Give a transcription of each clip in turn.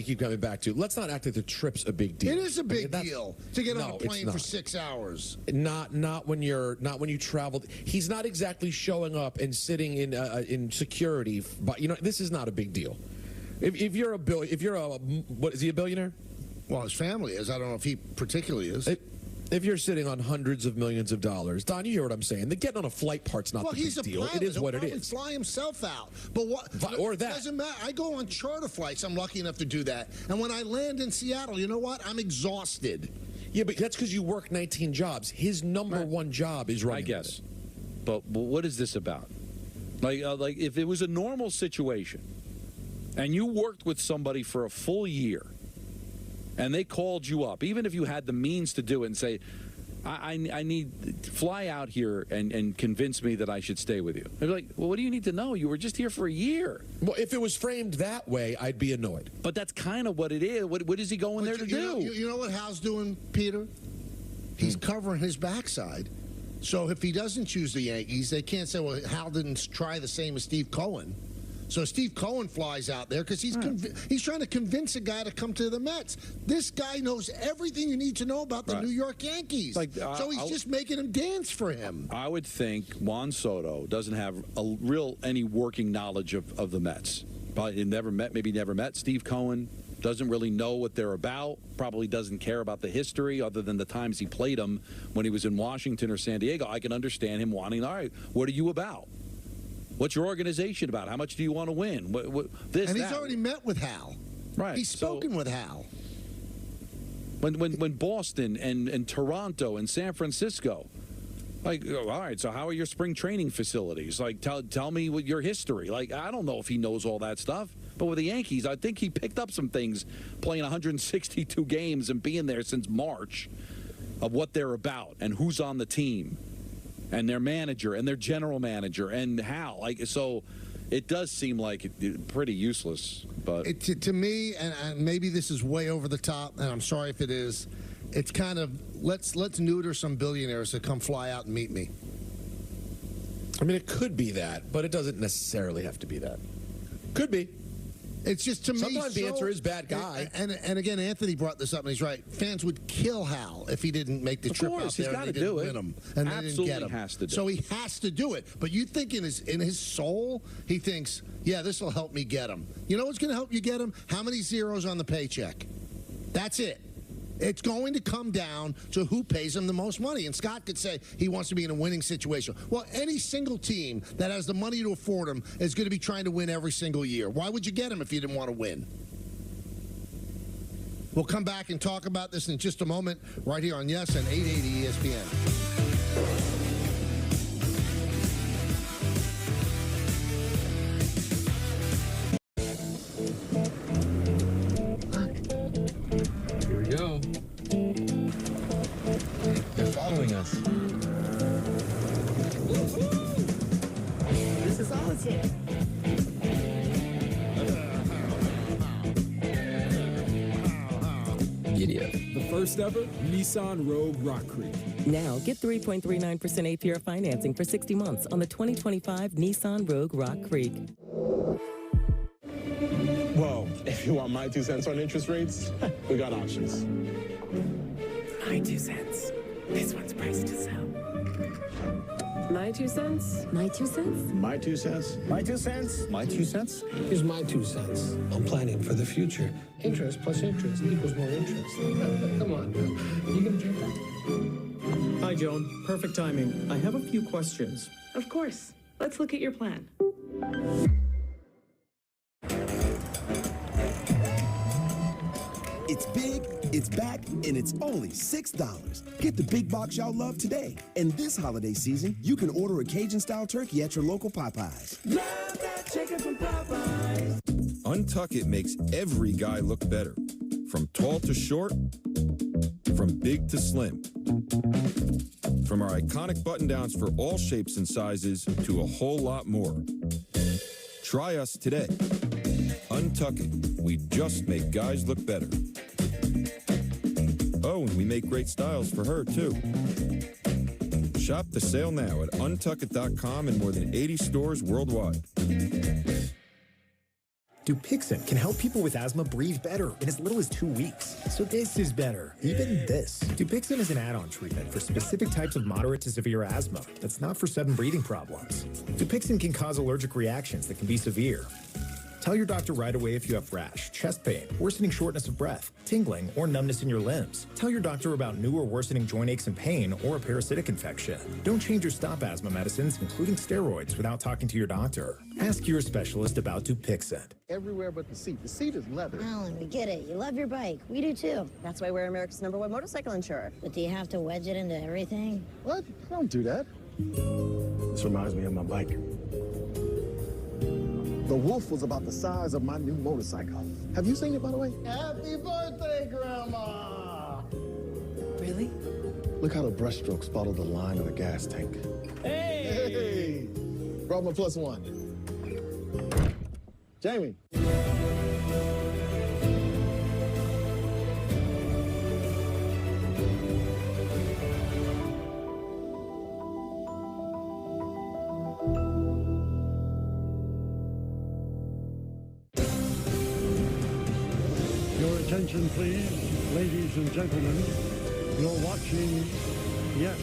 you keep coming back to. Let's not act like the trip's a big deal. It is a big deal to get on a plane for 6 hours. Not when you traveled. He's not exactly showing up and sitting in security. But this is not a big deal. If you're what is he, a billionaire? Well, his family is. I don't know if he particularly is. If you're sitting on hundreds of millions of dollars, Don, you hear what I'm saying? The getting on a flight part's not the big deal. Pilot. It is what it He'll is. Fly himself out, but what? Or that doesn't matter. I go on charter flights. I'm lucky enough to do that, and when I land in Seattle, you know what? I'm exhausted. Yeah, but that's because you work 19 jobs. His number one job is running. I guess. But what is this about? Like if it was a normal situation, and you worked with somebody for a full year, and they called you up, even if you had the means to do it, and say, I need fly out here and convince me that I should stay with you. I'd be like, well, what do you need to know? You were just here for a year. Well, if it was framed that way, I'd be annoyed. But that's kind of what it is. What is he going there to do? You know what Hal's doing, Peter? He's covering his backside. So if he doesn't choose the Yankees, they can't say, well, Hal didn't try the same as Steve Cohen. So Steve Cohen flies out there because he's trying to convince a guy to come to the Mets. This guy knows everything you need to know about the New York Yankees. So he's just making him dance for him. I would think Juan Soto doesn't have any working knowledge of the Mets. Probably never met Steve Cohen. Doesn't really know what they're about. Probably doesn't care about the history other than the times he played them when he was in Washington or San Diego. I can understand him wanting, all right, what are you about? What's your organization about? How much do you want to win? And he's already met with Hal. Right. He's spoken with Hal. When Boston and Toronto and San Francisco, like, all right, so how are your spring training facilities? Like, tell me what your history. Like, I don't know if he knows all that stuff. But with the Yankees, I think he picked up some things playing 162 games and being there since March of what they're about and who's on the team. And their manager and their general manager and Hal. So it does seem like pretty useless. But to me, and maybe this is way over the top, and I'm sorry if it is, it's kind of let's neuter some billionaires to come fly out and meet me. I mean, it could be that, but it doesn't necessarily have to be that. Could be. It's just, to me, sometimes the answer is bad guy. And again, Anthony brought this up, and he's right. Fans would kill Hal if he didn't make the trip out there. He's got to do it. And they didn't get him. Has to do. So he has to do it. But you think in his soul, he thinks, yeah, this will help me get him. You know what's going to help you get him? How many zeros on the paycheck? That's it. It's going to come down to who pays him the most money. And Scott could say he wants to be in a winning situation. Well, any single team that has the money to afford him is going to be trying to win every single year. Why would you get him if you didn't want to win? We'll come back and talk about this in just a moment right here on Yes and 880 ESPN. Go. They're following us. This is awesome. Idiot. The first ever Nissan Rogue Rock Creek. Now, get 3.39% APR financing for 60 months on the 2025 Nissan Rogue Rock Creek. Well, if you want my 2 cents on interest rates, we got options. My 2 cents. This one's priced to sell. My 2 cents? My 2 cents? My 2 cents? My 2 cents? My 2 cents? Here's my 2 cents. I'm planning for the future. Interest plus interest equals more interest. Come on, you can drink that. Hi, Joan. Perfect timing. I have a few questions. Of course. Let's look at your plan. It's big, it's back, and it's only $6. Get the big box y'all love today. And this holiday season, you can order a Cajun-style turkey at your local Popeyes. Love that chicken from Popeyes. Untuck It makes every guy look better. From tall to short, from big to slim. From our iconic button-downs for all shapes and sizes to a whole lot more. Try us today. Untuck It. We just make guys look better. Oh, and we make great styles for her, too. Shop the sale now at untuckit.com and more than 80 stores worldwide. Dupixent can help people with asthma breathe better in as little as 2 weeks. So this is better, even this. Dupixent is an add-on treatment for specific types of moderate to severe asthma that's not for sudden breathing problems. Dupixent can cause allergic reactions that can be severe. Tell your doctor right away if you have rash, chest pain, worsening shortness of breath, tingling, or numbness in your limbs. Tell your doctor about new or worsening joint aches and pain or a parasitic infection. Don't change or stop asthma medicines, including steroids, without talking to your doctor. Ask your specialist about Dupixent. Everywhere but the seat. The seat is leather. Alan, we get it. You love your bike. We do too. That's why we're America's #1 motorcycle insurer. But do you have to wedge it into everything? What? Don't do that. This reminds me of my bike. The Wolf was about the size of my new motorcycle. Have you seen it, by the way? Happy birthday, Grandma! Really? Look how the brushstrokes follow the line of the gas tank. Hey! Brought my +1. Jamie. Your attention, please, ladies and gentlemen. You're watching Yes.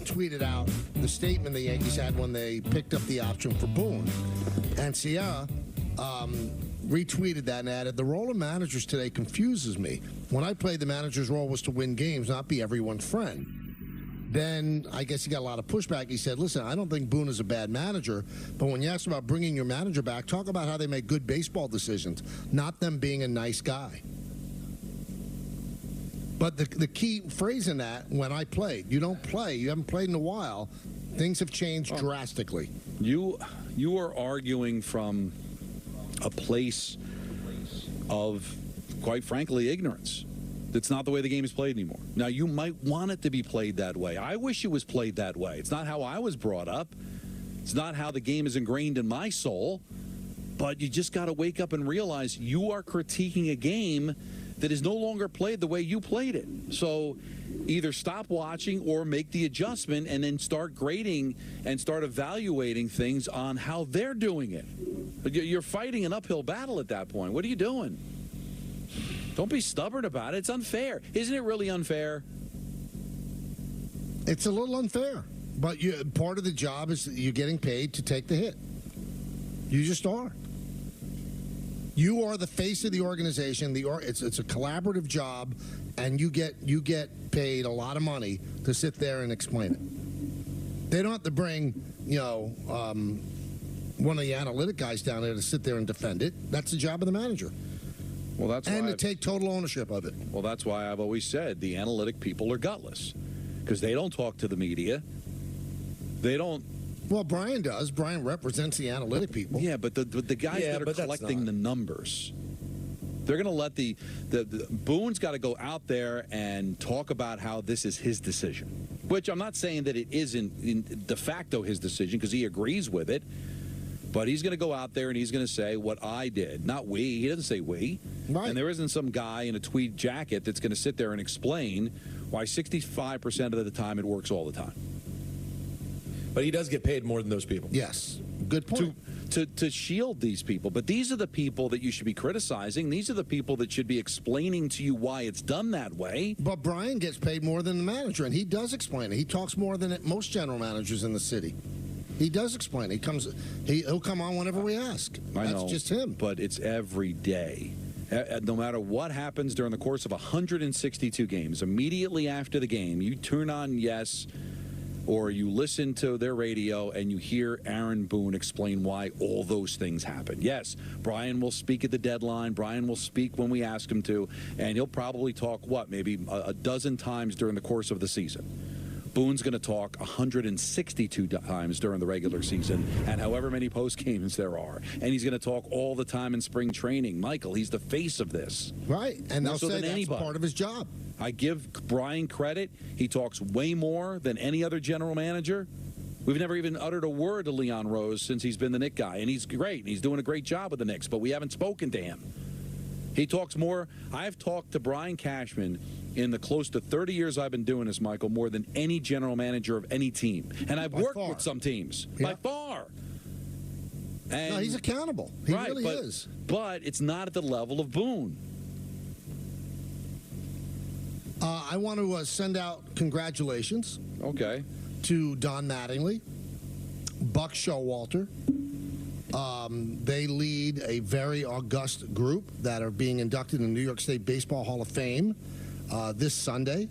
Tweeted out the statement the Yankees had when they picked up the option for Boone. And Sierra retweeted that and added, "The role of managers today confuses me. When I played, the manager's role was to win games, not be everyone's friend." Then I guess he got a lot of pushback. He said, "Listen, I don't think Boone is a bad manager, but when you ask about bringing your manager back, talk about how they make good baseball decisions, not them being a nice guy." But the key phrase in that, when I played, you don't play, you haven't played in a while, things have changed drastically. You are arguing from a place of, quite frankly, ignorance. That's not the way the game is played anymore. Now, you might want it to be played that way. I wish it was played that way. It's not how I was brought up. It's not how the game is ingrained in my soul. But you just got to wake up and realize you are critiquing a game that is no longer played the way you played it. So either stop watching or make the adjustment and then start grading and start evaluating things on how they're doing it. You're fighting an uphill battle at that point. What are you doing? Don't be stubborn about it. It's unfair. Isn't it really unfair? It's a little unfair. But part of the job is you're getting paid to take the hit. You just are. You are the face of the organization. It's a collaborative job, and you get paid a lot of money to sit there and explain it. They don't have to bring one of the analytic guys down there to sit there and defend it. That's the job of the manager. Well, that's and why to take total ownership of it. Well, that's why I've always said the analytic people are gutless because they don't talk to the media. They don't. Well, Brian does. Brian represents the analytic people. Yeah, but the guys that are collecting the numbers, they're going to let the Boone's got to go out there and talk about how this is his decision, which I'm not saying that it isn't in de facto his decision because he agrees with it. But he's going to go out there and he's going to say what I did, not we. He doesn't say we. Right. And there isn't some guy in a tweed jacket that's going to sit there and explain why 65% of the time it works all the time. But he does get paid more than those people. Yes. Good point. To shield these people. But these are the people that you should be criticizing. These are the people that should be explaining to you why it's done that way. But Brian gets paid more than the manager, and he does explain it. He talks more than most general managers in the city. He does explain. He'll come on whenever we ask. That's just him. But it's every day. No matter what happens during the course of 162 games, immediately after the game, you turn on Yes, or you listen to their radio and you hear Aaron Boone explain why all those things happen. Yes, Brian will speak at the deadline. Brian will speak when we ask him to, and he'll probably talk, maybe a dozen times during the course of the season. Boone's going to talk 162 times during the regular season and however many post games there are. And he's going to talk all the time in spring training. Michael, he's the face of this. Right. And they'll say that's part of his job. I give Brian credit. He talks way more than any other general manager. We've never even uttered a word to Leon Rose since he's been the Knicks guy. And he's great. And he's doing a great job with the Knicks. But we haven't spoken to him. He talks more. I've talked to Brian Cashman in the close to 30 years I've been doing this, Michael, more than any general manager of any team. And I've worked with some teams. By far. And, no, he's accountable. He really is. But it's not at the level of Boone. I want to send out congratulations. Okay. To Don Mattingly, Buck Showalter. They lead a very august group that are being inducted in the New York State Baseball Hall of Fame this Sunday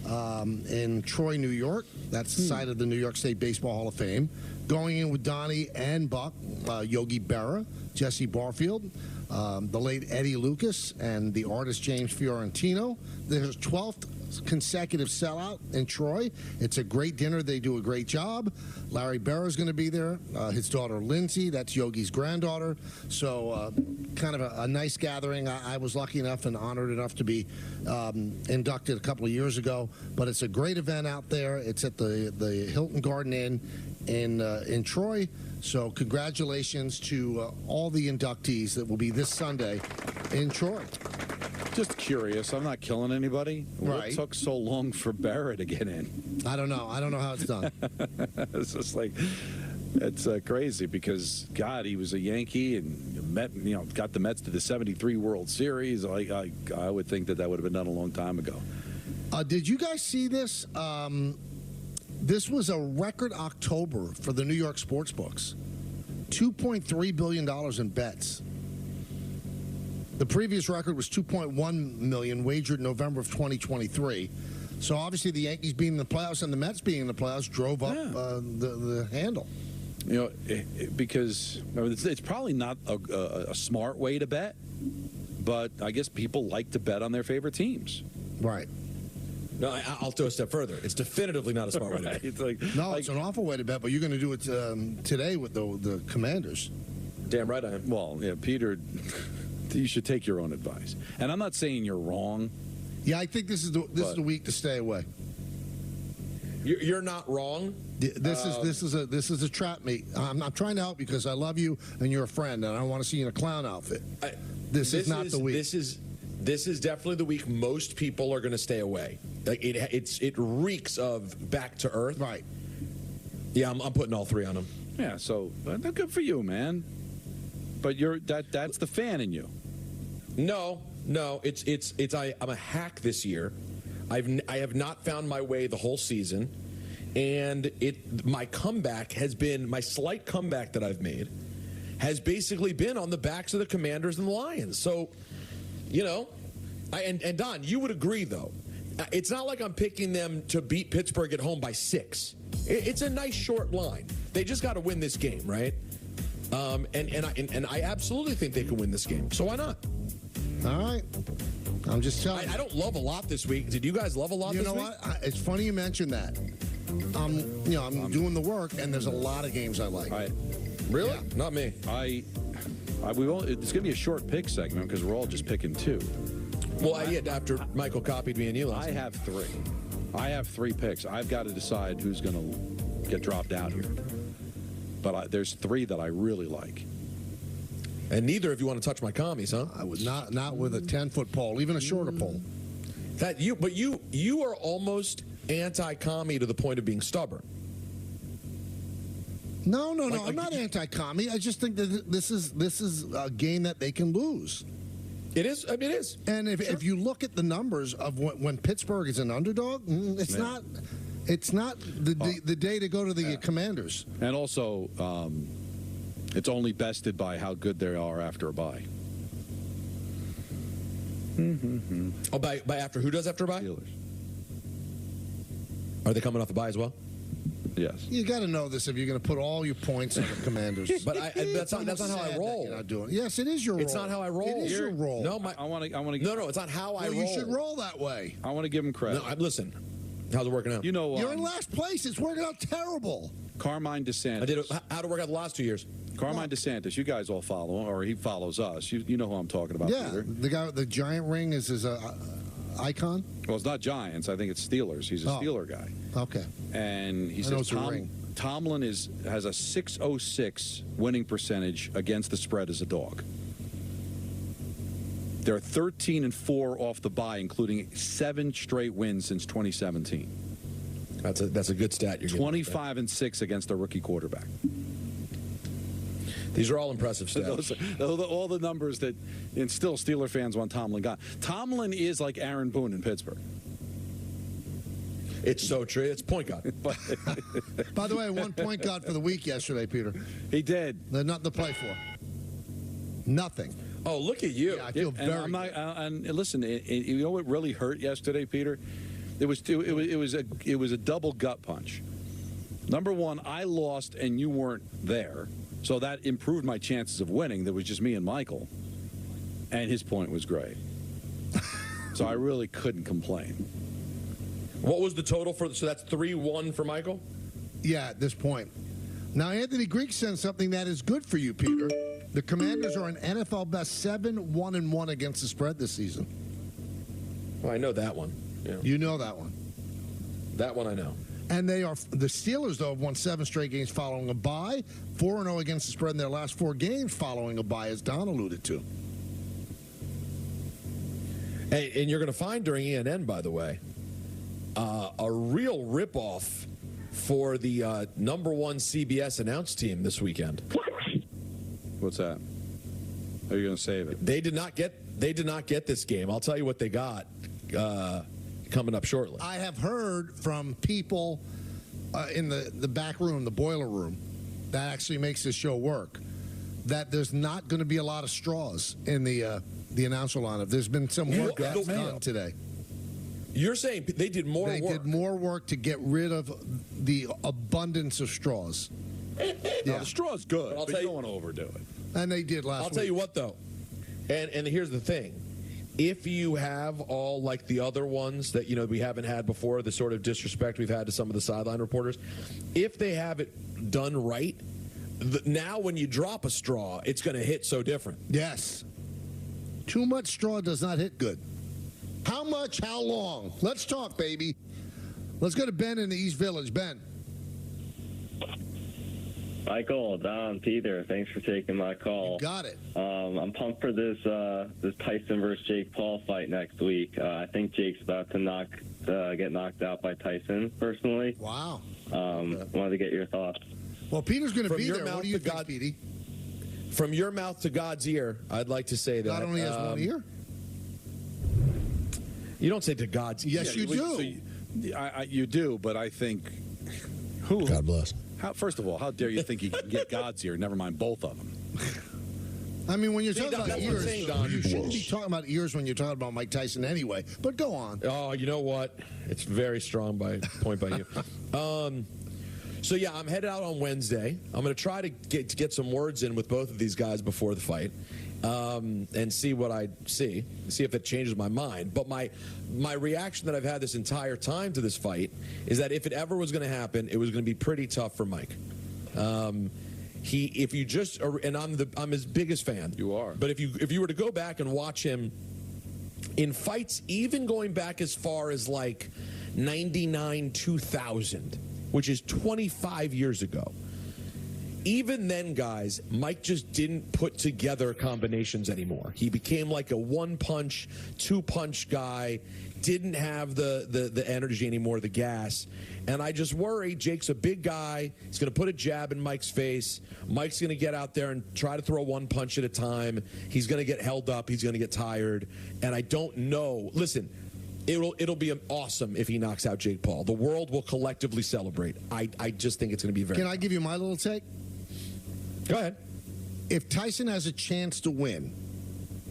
in Troy, New York. That's the site of the New York State Baseball Hall of Fame. Going in with Donnie and Buck, Yogi Berra, Jesse Barfield, the late Eddie Lucas, and the artist James Fiorentino. Their 12th consecutive sellout in Troy. It's a great dinner. They do a great job. Larry Berra is going to be there. His daughter Lindsay, that's Yogi's granddaughter. So kind of a nice gathering. I was lucky enough and honored enough to be inducted a couple of years ago. But it's a great event out there. It's at the Hilton Garden Inn in Troy. So congratulations to all the inductees that will be this Sunday in Troy. Just curious. I'm not killing anybody. Right. What took so long for Berra to get in? I don't know. I don't know how it's done. It's just like, it's crazy because, God, he was a Yankee and got the Mets to the 73 World Series. I would think that would have been done a long time ago. Did you guys see this? This was a record October for the New York sports books. $2.3 billion in bets. The previous record was $2.1 million wagered in November of 2023. So obviously the Yankees being in the playoffs and the Mets being in the playoffs drove up the handle. You know, because it's probably not a smart way to bet, but I guess people like to bet on their favorite teams. Right. No, I'll go a step further. It's definitively not a smart way to bet. It's like, it's an awful way to bet, but you're going to do it today with the Commanders. Damn right I am. Well, yeah, Peter, you should take your own advice. And I'm not saying you're wrong. Yeah, I think this is the week to stay away. You're not wrong. This is a trap meet. I'm trying to help you because I love you and you're a friend, and I don't want to see you in a clown outfit. This is not the week. This is definitely the week most people are going to stay away. Like it reeks of back to earth. Right. Yeah, I'm putting all three on them. Yeah, so good for you, man. But that's the fan in you. No, I'm a hack this year. I have not found my way the whole season, and my comeback has been my slight comeback that I've made has basically been on the backs of the Commanders and the Lions. So, and Don, you would agree though. It's not like I'm picking them to beat Pittsburgh at home by 6. It's a nice short line. They just got to win this game, right? And I absolutely think they can win this game. So why not? All right. I'm just telling you. I don't love a lot this week. Did you guys love a lot this week? You know what? It's funny you mentioned that. I'm doing the work, and there's a lot of games I like. Really? Yeah. Not me. It's going to be a short pick segment because we're all just picking 2. Well, after Michael copied me and you last I have 3. I have 3 picks. I've got to decide who's going to get dropped out here. But there's 3 that I really like. And neither of you want to touch my commies, huh? I would not with a 10-foot pole, even a shorter pole. But you are almost anti-commie to the point of being stubborn. No. I'm not anti-commie. I just think that this is a game that they can lose. It is. I mean, it is. And if you look at the numbers of when Pittsburgh is an underdog, it's not. It's not the day to go to the Commanders. And also, it's only bested by how good they are after a bye. Oh, by after who does after a bye? Steelers. Are they coming off a bye as well? Yes. You got to know this if you're going to put all your points on the Commanders. But that's not how I roll. You're not doing it. Yes, it is your role. It's not how I roll. It is your role. No, I want to. No, it's not how I roll. You should roll that way. I want to give him credit. No, listen. How's it working out? You're in last place. It's working out terrible. Carmine DeSantis. I did. How'd it work out the last 2 years? Carmine DeSantis. You guys all follow him, or he follows us. You know who I'm talking about, Yeah, Peter. the guy with the giant ring is his icon. Well, it's not Giants. I think it's Steelers. He's a Steeler guy. Okay. And he says Tomlin has a .606 winning percentage against the spread as a dog. They're 13-4 off the bye, including 7 straight wins since 2017. That's a good stat. You're 25-6 against a rookie quarterback. These are all impressive stats. Those are all the numbers that, and still Steeler fans want Tomlin gone. Tomlin is like Aaron Boone in Pittsburgh. It's so true. It's point guard. By the way, 1 point guard for the week yesterday, Peter. He did. There's nothing to play for. Nothing. Oh, look at you. Yeah, I feel very I'm not, and listen, you know what really hurt yesterday, Peter? It was a double gut punch. Number one, I lost and you weren't there, so that improved my chances of winning. There was just me and Michael, and his point was great. So I really couldn't complain. What was the total for? So that's 3-1 for Michael? Yeah, at this point. Now, Anthony Greek sent something that is good for you, Peter. The Commanders are an NFL best 7-1-1 against the spread this season. Well, I know that one. Yeah. You know that one. That one I know. And the Steelers, though, have won 7 straight games following a bye, 4-0 against the spread in their last 4 games following a bye, as Don alluded to. Hey, and you're going to find during ENN, by the way, a real ripoff for the #1 CBS announce team this weekend. What's that? How are you going to save it? They did not get this game. I'll tell you what they got coming up shortly. I have heard from people in the back room, the boiler room, that actually makes this show work, that there's not going to be a lot of straws in the announcer lineup. There's been some work that's done today. You're saying they did more work? They did more work to get rid of the abundance of straws. Now, the straw's good, I'll but tell you you don't want to overdo it. And they did last week. I'll tell you what, though, and here's the thing. If you have all like the other ones that, we haven't had before, the sort of disrespect we've had to some of the sideline reporters, if they have it done right, now when you drop a straw, it's going to hit so different. Yes. Too much straw does not hit good. How much? How long? Let's talk, baby. Let's go to Ben in the East Village. Ben. Michael, Don, Peter, thanks for taking my call. You got it. I'm pumped for this Tyson versus Jake Paul fight next week. I think Jake's about to get knocked out by Tyson, personally. Wow. Wanted to get your thoughts. Well, Peter's going to be there. What do you think, Petey? From your mouth to God's ear, I'd like to say that. God only has one ear? You don't say to God's ear. Yes, you do. So you do, but I think who? God bless. First of all, how dare you think you can get God's ear? Never mind both of them. I mean, when you're See, talking about that's what I'm ears, saying, Don. you shouldn't be talking about ears when you're talking about Mike Tyson anyway. But go on. Oh, you know what? It's very strong point by you. So, yeah, I'm headed out on Wednesday. I'm going to try to get some words in with both of these guys before the fight and see what I see if it changes my mind. But my reaction that I've had this entire time to this fight is that if it ever was going to happen, it was going to be pretty tough for Mike. If you just, and I'm his biggest fan. You are. But if you were to go back and watch him in fights, even going back as far as like 99, 2000, which is 25 years ago. Even then, guys, Mike just didn't put together combinations anymore. He became like a one-punch, two-punch guy, didn't have the energy anymore, the gas. And I just worry, Jake's a big guy. He's going to put a jab in Mike's face. Mike's going to get out there and try to throw one punch at a time. He's going to get held up. He's going to get tired. And I don't know. Listen, it'll be awesome if he knocks out Jake Paul. The world will collectively celebrate. I just think it's going to be very Can I give you my little take? Go ahead. If Tyson has a chance to win,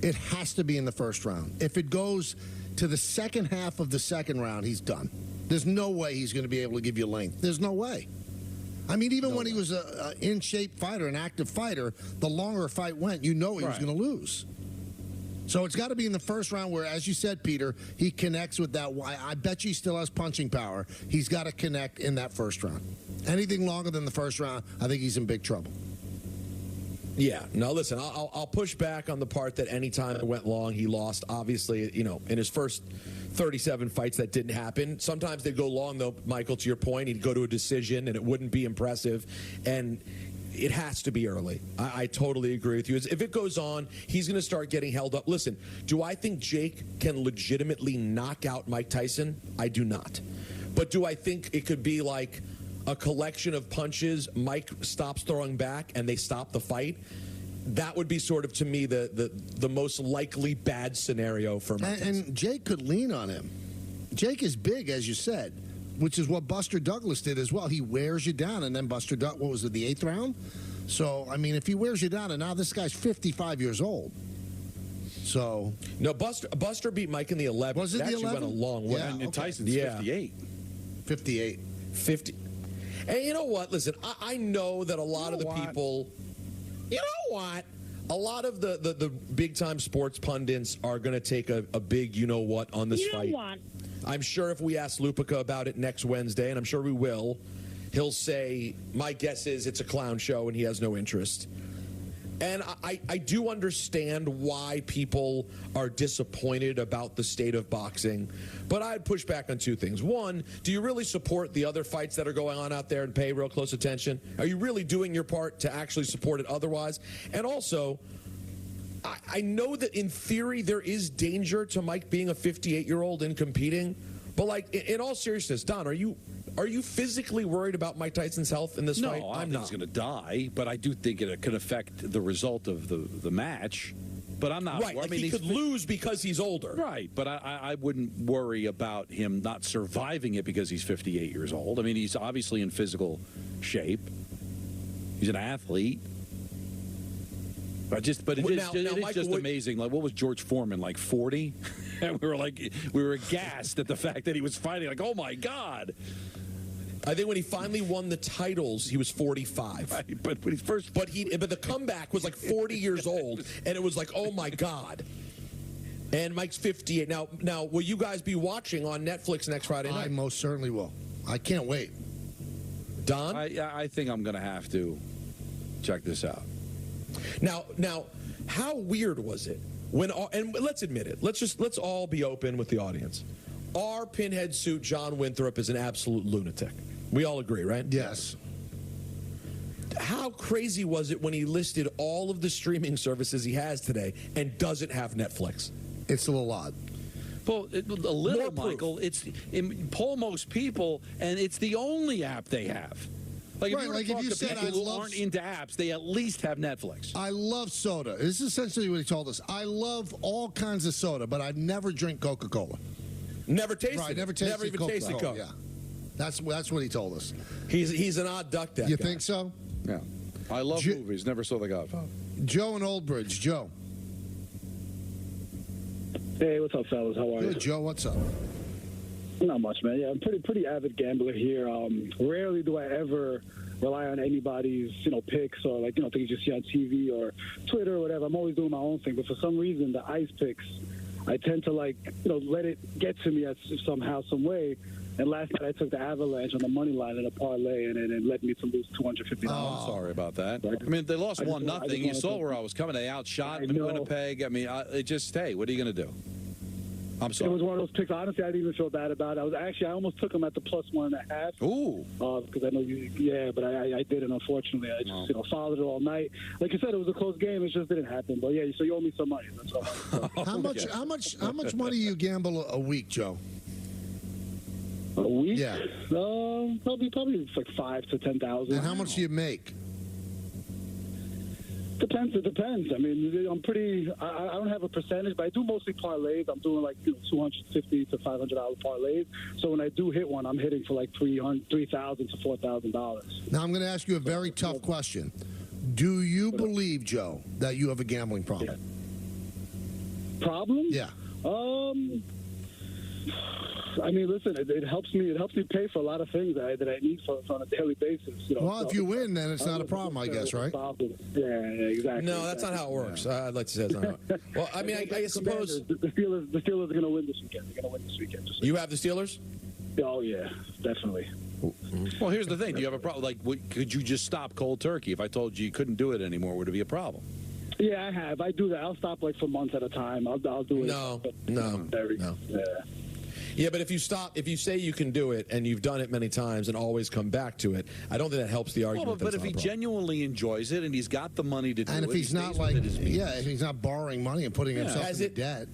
it has to be in the first round. If it goes to the second half of the second round, he's done. There's no way he's going to be able to give you length. There's no way. I mean, even when he was an in-shape fighter, an active fighter, the longer a fight went, he was going to lose. So it's got to be in the first round where, as you said, Peter, he connects with that. I bet you he still has punching power. He's got to connect in that first round. Anything longer than the first round, I think he's in big trouble. Yeah. No, listen, I'll push back on the part that any time it went long, he lost. Obviously, in his first 37 fights, that didn't happen. Sometimes they'd go long, though, Michael, to your point. He'd go to a decision, and it wouldn't be impressive. And it has to be early. I totally agree with you. If it goes on, he's going to start getting held up. Listen, do I think Jake can legitimately knock out Mike Tyson? I do not. But do I think it could be like a collection of punches, Mike stops throwing back, and they stop the fight? That would be sort of, to me, the most likely bad scenario for Mike Tyson. And Jake could lean on him. Jake is big, as you said, which is what Buster Douglas did as well. He wears you down, and then Buster Douglas, what was it, the 8th round? So, I mean, if he wears you down, and now this guy's 55 years old. So. No, Buster beat Mike in the 11th. Was it the 11th? Actually went a long way. Yeah, And Tyson's 58. 58. 50. And you know what? Listen, I know that a lot of the people. You know what? A lot of the big-time sports pundits are going to take a big you-know-what on this fight. I'm sure if we ask Lupica about it next Wednesday, and I'm sure we will, he'll say, my guess is it's a clown show and he has no interest. And I do understand why people are disappointed about the state of boxing, but I'd push back on two things. One, do you really support the other fights that are going on out there and pay real close attention? Are you really doing your part to actually support it otherwise? And also, I know that in theory there is danger to Mike being a 58-year-old and competing, but like in all seriousness, Don, are you physically worried about Mike Tyson's health in this fight? No, I'm not. He's going to die, but I do think it could affect the result of the match. But I'm not. Right, I mean, he could lose because he's older. Right, but I wouldn't worry about him not surviving it because he's 58 years old. I mean, he's obviously in physical shape. He's an athlete. But it's just amazing. Like, what was George Foreman, like 40? And we were aghast at the fact that he was fighting. Like, oh my God! I think when he finally won the titles, he was 45. Right, but when he first, but the comeback was like 40 years old, and it was like, oh my God. And Mike's 58 now. Will you guys be watching on Netflix next Friday night? I most certainly will. I can't wait. Don, I think I'm going to have to check this out. Now, how weird was it when? And let's admit it. Let's all be open with the audience. Our pinhead suit, John Winthrop, is an absolute lunatic. We all agree, right? Yes. How crazy was it when he listed all of the streaming services he has today and doesn't have Netflix? It's a little odd. Well, a little, Michael. Poll most people, and it's the only app they have. Like, if you said people who aren't into apps, they at least have Netflix. I love soda. This is essentially what he told us. I love all kinds of soda, but I never drink Coca-Cola. Never tasted. Right, never even tasted Coke. Yeah, that's what he told us. He's an odd duck. That you guy. think so? Yeah. I love movies. Never saw The Godfather. Joe in Old Bridge. Joe. Hey, what's up, fellas? How are you? Good, Joe. What's up? Not much, man. Yeah, I'm pretty avid gambler here. Rarely do I ever rely on anybody's, picks or things you see on TV or Twitter or whatever. I'm always doing my own thing. But for some reason, the ice picks, I tend to let it get to me somehow, some way. And last night I took the Avalanche on the money line in a parlay, and it led me to lose $250. Oh, I'm sorry about that. I mean, they lost 1-0. You saw where I was coming. They outshot Winnipeg. I mean, hey, what are you going to do? I'm sorry. It was one of those picks. Honestly, I didn't even feel bad about it. I almost took him at the +1.5. Ooh. Because I know but I didn't. Unfortunately, I just followed it all night. Like you said, it was a close game. It just didn't happen. But yeah, so you owe me some money. That's all. How much money do you gamble a week, Joe? A week? Yeah. Probably like 5,000 to 10,000. And how much do you make? It depends. I mean, I don't have a percentage, but I do mostly parlays. I'm doing $250 to $500 parlays. So when I do hit one, I'm hitting for like $3,000 to $4,000. Now I'm going to ask you a very tough question. Do you believe, Joe, that you have a gambling problem? Yeah. Problem? Yeah. I mean, listen, it helps me. It helps me pay for a lot of things that I need on a daily basis. Well, if you win, then it's not a problem, I guess, right? Yeah, exactly. No, that's not how it works. I'd like to say that's not how it works. Well, I mean, I suppose the Steelers are going to win this weekend. They're going to win this weekend. You have the Steelers? Oh yeah, definitely. Well, here's the thing. Do you have a problem? Could you just stop cold turkey? If I told you couldn't do it anymore, would it be a problem? Yeah, I have. I do that. I'll stop for months at a time. I'll do it. No. Yeah. Yeah, but if you say you can do it and you've done it many times and always come back to it, I don't think that helps the argument. Well, but if he genuinely enjoys it and he's got the money to do and it, if he's not if he's not borrowing money and putting himself into debt.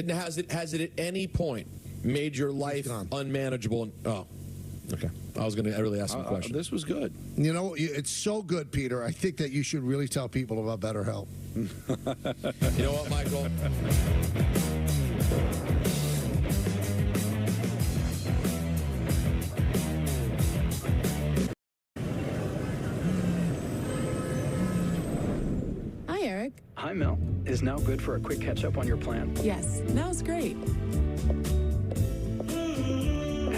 Has it at any point made your life unmanageable? Oh, okay. I was going to really ask him a question. This was good. You know, it's so good, Peter. I think that you should really tell people about BetterHelp. You know what, Michael? Hi, Eric. Hi, Mel. Is now good for a quick catch-up on your plan? Yes, now's great.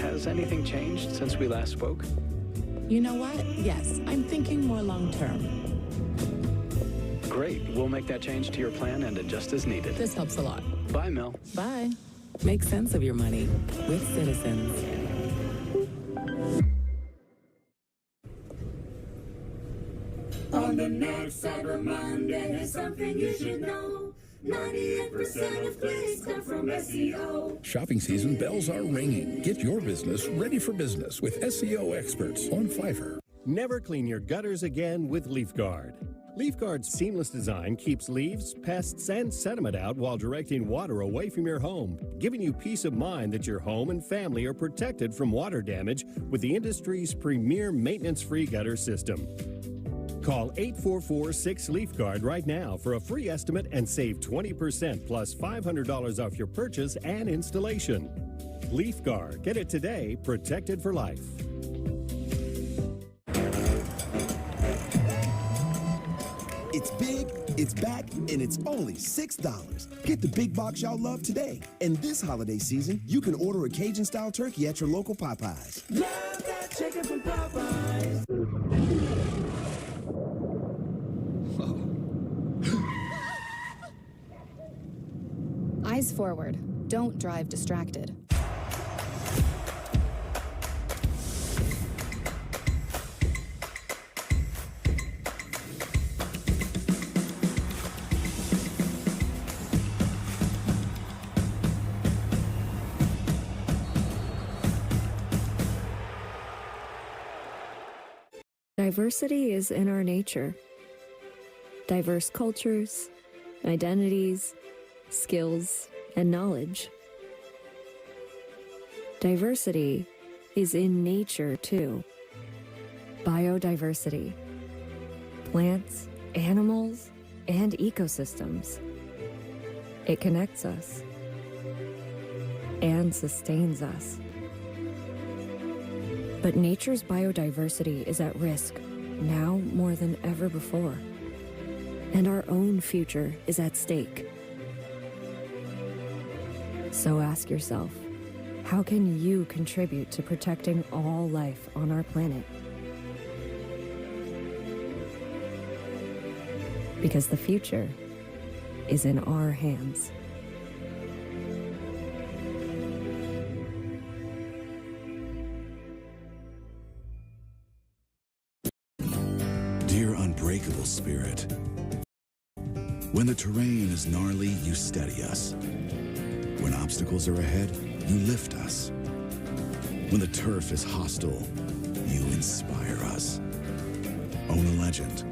Has anything changed since we last spoke? You know what? Yes, I'm thinking more long-term. Great. We'll make that change to your plan and adjust as needed. This helps a lot. Bye, Mel. Bye. Make sense of your money with Citizens. On the next Cyber Monday, there's something you should know. 98% of clicks come from SEO. Shopping season bells are ringing. Get your business ready for business with SEO experts on Fiverr. Never clean your gutters again with LeafGuard. LeafGuard's seamless design keeps leaves, pests, and sediment out while directing water away from your home, giving you peace of mind that your home and family are protected from water damage with the industry's premier maintenance-free gutter system. Call 844-6LeafGuard right now for a free estimate and save 20% plus $500 off your purchase and installation. LeafGuard. Get it today, protected for life. It's big, it's back, and it's only $6. Get the big box y'all love today. And this holiday season, you can order a Cajun-style turkey at your local Popeyes. Love that chicken from Popeyes. Eyes forward. Don't drive distracted. Diversity is in our nature. Diverse cultures, identities, skills, and knowledge. Diversity is in nature, too. Biodiversity. Plants, animals, and ecosystems. It connects us and sustains us. But nature's biodiversity is at risk now more than ever before. And our own future is at stake. So ask yourself, how can you contribute to protecting all life on our planet? Because the future is in our hands. Dear unbreakable spirit, when the terrain is gnarly, you steady us. When obstacles are ahead, you lift us. When the turf is hostile, you inspire us. Own a legend.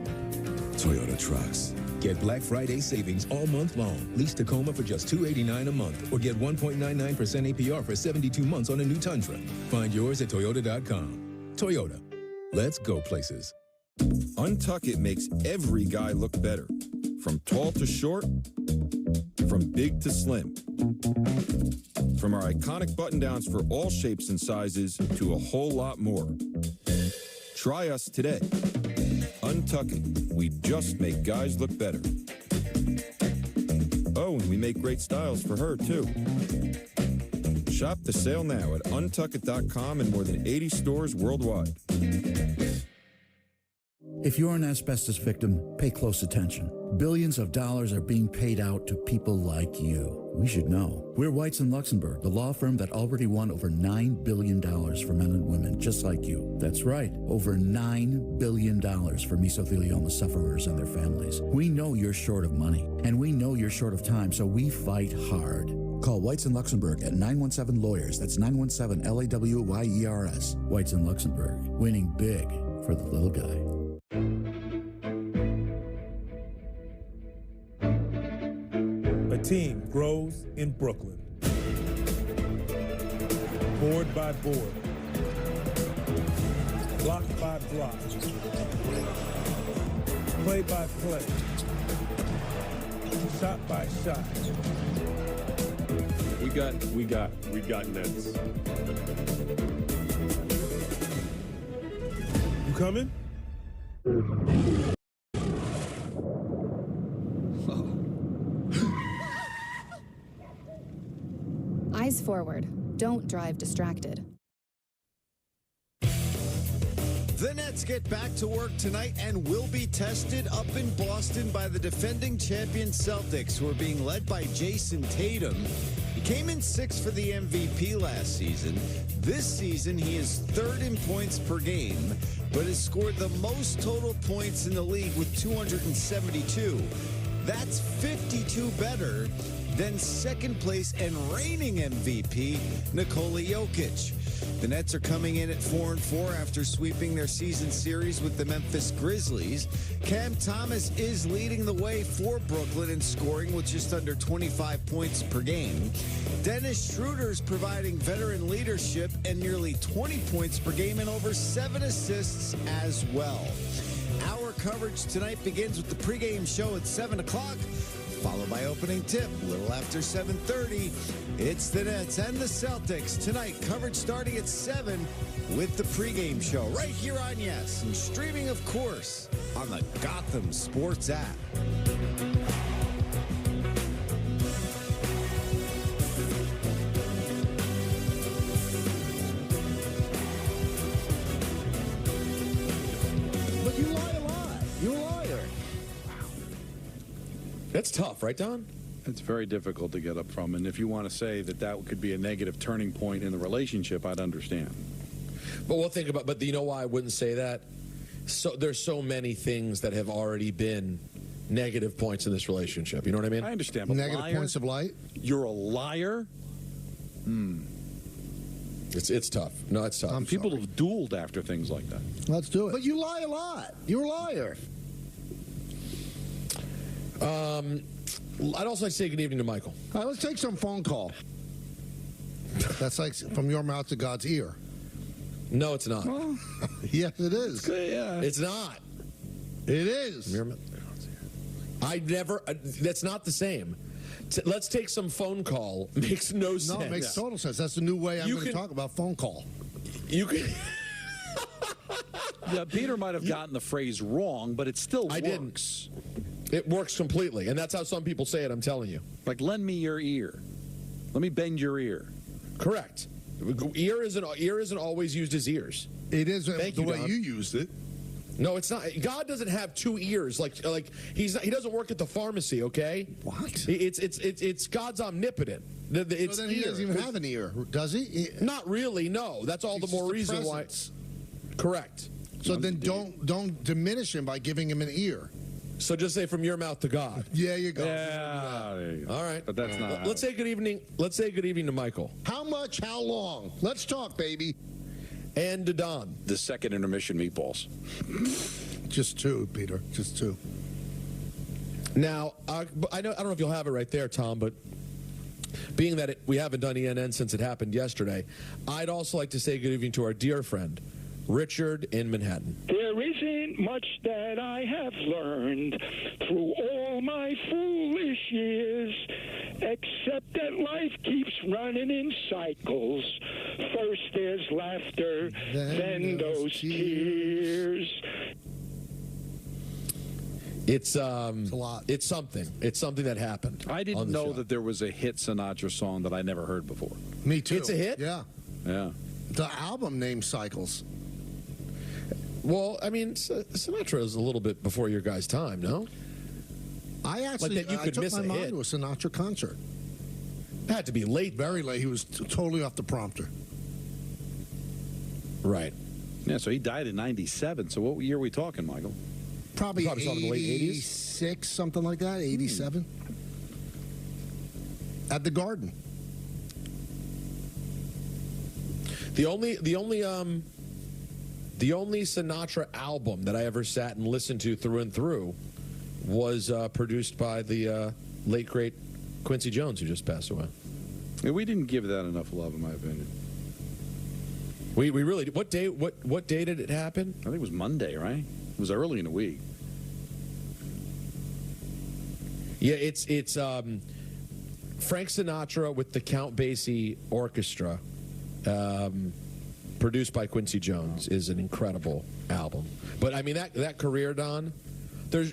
Toyota Trucks. Get Black Friday savings all month long. Lease Tacoma for just $289 a month or get 1.99% APR for 72 months on a new Tundra. Find yours at Toyota.com. Toyota. Let's go places. Untuck It makes every guy look better. From tall to short, from big to slim. From our iconic button-downs for all shapes and sizes to a whole lot more. Try us today. Untuck It. We just make guys look better. Oh, and we make great styles for her, too. Shop the sale now at untuckit.com and more than 80 stores worldwide. If you're an asbestos victim, pay close attention. Billions of dollars are being paid out to people like you. We should know. We're Whites and Luxembourg, the law firm that already won over $9 billion for men and women just like you. That's right, over $9 billion for mesothelioma sufferers and their families. We know you're short of money, and we know you're short of time, so we fight hard. Call Whites and Luxembourg at 917-LAWYERS. That's 917-LAWYERS. Whites and Luxembourg, winning big for the little guy. A team grows in Brooklyn. Board by board. Block by block. Play by play. Shot by shot. We got Nets. You coming? Eyes forward. Don't drive distracted. The Nets get back to work tonight and will be tested up in Boston by the defending champion Celtics, who are being led by Jason Tatum. He came in sixth for the MVP last season. This season, he is third in points per game, but has scored the most total points in the league with 272. That's 52 better than second place and reigning MVP, Nikola Jokic. The Nets are coming in at 4-4 after sweeping their season series with the Memphis Grizzlies. Cam Thomas is leading the way for Brooklyn in scoring with just under 25 points per game. Dennis Schroeder is providing veteran leadership and nearly 20 points per game and over 7 assists as well. Our coverage tonight begins with the pregame show at 7 o'clock, followed by opening tip a little after 7:30. It's the Nets and the Celtics tonight. Coverage starting at 7 with the pregame show right here on Yes, and streaming, of course, on the Gotham Sports app. But you lie a lot. You're a liar. That's tough, right, Don? It's very difficult to get up from, and if you want to say that that could be a negative turning point in the relationship, I'd understand. But we'll think about. But you know why I wouldn't say that? So there's so many things that have already been negative points in this relationship. You know what I mean? I understand. But Negative liar? points of light? You're a liar? It's tough. No, it's tough. People have dueled after things like that. Let's do it. But you lie a lot. You're a liar. I'd also like to say good evening to Michael. All right, let's take some phone call. That's like from your mouth to God's ear. No, it's not. Well, yes, it is. Yeah. It's not. It is. I never. That's not the same. Let's take some phone call. Makes no sense. No, it makes total sense. That's the new way I'm going to talk about phone call. You can. Yeah, Peter might have gotten the phrase wrong, but it still works. Didn't. It works completely, and that's how some people say it, I'm telling you. Like, lend me your ear. Let me bend your ear. Correct. Ear isn't always used as ears. It is the way Don. you used it. No, it's not. God doesn't have two ears. Like he doesn't work at the pharmacy. Okay. What? It's God's omnipotent. It's So then he doesn't even have an ear, does he? Not really. No. That's all the more reason why. Correct. So then don't diminish him by giving him an ear. So just say from your mouth to God. Yeah, you go. Yeah, there you go. All right. But that's not. Let's say good evening. Let's say good evening to Michael. How much? How long? Let's talk, baby. And to Don. The second intermission meatballs. Just two, Peter. Just two. Now, I don't know if you'll have it right there, Tom, but being that we haven't done ENN since it happened yesterday, I'd also like to say good evening to our dear friend, Richard in Manhattan. There isn't much that I have learned through all my foolish years, except that life keeps running in cycles. First there's laughter, then those tears. It's a lot. It's something. It's something that happened. I didn't know that there was a hit Sinatra song that I never heard before. Me too. It's a hit? Yeah. Yeah. The album name Cycles. Well, I mean, Sinatra is a little bit before your guys' time, no? I actually Like that you could I took miss my a mom hit. to a Sinatra concert. It had to be late. Very late. He was totally off the prompter. Right. Yeah, so he died in 97. So what year are we talking, Michael? Probably saw him in the late 80s? 86, something like that, 87. At the Garden. The only Sinatra album that I ever sat and listened to through and through was produced by the late great Quincy Jones, who just passed away. Yeah, we didn't give that enough love, in my opinion. We really did. What day did it happen? I think it was Monday, right? It was early in the week. Yeah, it's Frank Sinatra with the Count Basie Orchestra, produced by Quincy Jones, is an incredible album. But I mean that career, Don,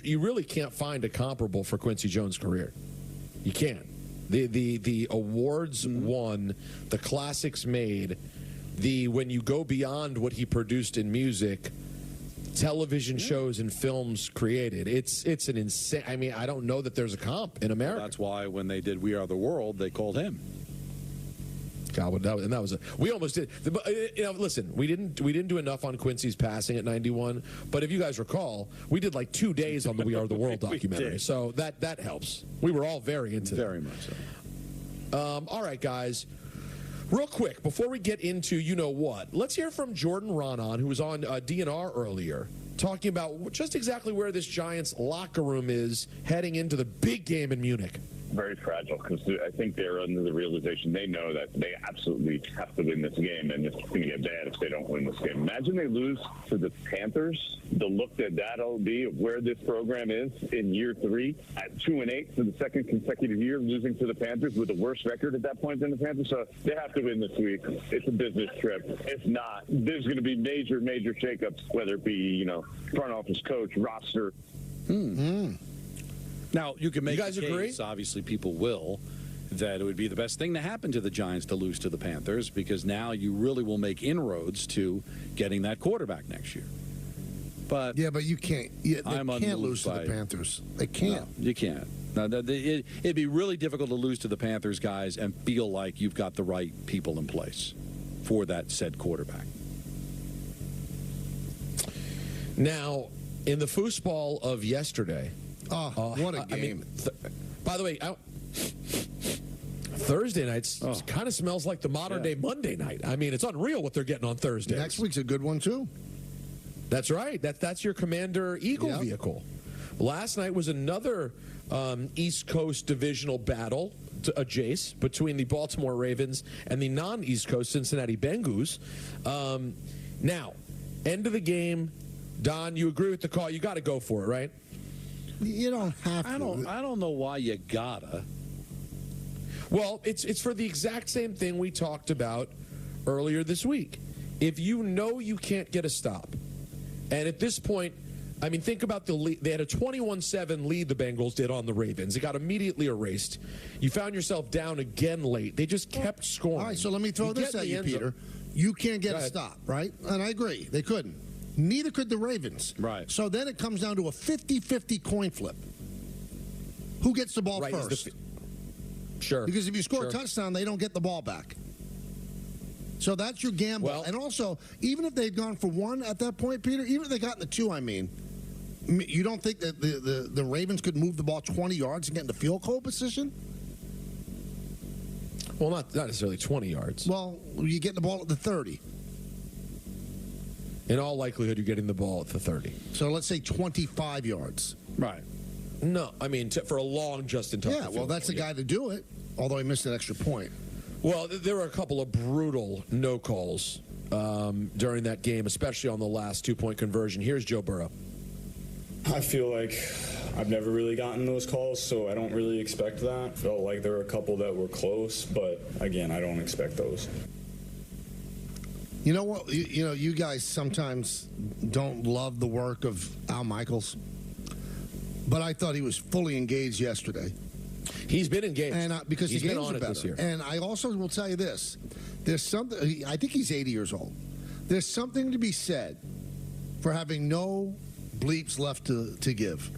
you really can't find a comparable for Quincy Jones' career. You can't. The awards won, the classics made, when you go beyond what he produced in music, television shows and films created. It's an insane. I mean, I don't know that there's a comp in America. That's why when they did We Are the World, they called him. God, that was we almost did. Listen, we didn't do enough on Quincy's passing at 91. But if you guys recall, we did like 2 days on the We Are the World documentary. So that helps. We were all very into very much so. All right, guys. Real quick, before we get into you-know-what, let's hear from Jordan Ronan, who was on DNR earlier, talking about just exactly where this Giants locker room is heading into the big game in Munich. Very fragile, because I think they're under the realization they know that they absolutely have to win this game, and it's going to get bad if they don't win this game. Imagine they lose to the Panthers. The look that'll be of where this program is in year 3 at 2-8 for the second consecutive year, losing to the Panthers with the worst record at that point than the Panthers. So they have to win this week. It's a business trip. If not, there's going to be major shakeups, whether it be front office coach, roster. Now, you can make you guys a case, agree? Obviously people will, that it would be the best thing to happen to the Giants to lose to the Panthers, because now you really will make inroads to getting that quarterback next year. But yeah, but you can't. They can't lose to the Panthers. They can't. No, you can't. Now, it'd be really difficult to lose to the Panthers, guys, and feel like you've got the right people in place for that said quarterback. Now, in the foosball of yesterday. Oh, what a game. By the way, Thursday nights kind of smells like the modern-day Monday night. I mean, it's unreal what they're getting on Thursdays. Next week's a good one, too. That's right. That's your Commander Eagle vehicle. Last night was another East Coast divisional battle, a Jace, between the Baltimore Ravens and the non-East Coast Cincinnati Bengals. Now, end of the game, Don, you agree with the call. You got to go for it, right? You don't have to. I don't know why you gotta. Well, it's for the exact same thing we talked about earlier this week. If you know you can't get a stop, and at this point, I mean, think about the lead. They had a 21-7 lead, the Bengals did, on the Ravens. It got immediately erased. You found yourself down again late. They just kept scoring. All right, so let me throw this at you, Peter. You can't get a stop, right? And I agree. They couldn't. Neither could the Ravens. Right. So then it comes down to a 50-50 coin flip. Who gets the ball first? Sure. Because if you score a touchdown, they don't get the ball back. So that's your gamble. Well, and also, even if they'd gone for 1 at that point, Peter, even if they got in the 2, I mean, you don't think that the Ravens could move the ball 20 yards and get into field goal position? Well, not necessarily 20 yards. Well, you get the ball at the 30. In all likelihood, you're getting the ball at the 30. So let's say 25 yards. Right. No, I mean, for a long Justin Tucker. Yeah, well, that's the guy to do it, although he missed an extra point. Well, there were a couple of brutal no calls during that game, especially on the last 2-point conversion. Here's Joe Burrow. I feel like I've never really gotten those calls, so I don't really expect that. Felt like there were a couple that were close, but again, I don't expect those. You know what? You guys sometimes don't love the work of Al Michaels, but I thought he was fully engaged yesterday. He's been engaged, and because he's the been games on are it better. this year. And I also will tell you this: there's something. I think he's 80 years old. There's something to be said for having no bleeps left to give,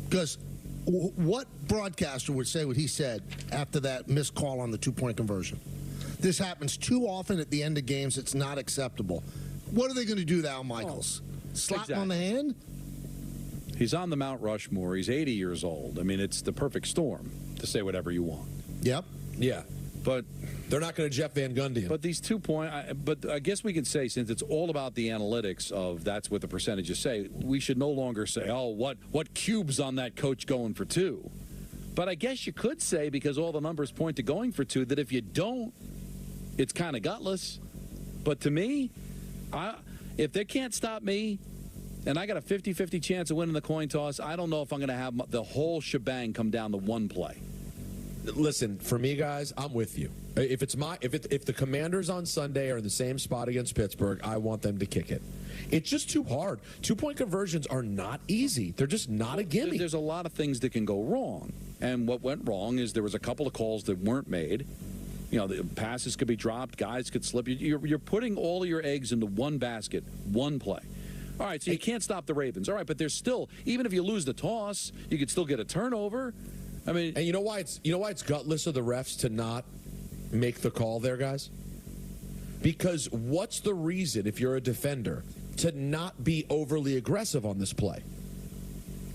because what broadcaster would say what he said after that missed call on the 2-point conversion? This happens too often at the end of games. It's not acceptable. What are they going to do to Al Michaels? Slap him on the hand? He's on the Mount Rushmore. He's 80 years old. I mean, it's the perfect storm to say whatever you want. Yep. Yeah. But they're not going to Jeff Van Gundy him. But these 2 point, but I guess we can say, since it's all about the analytics of that's what the percentages say, we should no longer say, oh, what cube's on that coach going for 2. But I guess you could say, because all the numbers point to going for 2, that if you don't, it's kind of gutless. But to me, if they can't stop me, and I got a 50-50 chance of winning the coin toss, I don't know if I'm going to have the whole shebang come down to one play. Listen, for me, guys, I'm with you. If the Commanders on Sunday are in the same spot against Pittsburgh, I want them to kick it. It's just too hard. 2-point conversions are not easy. They're just not a gimme. There's a lot of things that can go wrong. And what went wrong is there was a couple of calls that weren't made. You know, the passes could be dropped, guys could slip. You're putting all of your eggs into one basket, one play. All right, so you can't stop the Ravens. All right, but there's still, even if you lose the toss, you could still get a turnover. I mean, and you know why it's gutless of the refs to not make the call there, guys? Because what's the reason, if you're a defender, to not be overly aggressive on this play?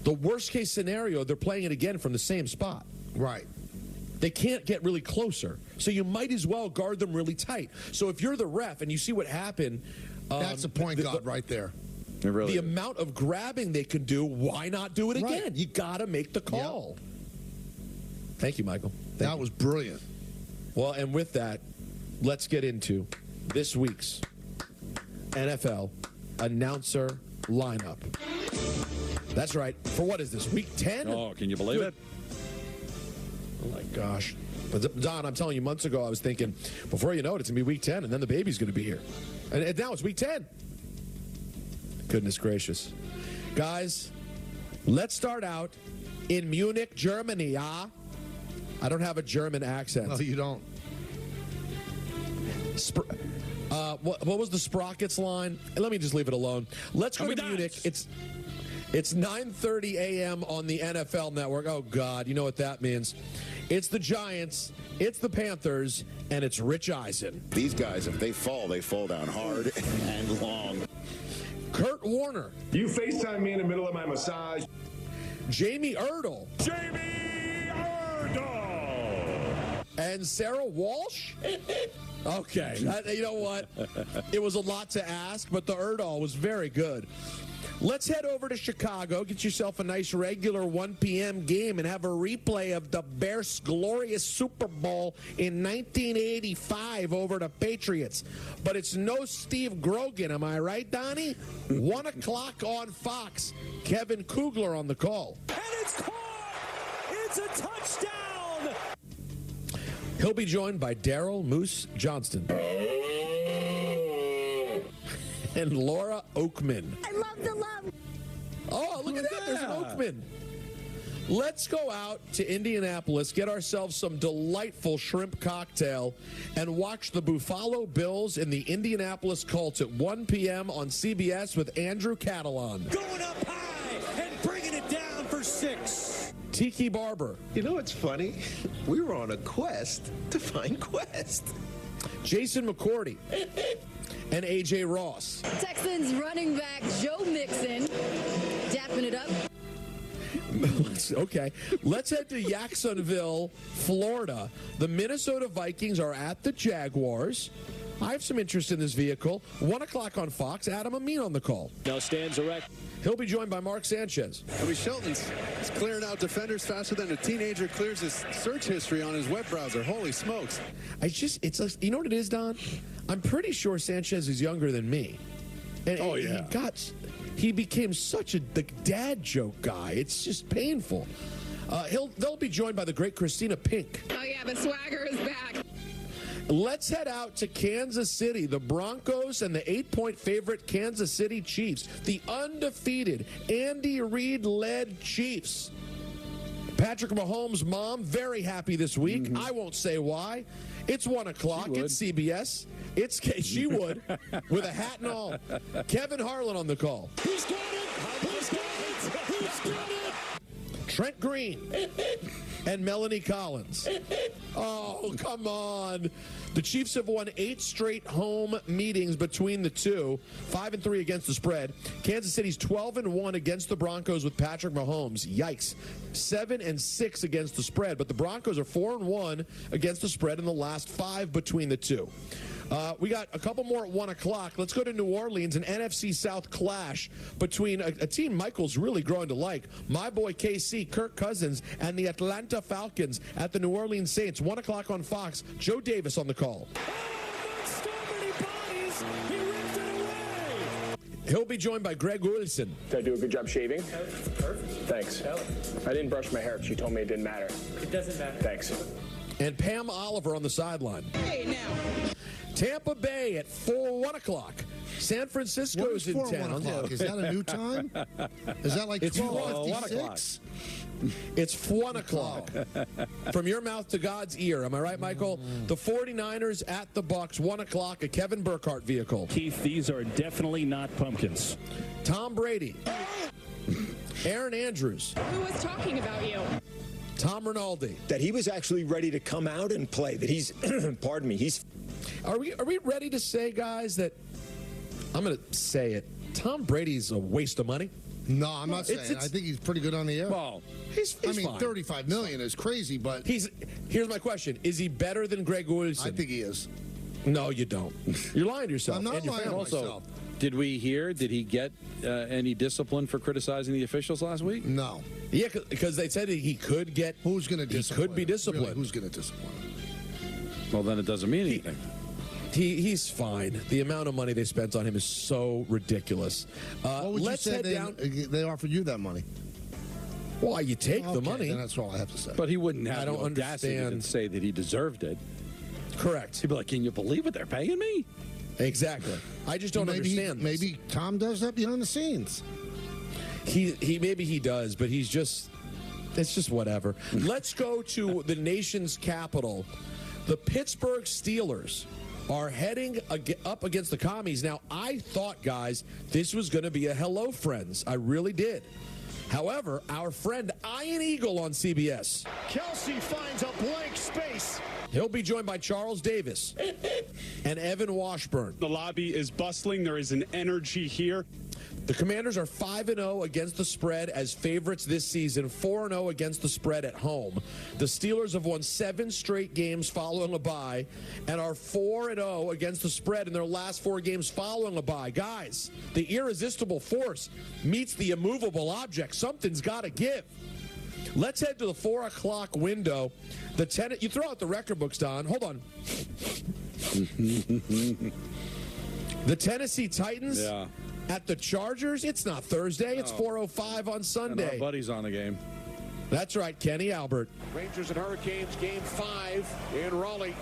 The worst case scenario, they're playing it again from the same spot. Right. They can't get really closer. So you might as well guard them really tight. So if you're the ref and you see what happened... that's a point guard right there. The amount of grabbing they can do, why not do it again? You got to make the call. Yep. Thank you, Michael. That was brilliant. Well, and with that, let's get into this week's NFL announcer lineup. That's right. For what is this, week 10? Oh, can you believe it? Oh, my gosh. But Don, I'm telling you, months ago, I was thinking, before you know it, it's going to be week 10, and then the baby's going to be here. And now it's week 10. Goodness gracious. Guys, let's start out in Munich, Germany, I don't have a German accent. No, you don't. What was the Sprockets line? Let me just leave it alone. Let's go to Munich. It's 9:30 a.m. on the NFL Network. Oh, God, you know what that means. It's the Giants, it's the Panthers, and it's Rich Eisen. These guys, if they fall down hard and long. Kurt Warner. You FaceTime me in the middle of my massage. Jamie Erdahl. Jamie Erdahl. And Sarah Walsh? Okay. You know what? It was a lot to ask, but the Erdahl was very good. Let's head over to Chicago, get yourself a nice regular 1 p.m. game, and have a replay of the Bears' glorious Super Bowl in 1985 over the Patriots. But it's no Steve Grogan, am I right, Donnie? 1 o'clock on Fox. Kevin Kugler on the call. And it's caught! It's a touchdown! He'll be joined by Daryl Moose Johnston. And Laura Oakman. I love the love. Oh, look at that. There's an Oakman. Let's go out to Indianapolis, get ourselves some delightful shrimp cocktail, and watch the Buffalo Bills and the Indianapolis Colts at 1 p.m. on CBS with Andrew Catalan. Going up high and bringing it down for 6. Tiki Barber. You know what's funny? We were on a quest to find Quest. Jason McCourty. And A.J. Ross. Texans running back Joe Mixon dapping it up. Okay. Let's head to Jacksonville, Florida. The Minnesota Vikings are at the Jaguars. I have some interest in this vehicle. 1 o'clock on Fox. Adam Amin on the call. Now stands erect. He'll be joined by Mark Sanchez. Toby Shelton's clearing out defenders faster than a teenager clears his search history on his web browser. Holy smokes. You know what it is, Don? I'm pretty sure Sanchez is younger than me. And he became such a dad joke guy. It's just painful. They'll be joined by the great Christina Pink. Oh, yeah, the swagger is back. Let's head out to Kansas City. The Broncos and the 8-point favorite Kansas City Chiefs. The undefeated Andy Reid-led Chiefs. Patrick Mahomes' mom, very happy this week. I won't say why. It's 1 o'clock. It's CBS. She would, with a hat and all. Kevin Harlan on the call. He's got it! He's got it! He's got it! Trent Green and Melanie Collins. Oh, come on. The Chiefs have won 8 straight home meetings between the two, 5-3 against the spread. Kansas City's 12-1 against the Broncos with Patrick Mahomes. Yikes. 7-6 against the spread, but the Broncos are 4-1 against the spread in the last 5 between the two. We got a couple more at 1 o'clock. Let's go to New Orleans, an NFC South clash between a team Michael's really growing to like. My boy KC, Kirk Cousins, and the Atlanta Falcons at the New Orleans Saints. 1 o'clock on Fox. Joe Davis on the call. He'll be joined by Greg Wilson. Did I do a good job shaving? Perfect. Thanks. I didn't brush my hair. She told me it didn't matter. It doesn't matter. Thanks. And Pam Oliver on the sideline. Hey, now. Tampa Bay at 1 o'clock. San Francisco's in town. 1 o'clock? Is that a new time? Is that like 12:56? It's 1 o'clock. From your mouth to God's ear. Am I right, Michael? The 49ers at the Bucs, 1 o'clock, a Kevin Burkhardt vehicle. Keith, these are definitely not pumpkins. Tom Brady. Aaron Andrews. Who was talking about you? Tom Rinaldi. That he was actually ready to come out and play. That he's, pardon me, he's... Are we ready to say, guys, that I'm going to say it? Tom Brady's a waste of money. No, I'm not saying. I think he's pretty good on the air. Well, he's fine. $35 million is crazy, but here's my question: is he better than Greg Wilson? I think he is. No, you don't. You're lying to yourself. I'm not lying to myself. Did we hear? Did he get any discipline for criticizing the officials last week? No. Yeah, because they said he could get. Who's going to discipline? He could be disciplined. Really, who's going to discipline him? Well, then it doesn't mean anything. He's fine. The amount of money they spent on him is so ridiculous. What would you say they offered you that money? Well, you take the money. Then that's all I have to say. But he wouldn't have I don't the audacity understand. to say that he deserved it. Correct. He'd be like, can you believe it? They're paying me? Exactly. I just don't understand this. Maybe Tom does that behind the scenes. He maybe he does, but it's just whatever. Let's go to the nation's capital. The Pittsburgh Steelers are heading up against the Commies. Now, I thought, guys, this was going to be a hello, friends. I really did. However, our friend Ian Eagle on CBS. Kelsey finds a blank space. He'll be joined by Charles Davis and Evan Washburn. The lobby is bustling. There is an energy here. The Commanders are 5-0 against the spread as favorites this season, 4-0 against the spread at home. The Steelers have won 7 straight games following a bye and are 4-0 against the spread in their last 4 games following a bye. Guys, the irresistible force meets the immovable object. Something's got to give. Let's head to the 4 o'clock window. You throw out the record books, Don. Hold on. The Tennessee Titans. Yeah. At the Chargers, it's not Thursday. It's 4:05 on Sunday. And our buddy's on the game. That's right, Kenny Albert. Rangers and Hurricanes, Game 5 in Raleigh.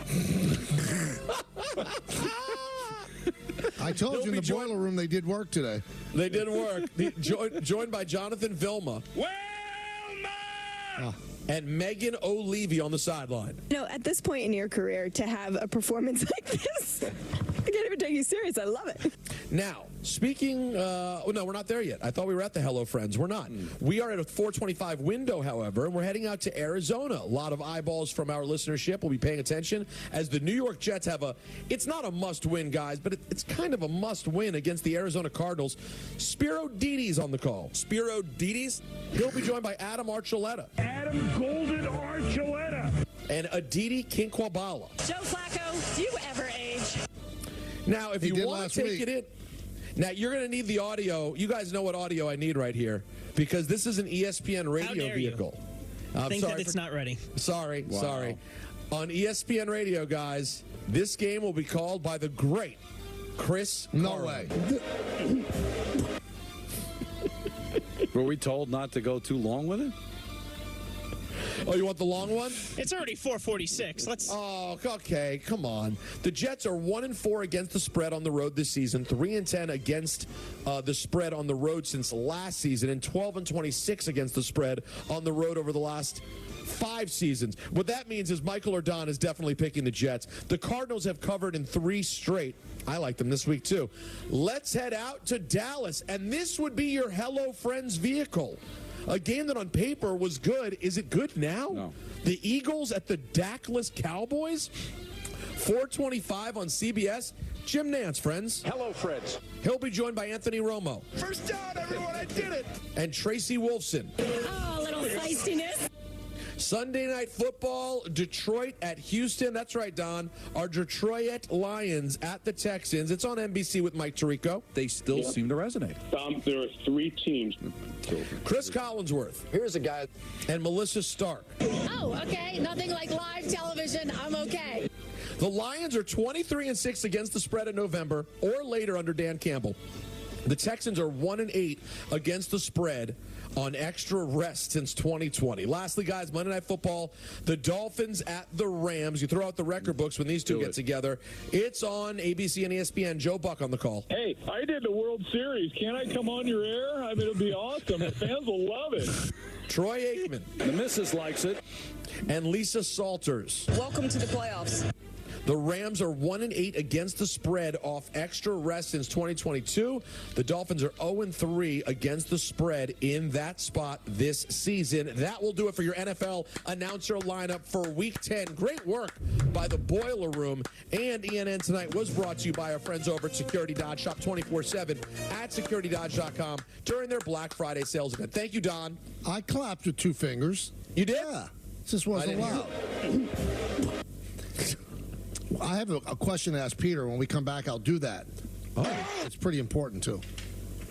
I told you in the boiler room they did work today. They did work. Joined by Jonathan Vilma. And Megan O'Leary on the sideline. At this point in your career, to have a performance like this, I can't even take you serious. I love it. Now, speaking, no, we're not there yet. I thought we were at the Hello Friends. We're not. We are at a 4:25 window, however, and we're heading out to Arizona. A lot of eyeballs from our listenership will be paying attention as the New York Jets have it's not a must-win, guys, but it's kind of a must-win against the Arizona Cardinals. Spiro Didi's on the call. Spiro Didi's? He'll be joined by Adam Archuleta. Adam Golden Archuleta. And Aditi Kinkwabala. Joe Flacco, do you ever age? Now, if you want to take it in, now you're going to need the audio. You guys know what audio I need right here because this is an ESPN radio vehicle. I think that it's not ready. Sorry. On ESPN radio, guys, this game will be called by the great Chris No Carlin. way. Were we told not to go too long with it? Oh, you want the long one? It's already 4:46. Let's. Oh, okay. Come on. The Jets are 1-4 against the spread on the road this season, 3-10 against the spread on the road since last season, and 12-26 against the spread on the road over the last 5 seasons. What that means is Michael or Don is definitely picking the Jets. The Cardinals have covered in 3 straight. I like them this week, too. Let's head out to Dallas, and this would be your Hello Friends vehicle. A game that on paper was good. Is it good now? No. The Eagles at the Dak-less Cowboys? 4:25 on CBS. Jim Nance, friends. Hello, friends. He'll be joined by Anthony Romo. First down, everyone. I did it. And Tracy Wolfson. Oh, a little feistiness. Sunday Night Football, Detroit at Houston. That's right, Don. Our Detroit Lions at the Texans. It's on NBC with Mike Tirico. They still seem to resonate. There are 3 teams. Chris Collinsworth. Here's a guy. And Melissa Stark. Oh, okay. Nothing like live television. I'm okay. The Lions are 23-6 against the spread in November or later under Dan Campbell. The Texans are 1-8 against the spread on extra rest since 2020. Lastly, guys, Monday Night Football, the Dolphins at the Rams. You throw out the record books when these two get together. It's on ABC and ESPN. Joe Buck on the call. Hey, I did the World Series. Can't I come on your air? I mean, it'll be awesome. The fans will love it. Troy Aikman. The missus likes it. And Lisa Salters. Welcome to the playoffs. The Rams are 1-8 against the spread off extra rest since 2022. The Dolphins are 0-3 against the spread in that spot this season. That will do it for your NFL announcer lineup for Week 10. Great work by the Boiler Room. And ENN Tonight was brought to you by our friends over at Security Dodge. Shop 24/7 at securitydodge.com during their Black Friday sales event. Thank you, Don. I clapped with 2 fingers. You did? Yeah. This wasn't allowed. I have a question to ask Peter. When we come back, I'll do that. Oh. It's pretty important, too.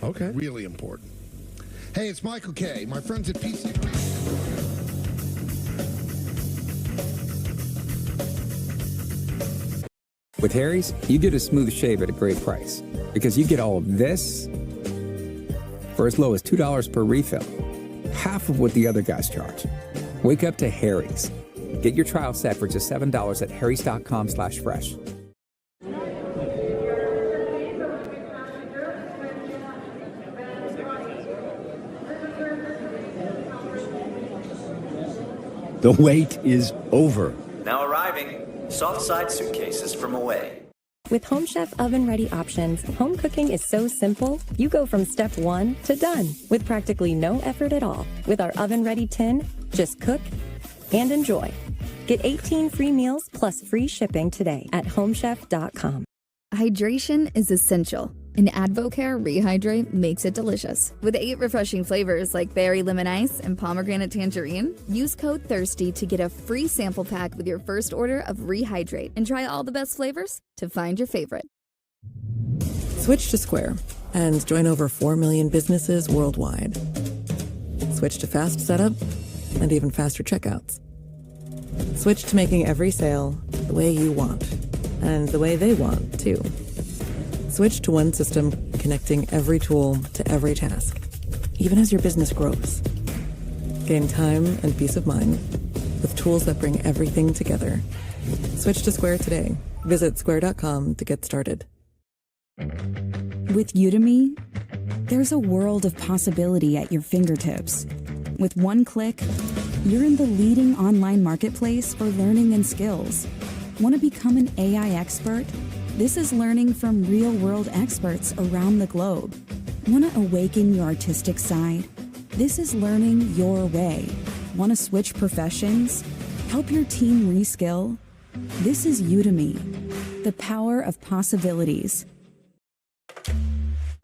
Okay. Really important. Hey, it's Michael K. My friends at PC. With Harry's, you get a smooth shave at a great price. Because you get all of this for as low as $2 per refill. Half of what the other guys charge. Wake up to Harry's. Get your trial set for just $7 at harrys.com/fresh. The wait is over. Now arriving, soft-side suitcases from Away. With Home Chef oven-ready options, home cooking is so simple, you go from step 1 to done with practically no effort at all. With our oven-ready tin, just cook and enjoy. Get 18 free meals plus free shipping today at homechef.com. Hydration is essential, and Advocare Rehydrate makes it delicious. With 8 refreshing flavors like berry lemon ice and pomegranate tangerine, use code THIRSTY to get a free sample pack with your first order of Rehydrate and try all the best flavors to find your favorite. Switch to Square and join over 4 million businesses worldwide. Switch to fast setup and even faster checkouts. Switch to making every sale the way you want, and the way they want, too. Switch to one system connecting every tool to every task, even as your business grows. Gain time and peace of mind with tools that bring everything together. Switch to Square today. Visit square.com to get started. With Udemy, there's a world of possibility at your fingertips. With one click, you're in the leading online marketplace for learning and skills. Want to become an AI expert? This is learning from real-world experts around the globe. Want to awaken your artistic side? This is learning your way. Want to switch professions? Help your team reskill? This is Udemy, the power of possibilities.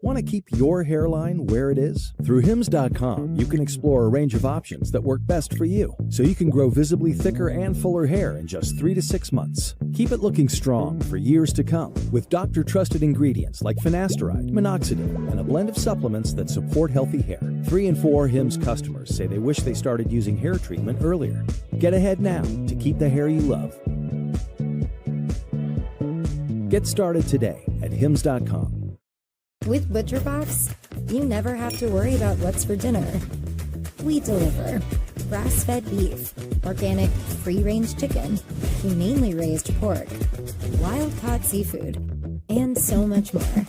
Want to keep your hairline where it is? Through Hims.com, you can explore a range of options that work best for you, so you can grow visibly thicker and fuller hair in just 3 to 6 months. Keep it looking strong for years to come with doctor-trusted ingredients like finasteride, minoxidil, and a blend of supplements that support healthy hair. 3 in 4 Hims customers say they wish they started using hair treatment earlier. Get ahead now to keep the hair you love. Get started today at Hims.com. With ButcherBox, you never have to worry about what's for dinner. We deliver grass-fed beef, organic free-range chicken, humanely raised pork, wild-caught seafood, and so much more.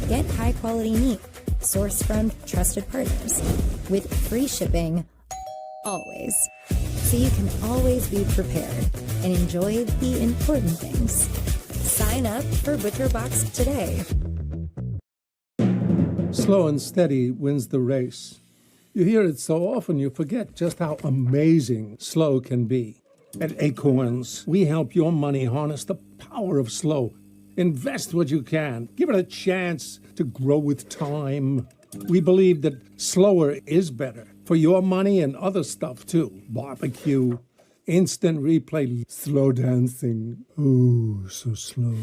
Get high-quality meat sourced from trusted partners with free shipping always. So you can always be prepared and enjoy the important things. Sign up for ButcherBox today. Slow and steady wins the race. You hear it so often you forget just how amazing slow can be. At Acorns, we help your money harness the power of slow. Invest what you can. Give it a chance to grow with time. We believe that slower is better for your money and other stuff too. Barbecue, instant replay, slow dancing. Oh, so slow.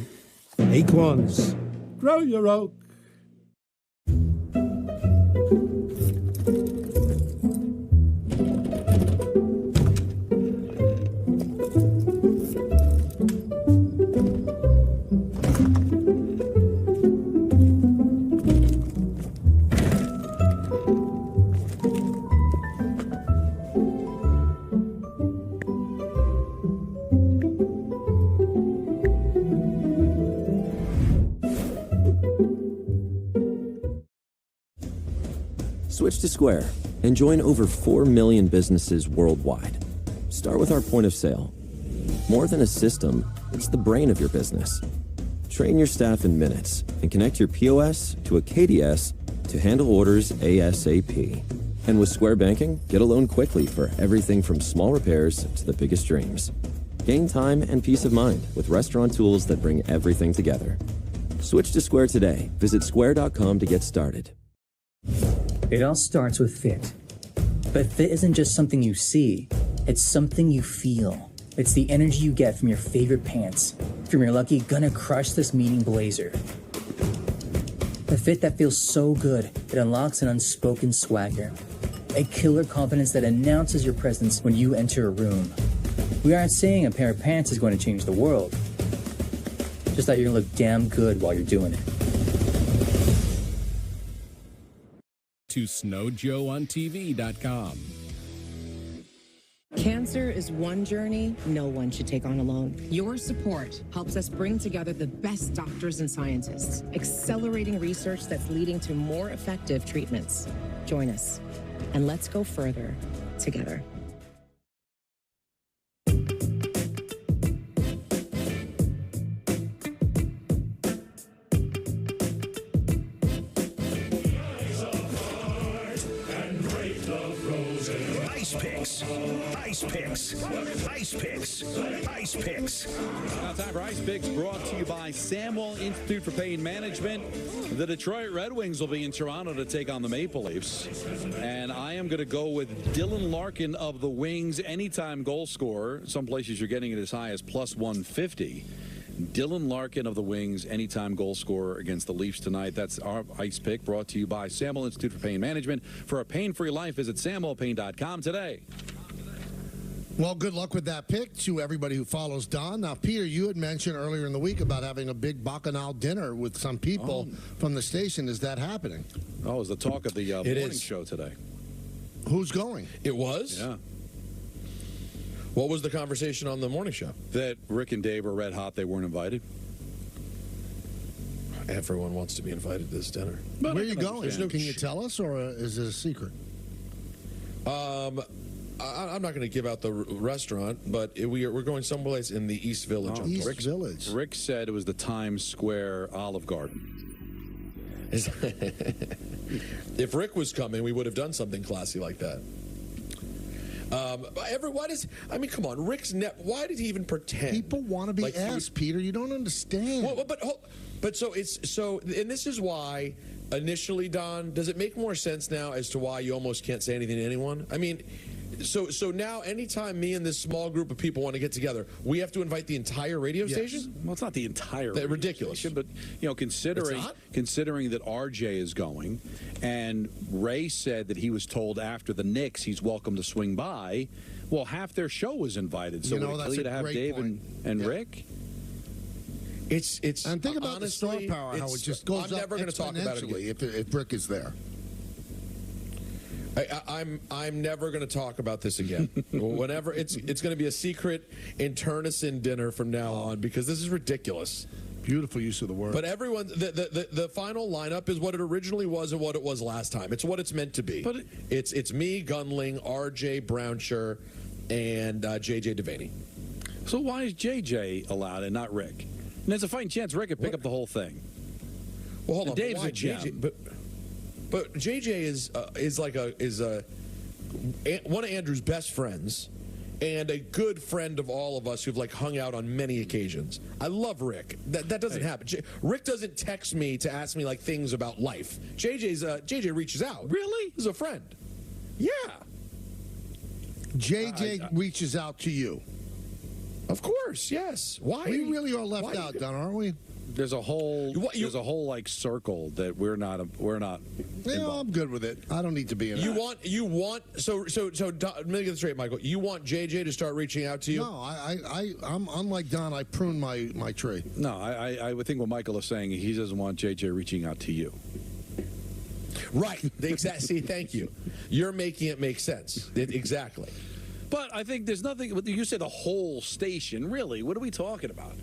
Acorns, grow your oak. Switch to Square and join over 4 million businesses worldwide. Start with our point of sale. More than a system, it's the brain of your business. Train your staff in minutes and connect your POS to a KDS to handle orders ASAP. And with Square Banking, get a loan quickly for everything from small repairs to the biggest dreams. Gain time and peace of mind with restaurant tools that bring everything together. Switch to Square today. Visit square.com to get started. It all starts with fit. But fit isn't just something you see, it's something you feel. It's the energy you get from your favorite pants, from your lucky gonna crush this meeting blazer. The fit that feels so good it unlocks an unspoken swagger. A killer confidence that announces your presence when you enter a room. We aren't saying a pair of pants is going to change the world, just that you're gonna look damn good while you're doing it. To SnowJoeOnTV.com. Cancer is one journey no one should take on alone. Your support helps us bring together the best doctors and scientists, accelerating research that's leading to more effective treatments. Join us, and let's go further together. Ice Picks. Ice Picks. Ice Picks. Now time for Ice Picks, brought to you by Samuel Institute for Pain Management. The Detroit Red Wings will be in Toronto to take on the Maple Leafs. And I am going to go with Dylan Larkin of the Wings, anytime goal scorer. Some places you're getting it as high as plus 150. Dylan Larkin of the Wings, anytime goal scorer against the Leafs tonight. That's our Ice Pick, brought to you by Samuel Institute for Pain Management. For a pain-free life, visit SamuelPain.com today. Well, good luck with that pick to everybody who follows Don. Now, Peter, you had mentioned earlier in the week about having a big Bacchanal dinner with some people from the station. Is that happening? Oh, it was the talk of the morning show today. Who's going? It was? Yeah. What was the conversation on the morning show? That Rick and Dave were red hot. They weren't invited. Everyone wants to be invited to this dinner. Where are you going? Can you tell us, or is it a secret? I'm not going to give out the restaurant, but we're going someplace in the East Village. East Village. Rick said it was the Times Square Olive Garden. If Rick was coming, we would have done something classy like that. Come on, Rick's why did he even pretend? People want to be asked, Peter. You don't understand. Well, but and this is why initially, Don, does it make more sense now as to why you almost can't say anything to anyone? I mean, so now anytime me and this small group of people want to get together, we have to invite the entire radio station? Well, it's not the entire radio ridiculous station, but considering that RJ is going, and Ray said that he was told after the Knicks he's welcome to swing by. Well, half their show was invited, so would it kill you to have Dave and Rick? It's and think about honestly, the star power, how it just goes I'm never up going to talk about it again. if Rick is there. I'm never going to talk about this again. Whenever it's going to be a secret internecine dinner from now on, because this is ridiculous. Beautiful use of the word. But everyone, the final lineup is what it originally was and what it was last time. It's what it's meant to be. But it's me, Gunling, RJ Brownshire, and JJ Devaney. So why is JJ allowed and not Rick? And there's a fighting chance Rick could pick up the whole thing. Well, hold on. Dave's a gem. But JJ is one of Andrew's best friends and a good friend of all of us who've like hung out on many occasions. I love Rick. That doesn't happen. Rick doesn't text me to ask me like things about life. JJ reaches out. Really? He's a friend. Yeah. JJ reaches out to you. Of course, yes. Why? We really are left out, Don, aren't we? There's a whole like circle that we're not. Yeah, I'm good with it. I don't need to be in it. You want so let me get this straight, Michael. You want JJ to start reaching out to you? No, I'm unlike Don. I prune my tree. No, I would think what Michael is saying. He doesn't want JJ reaching out to you. Right. Exactly. See, thank you. You're making it make sense. Exactly. But I think there's nothing. You said the whole station. Really? What are we talking about?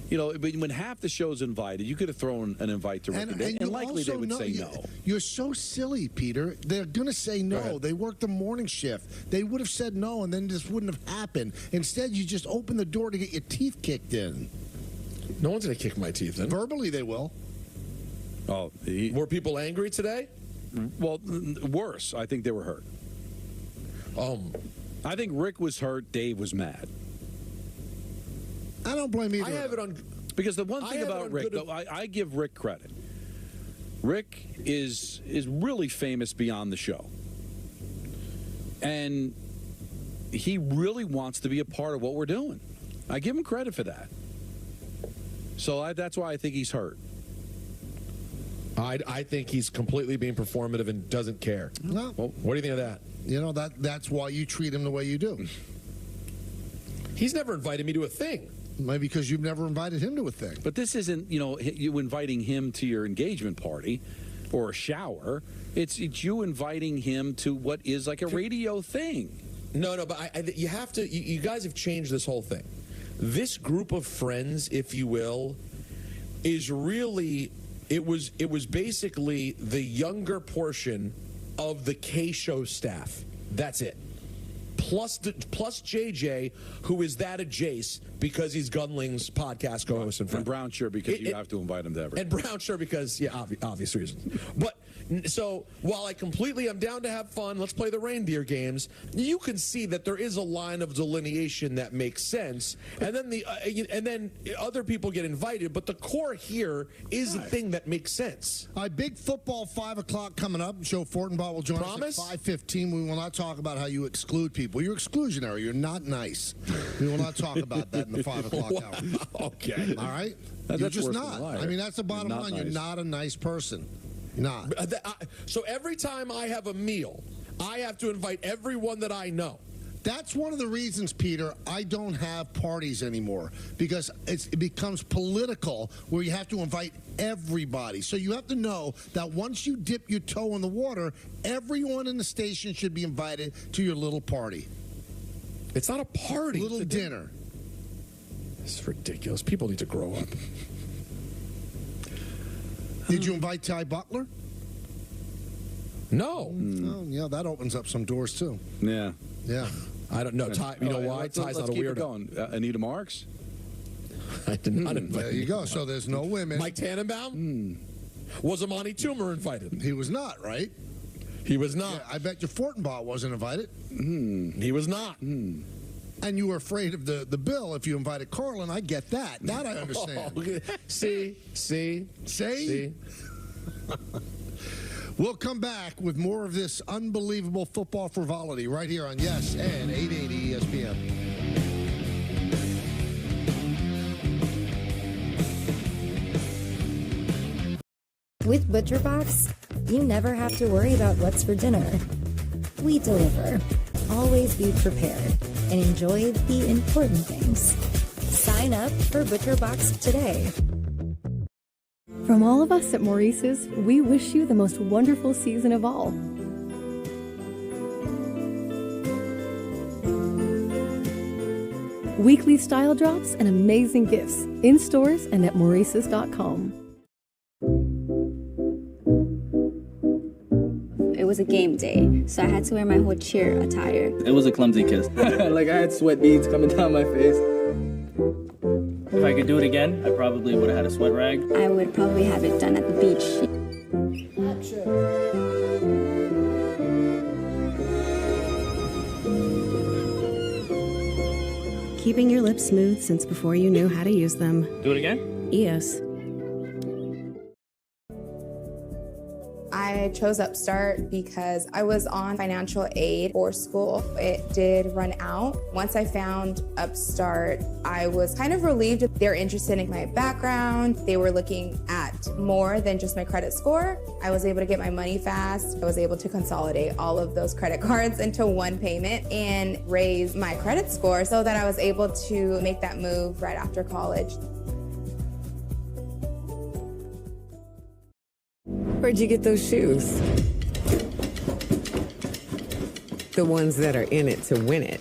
You know, when half the show's invited, you could have thrown an invite to Rick and likely they would say no. You're so silly, Peter. They're going to say no. They work the morning shift. They would have said no, and then this wouldn't have happened. Instead, you just open the door to get your teeth kicked in. No one's going to kick my teeth in. Verbally, they will. Oh, were people angry today? Well, worse. I think they were hurt. I think Rick was hurt. Dave was mad. I don't blame either. I have it on because the one thing about Rick, though, I give Rick credit. Rick is really famous beyond the show, and he really wants to be a part of what we're doing. I give him credit for that. So that's why I think he's hurt. I think he's completely being performative and doesn't care. Well, what do you think of that? You know, that's why you treat him the way you do. He's never invited me to a thing. Maybe because you've never invited him to a thing. But this isn't, you inviting him to your engagement party or a shower. It's you inviting him to what is like a radio thing. No, but you have to. You guys have changed this whole thing. This group of friends, if you will, is really. It was basically the younger portion of the K Show staff. That's it. Plus JJ, who is that a Jace because he's Gunling's podcast co-host and friend. And Brown sure because you have to invite him to everything. And Brown sure because, obvious reasons. But so while I'm down to have fun, let's play the reindeer games, you can see that there is a line of delineation that makes sense. And then other people get invited, but the core here is the thing that makes sense. All right, big football 5 o'clock coming up. Joe Fortenbaugh will join us at 5:15. We will not talk about how you exclude people. You're exclusionary. You're not nice. We will not talk about that in the 5 o'clock hour. Okay. All right? That's You're just worse not. than a liar. I mean, that's the bottom line. Nice. You're not a nice person. Not. So every time I have a meal, I have to invite everyone that I know. That's one of the reasons, Peter, I don't have parties anymore, because it becomes political where you have to invite everybody. So you have to know that once you dip your toe in the water, everyone in the station should be invited to your little party. It's not a party. Little dinner. This is ridiculous. People need to grow up. Did you invite Ty Butler? No. Oh, yeah, that opens up some doors, too. Yeah. Yeah. I don't know. Ty, you know why? Ty's not a weirdo. Going. Anita Marks? I did not invite. There you go. So there's no women. Mike Tannenbaum? Was Amani Toomer invited? He was not, right? He was not. Yeah, I bet you Fortenbaugh wasn't invited. He was not. And you were afraid of the bill if you invited Carlin. I get that. That I understand. See? We'll come back with more of this unbelievable football frivolity right here on Yes and 880 ESPN. With ButcherBox, you never have to worry about what's for dinner. We deliver. Always be prepared and enjoy the important things. Sign up for ButcherBox today. From all of us at Maurice's, we wish you the most wonderful season of all. Weekly style drops and amazing gifts in stores and at Maurice's.com. It was a game day, so I had to wear my whole cheer attire. It was a clumsy kiss. Like I had sweat beads coming down my face. If I could do it again, I probably would have had a sweat rag. I would probably have it done at the beach. Action. keeping your lips smooth since before you knew how to use them. Do it again? EOS. I chose Upstart because I was on financial aid for school. It did run out. Once I found Upstart, I was kind of relieved. They're interested in my background. They were looking at more than just my credit score. I was able to get my money fast. I was able to consolidate all of those credit cards into one payment and raise my credit score so that I was able to make that move right after college. Where'd you get those shoes? The ones that are in it to win it.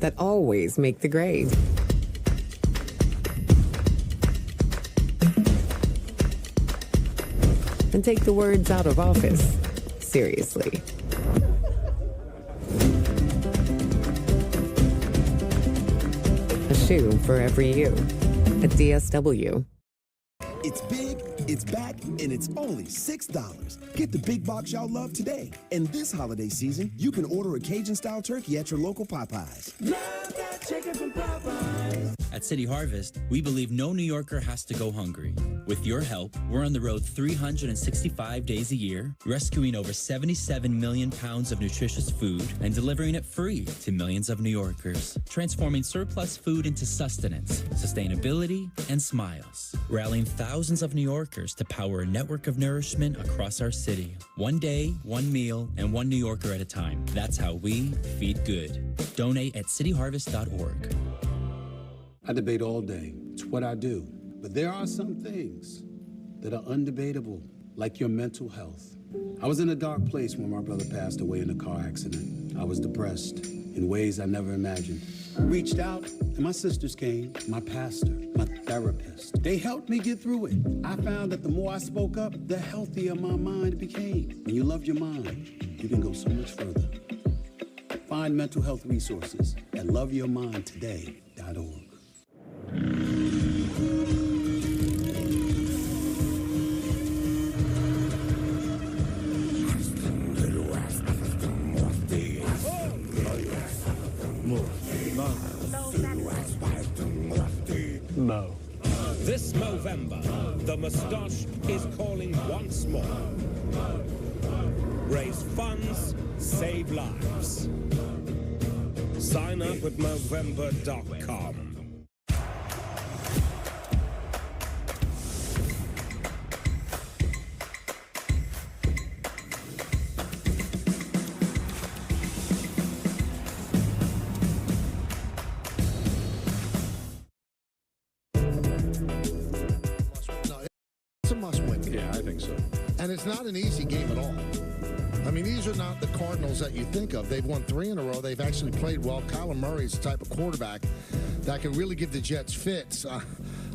That always make the grade. And take the words out of office seriously. A shoe for every you at DSW. It's big, it's back, and it's only $6. Get the big box y'all love today. And this holiday season, you can order a Cajun-style turkey at your local Popeyes. Love that chicken from Popeyes. At City Harvest, we believe no New Yorker has to go hungry. With your help, we're on the road 365 days a year, rescuing over 77 million pounds of nutritious food and delivering it free to millions of New Yorkers, transforming surplus food into sustenance, sustainability, and smiles, rallying thousands of New Yorkers to power a network of nourishment across our city. One day, one meal, and one New Yorker at a time. That's how we feed good. Donate at cityharvest.org. I debate all day. It's what I do. But there are some things that are undebatable, like your mental health. I was in a dark place when my brother passed away in a car accident. I was depressed in ways I never imagined. I reached out, and my sisters came, my pastor, my therapist. They helped me get through it. I found that the more I spoke up, the healthier my mind became. When you love your mind, you can go so much further. Find mental health resources at loveyourmindtoday.org. Mo. This Movember, the moustache is calling once more. Raise funds, save lives. Sign up at Movember.com. It's a must-win game. Yeah, I think so. And it's not an easy game at all. I mean, these are not the Cardinals that you think of. They've won 3 in a row. They've actually played well. Kyler Murray is the type of quarterback that can really give the Jets fits.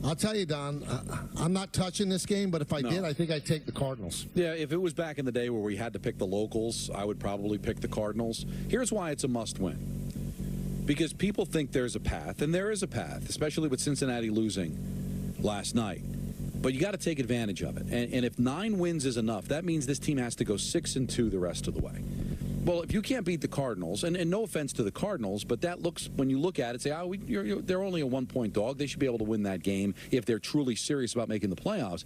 I'll tell you, Don, I'm not touching this game, but if I did, I think I'd take the Cardinals. Yeah, if it was back in the day where we had to pick the locals, I would probably pick the Cardinals. Here's why it's a must-win. Because people think there's a path, and there is a path, especially with Cincinnati losing last night. But you got to take advantage of it. And if 9 wins is enough, that means this team has to go 6-2 the rest of the way. Well, if you can't beat the Cardinals, and no offense to the Cardinals, but that looks, when you look at it, say, they're only a 1-point dog. They should be able to win that game if they're truly serious about making the playoffs.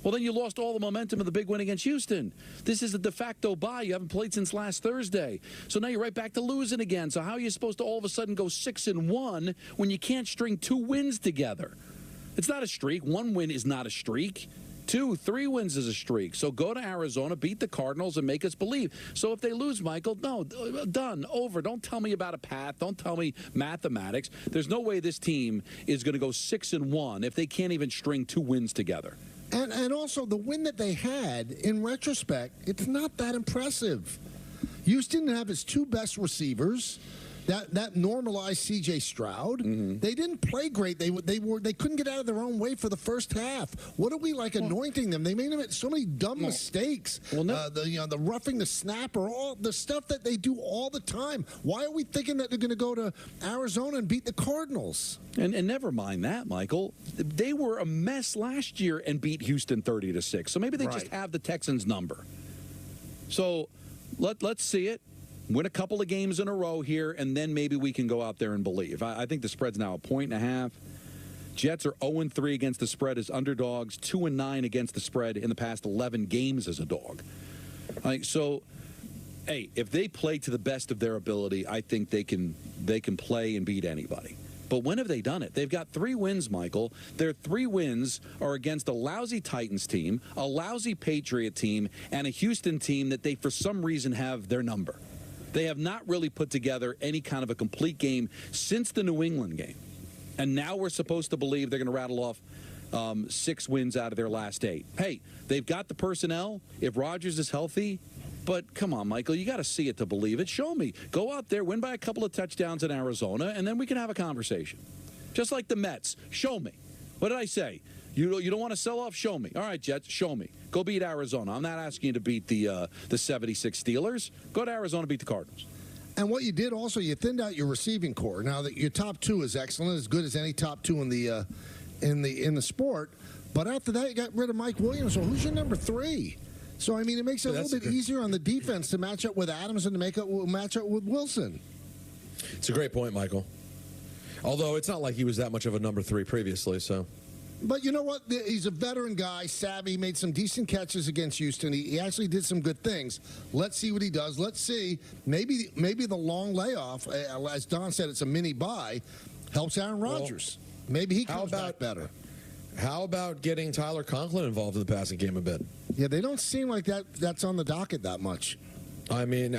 Well, then you lost all the momentum of the big win against Houston. This is a de facto bye. You haven't played since last Thursday. So now you're right back to losing again. So how are you supposed to all of a sudden go 6-1 when you can't string 2 wins together? It's not a streak. 1 win is not a streak. 2, 3 wins is a streak. So go to Arizona, beat the Cardinals, and make us believe. So if they lose, Michael, no, done, over. Don't tell me about a path. Don't tell me mathematics. There's no way this team is going to go 6-1 if they can't even string 2 wins together. And also, the win that they had, in retrospect, it's not that impressive. Houston didn't have his 2 best receivers. That normalized C.J. Stroud. Mm-hmm. They didn't play great. They couldn't get out of their own way for the first half. What are we anointing them? They made so many dumb mistakes. Well, the roughing the snapper, all the stuff that they do all the time. Why are we thinking that they're going to go to Arizona and beat the Cardinals? And never mind that, Michael. They were a mess last year and beat Houston 30-6. So maybe they just have the Texans' number. So let's see it. Win a couple of games in a row here, and then maybe we can go out there and believe. I think the spread's now 1.5. Jets are 0-3 against the spread as underdogs, 2-9 against the spread in the past 11 games as a dog. So, hey, if they play to the best of their ability, I think they can play and beat anybody. But when have they done it? They've got 3 wins, Michael. Their 3 wins are against a lousy Titans team, a lousy Patriot team, and a Houston team that they, for some reason, have their number. They have not really put together any kind of a complete game since the New England game. And now we're supposed to believe they're going to rattle off 6 wins out of their last 8. Hey, they've got the personnel. If Rodgers is healthy, but come on, Michael, you got to see it to believe it. Show me. Go out there, win by a couple of touchdowns in Arizona, and then we can have a conversation. Just like the Mets. Show me. What did I say? You don't want to sell off? Show me. All right, Jets, show me. Go beat Arizona. I'm not asking you to beat the 76 Steelers. Go to Arizona, beat the Cardinals. And what you did also, you thinned out your receiving core. Now that your top 2 is excellent, as good as any top 2 in the sport. But after that, you got rid of Mike Williams. So who's your number 3? So I mean, it makes it a little bit easier on the defense to match up with Adams and to match up with Wilson. It's a great point, Michael. Although it's not like he was that much of a number 3 previously, so. But you know what? He's a veteran guy, savvy, made some decent catches against Houston. He actually did some good things. Let's see what he does. Let's see. Maybe the long layoff, as Don said, it's a mini bye, helps Aaron Rodgers. Maybe he comes back better. How about getting Tyler Conklin involved in the passing game a bit? Yeah, they don't seem like that's on the docket that much. I mean,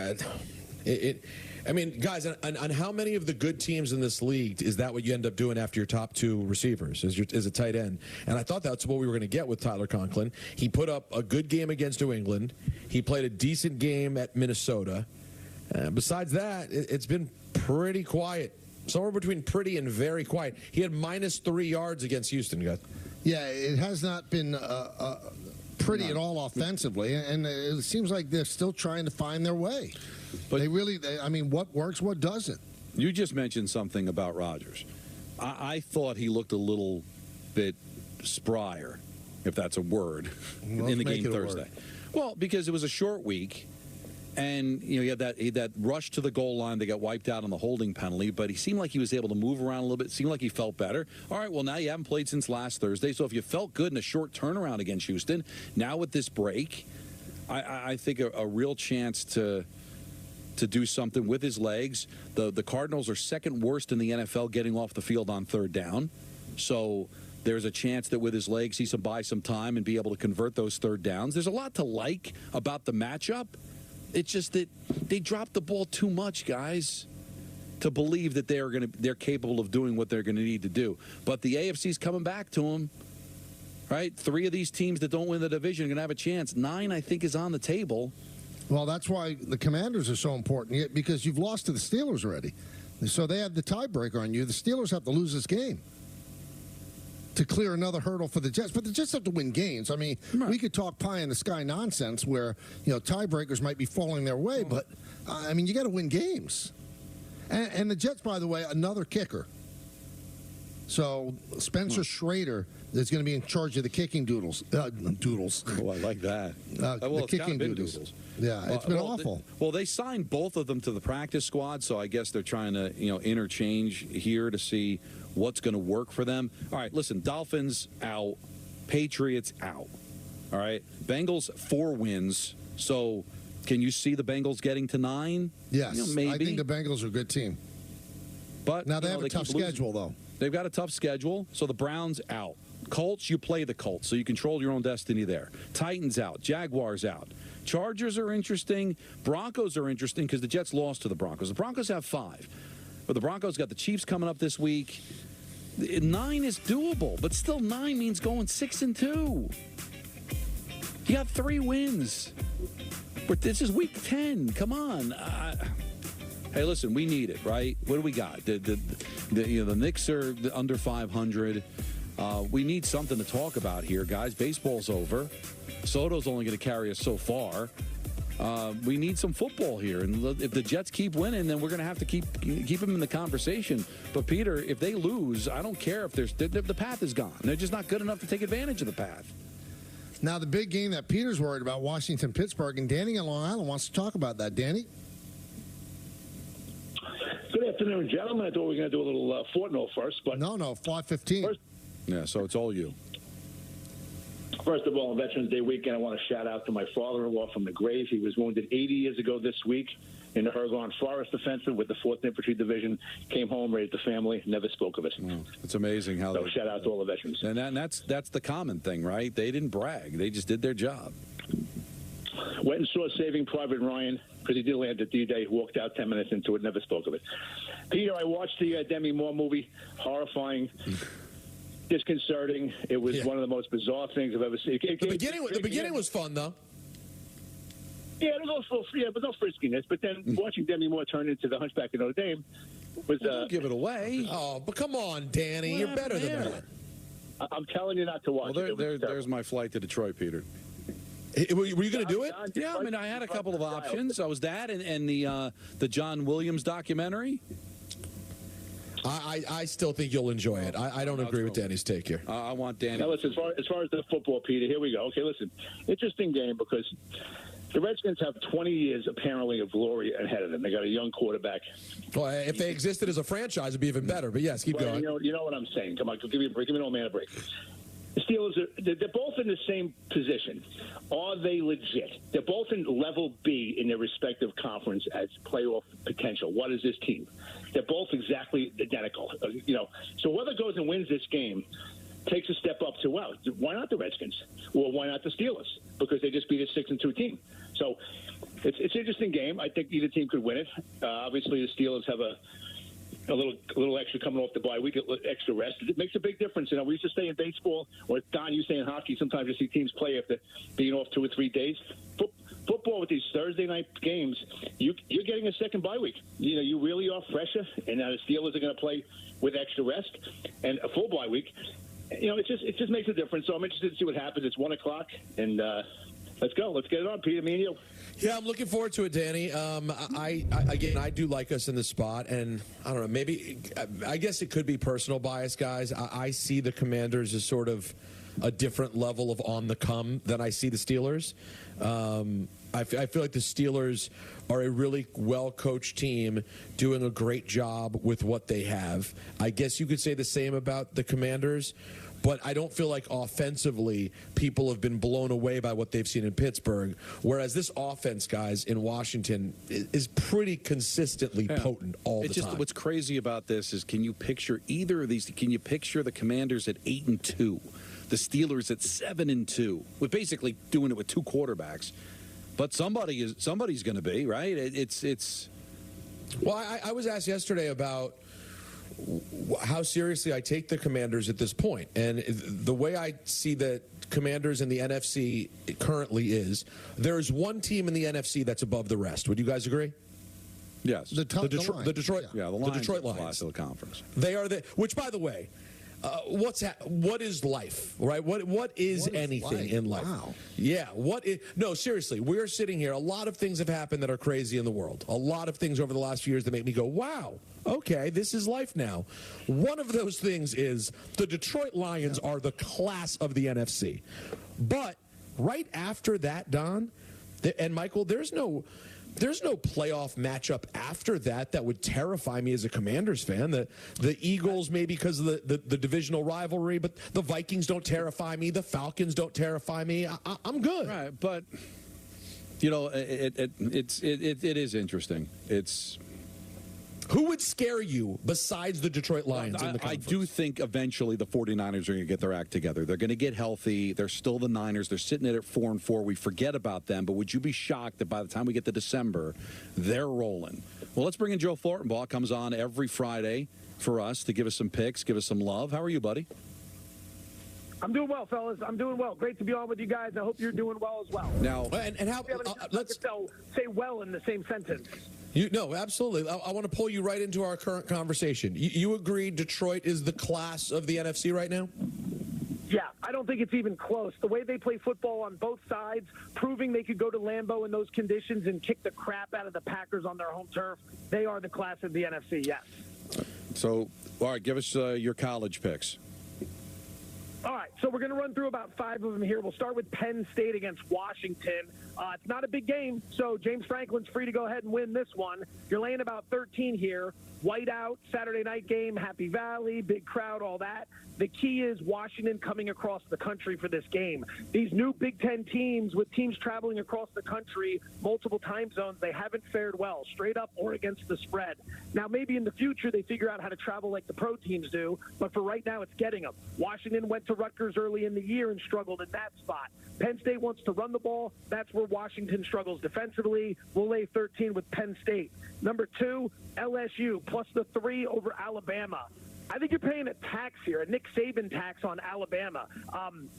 guys, on how many of the good teams in this league is that what you end up doing after your top 2 receivers is a tight end? And I thought that's what we were going to get with Tyler Conklin. He put up a good game against New England. He played a decent game at Minnesota. Besides that, it's been pretty quiet. Somewhere between pretty and very quiet. He had -3 yards against Houston, guys. Yeah, it has not been pretty at all offensively, and it seems like they're still trying to find their way. But what works, what doesn't? You just mentioned something about Rodgers. I thought he looked a little bit sprier, if that's a word, in the game Thursday. Well, because it was a short week. And, he had that rush to the goal line. They got wiped out on the holding penalty, but he seemed like he was able to move around a little bit. It seemed like he felt better. All right, well, now you haven't played since last Thursday, so if you felt good in a short turnaround against Houston, now with this break, I think a real chance to do something with his legs. The Cardinals are second worst in the NFL getting off the field on 3rd down, so there's a chance that with his legs he can buy some time and be able to convert those 3rd downs. There's a lot to like about the matchup. It's just that they dropped the ball too much, guys, to believe that they're capable of doing what they're going to need to do. But the AFC's coming back to them, right? 3 of these teams that don't win the division are going to have a chance. 9, I think, is on the table. Well, that's why the Commanders are so important, because you've lost to the Steelers already. So they have the tiebreaker on you. The Steelers have to lose this game to clear another hurdle for the Jets. But the Jets have to win games. I mean, we could talk pie-in-the-sky nonsense where, tiebreakers might be falling their way, but, you got to win games. And the Jets, by the way, another kicker. So Spencer Schrader is going to be in charge of the kicking doodles. Oh, I like that. The kicking doodles. Yeah, it's been awful. They signed both of them to the practice squad, so I guess they're trying to, interchange here to see what's going to work for them. All right, listen, Dolphins out, Patriots out. All right, Bengals 4 wins. So can you see the Bengals getting to 9? Yes, maybe. I think the Bengals are a good team. But now they have a tough schedule, though. They've got a tough schedule, so the Browns out. Colts, you play the Colts, so you control your own destiny there. Titans out. Jaguars out. Chargers are interesting. Broncos are interesting because the Jets lost to the Broncos. The Broncos have 5. But the Broncos got the Chiefs coming up this week. 9 is doable, but still 9 means going 6-2. You got 3 wins. But this is week 10. Come on. Hey, listen, we need it, right? What do we got? The Knicks are under 500. We need something to talk about here, guys. Baseball's over. Soto's only going to carry us so far. We need some football here, and if the Jets keep winning, then we're going to have to keep them in the conversation. But Peter, if they lose, I don't care if the path is gone. They're just not good enough to take advantage of the path. Now, the big game that Peter's worried about, Washington-Pittsburgh, and Danny on Long Island wants to talk about that. Danny? afternoon, gentlemen. I thought we were going to do a little Fortnite first, but no, 5:15. Yeah, so it's all you. First of all, on Veterans Day weekend, I want to shout out to my father-in-law from the grave. He was wounded 80 years ago this week in the Hergon Forest Offensive with the 4th Infantry Division. Came home, raised a family, never spoke of it. Wow. It's amazing how. So shout out to all the veterans. And that's the common thing, right? They didn't brag; they just did their job. Went and saw Saving Private Ryan because he did land at D-Day. Walked out 10 minutes into it, never spoke of it. Peter, I watched the Demi Moore movie. Horrifying. Disconcerting. It was one of the most bizarre things I've ever seen. The beginning was fun, though. Yeah, there was also but no friskiness. But then watching Demi Moore turn into the Hunchback of Notre Dame was. Don't give it away. Oh, but come on, Danny, you're better than that. I'm telling you not to watch it. There's my flight to Detroit, Peter. Were you going to do it? Yeah, I mean, I had a couple of options. I was that and the John Williams documentary. I still think you'll enjoy it. I don't agree with Danny's take here. I want Danny. Now, listen, as far as the football, Peter, here we go. Okay, listen. Interesting game because the Redskins have 20 years, apparently, of glory ahead of them. They got a young quarterback. Well, if they existed as a franchise, it'd be even better. But, yes, keep going. You know what I'm saying. Come on, give me a break. Give me an old man a break. The Steelers, they're both in the same position. Are they legit? They're both in level B in their respective conference as playoff potential. What is this team? They're both exactly identical. So whoever goes and wins this game takes a step up to, well, why not the Redskins? Or why not the Steelers? Because they just beat a 6-2 team. So it's an interesting game. I think either team could win it. Obviously, the Steelers have a little extra coming off the bye week, extra rest. It makes a big difference. We used to stay in baseball, or Don, you stay in hockey. Sometimes you see teams play after being off 2 or 3 days. Football with these Thursday night games, you're getting a second bye week. You really are fresher, and now the Steelers are going to play with extra rest and a full bye week. It just makes a difference. So I'm interested to see what happens. It's 1:00, and let's go. Let's get it on, Peter. Me and you. Yeah, I'm looking forward to it, Danny. I do like us in the spot, and I don't know, maybe I guess it could be personal bias, guys. I see the Commanders as sort of a different level of on the come than I see the Steelers. I feel like the Steelers are a really well-coached team doing a great job with what they have. I guess you could say the same about the Commanders, but I don't feel like offensively people have been blown away by what they've seen in Pittsburgh, whereas this offense, guys, in Washington is pretty consistently potent all the time. What's crazy about this is, can you picture either of these? Can you picture the Commanders at 8-2, the Steelers at 7-2? We're basically doing it with 2 quarterbacks. But somebody's going to be, right? It's. Well, I was asked yesterday about how seriously I take the Commanders at this point. And the way I see the Commanders in the NFC currently is there's one team in the NFC that's above the rest. Would you guys agree? Yes. The Detroit Lions of the conference. They are which, by the way, what is life, right? What is anything in life? Wow. Yeah. No, seriously, we're sitting here. A lot of things have happened that are crazy in the world. A lot of things over the last few years that make me go, wow, okay, this is life now. One of those things is the Detroit Lions are the class of the NFC. But right after that, Don and Michael, there's no playoff matchup after that would terrify me as a Commanders fan. The Eagles, maybe because of the divisional rivalry, but the Vikings don't terrify me. The Falcons don't terrify me. I'm good. Right, but it is interesting. Who would scare you besides the Detroit Lions in the conference? I do think eventually the 49ers are going to get their act together. They're going to get healthy. They're still the Niners. They're sitting at 4-4. We forget about them, but would you be shocked that by the time we get to December, they're rolling? Well, let's bring in Joe Fortenbaugh. Comes on every Friday for us to give us some picks, give us some love. How are you, buddy? I'm doing well, fellas. I'm doing well. Great to be on with you guys. I hope you're doing well as well. Now, and how? Let's say well in the same sentence. No, absolutely. I want to pull you right into our current conversation. You agree Detroit is the class of the NFC right now? Yeah, I don't think it's even close. The way they play football on both sides, proving they could go to Lambeau in those conditions and kick the crap out of the Packers on their home turf, they are the class of the NFC, yes. So, all right, give us your college picks. All right, so we're going to run through about 5 of them here. We'll start with Penn State against Washington. It's not a big game, so James Franklin's free to go ahead and win this one. You're laying about 13 here. Whiteout, Saturday night game, Happy Valley, big crowd, all that. The key is Washington coming across the country for this game. These new Big Ten teams, with teams traveling across the country, multiple time zones, they haven't fared well, straight up or against the spread. Now, maybe in the future they figure out how to travel like the pro teams do, but for right now it's getting them. Washington went to Rutgers early in the year and struggled in that spot. Penn State wants to run the ball. That's where Washington struggles defensively. We'll lay 13 with Penn State. Number 2, LSU, plus the 3 over Alabama. I think you're paying a tax here, a Nick Saban tax on Alabama.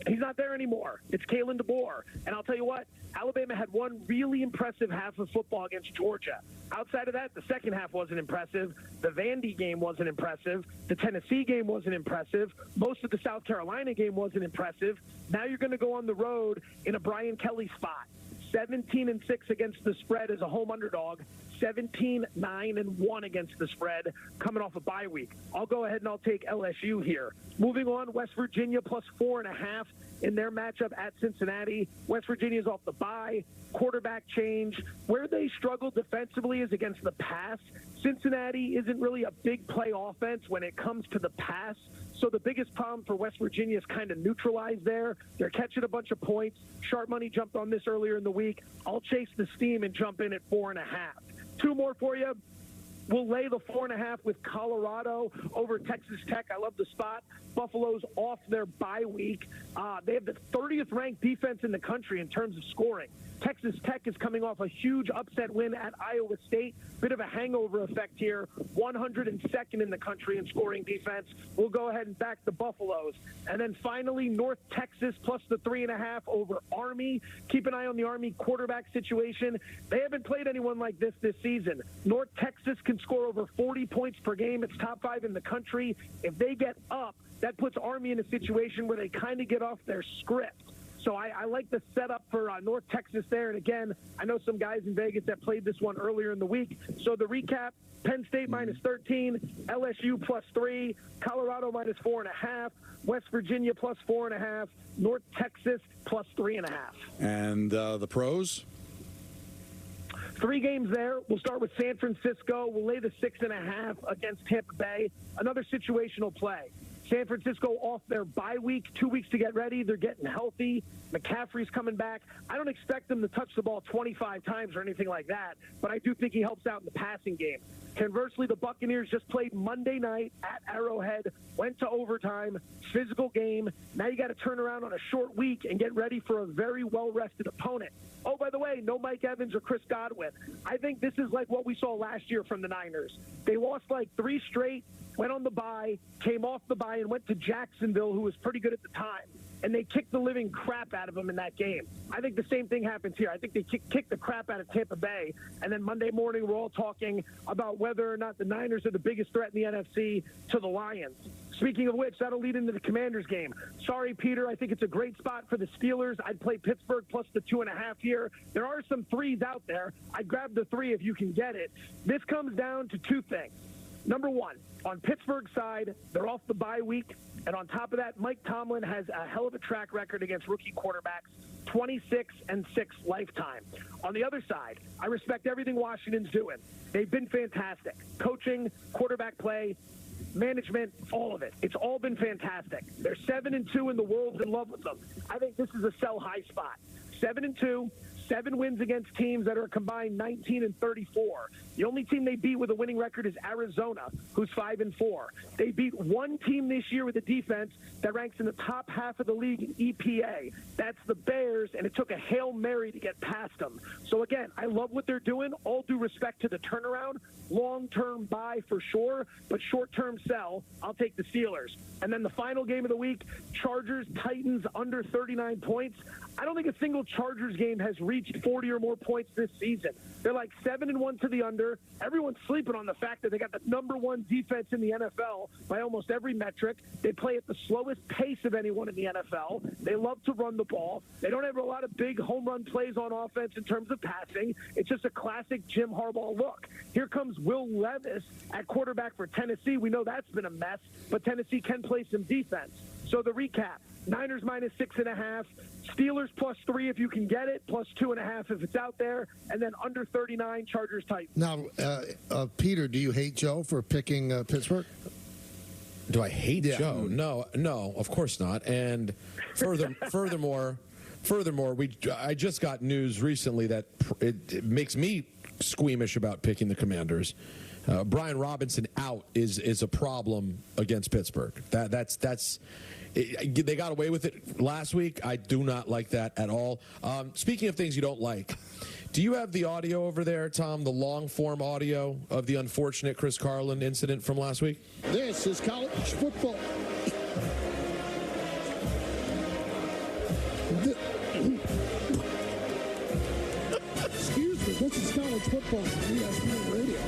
He's not there anymore. It's Kalen DeBoer. And I'll tell you what, Alabama had one really impressive half of football against Georgia. Outside of that, the second half wasn't impressive. The Vandy game wasn't impressive. The Tennessee game wasn't impressive. Most of the South Carolina game wasn't impressive. Now you're going to go on the road in a Brian Kelly spot. 17-6 against the spread as a home underdog. 17-9-1 against the spread coming off a bye week. I'll go ahead and I'll take LSU here. Moving on, West Virginia plus 4.5 in their matchup at Cincinnati. West Virginia's off the bye. Quarterback change. Where they struggle defensively is against the pass. Cincinnati isn't really a big play offense when it comes to the pass. So the biggest problem for West Virginia is kind of neutralized there. They're catching a bunch of points. Sharp Money jumped on this earlier in the week. I'll chase the steam and jump in at 4.5. 2 more for you. We'll lay the 4.5 with Colorado over Texas Tech. I love the spot. Buffalo's off their bye week. They have the 30th ranked defense in the country in terms of scoring. Texas Tech is coming off a huge upset win at Iowa State. Bit of a hangover effect here. 102nd in the country in scoring defense. We'll go ahead and back the Buffaloes. And then finally, North Texas plus the 3.5 over Army. Keep an eye on the Army quarterback situation. They haven't played anyone like this season. North Texas can score over 40 points per game. It's top 5 in the country. If they get up, that puts Army in a situation where they kind of get off their script. So I like the setup for North Texas there. And again, I know some guys in Vegas that played this one earlier in the week. So the recap, Penn State minus 13, LSU plus 3, Colorado minus 4.5, West Virginia plus 4.5, North Texas plus 3.5. And the pros? 3 games there. We'll start with San Francisco. We'll lay the 6.5 against Tampa Bay. Another situational play. San Francisco off their bye week, 2 weeks to get ready. They're getting healthy. McCaffrey's coming back. I don't expect them to touch the ball 25 times or anything like that, but I do think he helps out in the passing game. Conversely, the Buccaneers just played Monday night at Arrowhead, went to overtime, physical game. Now you got to turn around on a short week and get ready for a very well-rested opponent. Oh, by the way, no Mike Evans or Chris Godwin. I think this is like what we saw last year from the Niners. They lost like 3 straight, went on the bye, came off the bye, and went to Jacksonville, who was pretty good at the time. And they kicked the living crap out of them in that game. I think the same thing happens here. I think they kicked the crap out of Tampa Bay. And then Monday morning, we're all talking about whether or not the Niners are the biggest threat in the NFC to the Lions. Speaking of which, that'll lead into the Commanders game. Sorry, Peter. I think it's a great spot for the Steelers. I'd play Pittsburgh plus the 2.5 here. There are some 3s out there. I'd grab the 3 if you can get it. This comes down to 2 things. Number 1, on Pittsburgh's side, they're off the bye week. And on top of that, Mike Tomlin has a hell of a track record against rookie quarterbacks, 26-6 lifetime. On the other side, I respect everything Washington's doing. They've been fantastic. Coaching, quarterback play, management, all of it. It's all been fantastic. They're 7-2 and the world's in love with them. I think this is a sell high spot. 7-2. 7 wins against teams that are combined 19-34. The only team they beat with a winning record is Arizona, who's 5-4. They beat one team this year with a defense that ranks in the top half of the league in EPA. That's the Bears, and it took a Hail Mary to get past them. So again, I love what they're doing. All due respect to the turnaround. Long-term buy for sure, but short-term sell. I'll take the Steelers. And then the final game of the week, Chargers, Titans under 39 points. I don't think a single Chargers game has reached 40 or more points this season. They're like 7-1 to the under. Everyone's sleeping on the fact that they got the number 1 defense in the NFL by almost every metric. They play at the slowest pace of anyone in the NFL. They love to run the ball. They don't have a lot of big home run plays on offense in terms of passing. It's just a classic Jim Harbaugh look. Here comes Will Levis at quarterback for Tennessee. We know that's been a mess, but Tennessee can play some defense. So the recap, Niners minus 6.5. Steelers +3 if you can get it, +2.5 if it's out there, and then under 39 Chargers Titans. Now, Peter, do you hate Joe for picking Pittsburgh? Do I hate Joe? No, of course not. And furthermore, I just got news recently that it makes me squeamish about picking the Commanders. Brian Robinson out is a problem against Pittsburgh. They got away with it last week. I do not like that at all. Speaking of things you don't like, do you have the audio over there, Tom, the long-form audio of the unfortunate Chris Carlin incident from last week? This is college football. Excuse me, this is college football on ESPN Radio.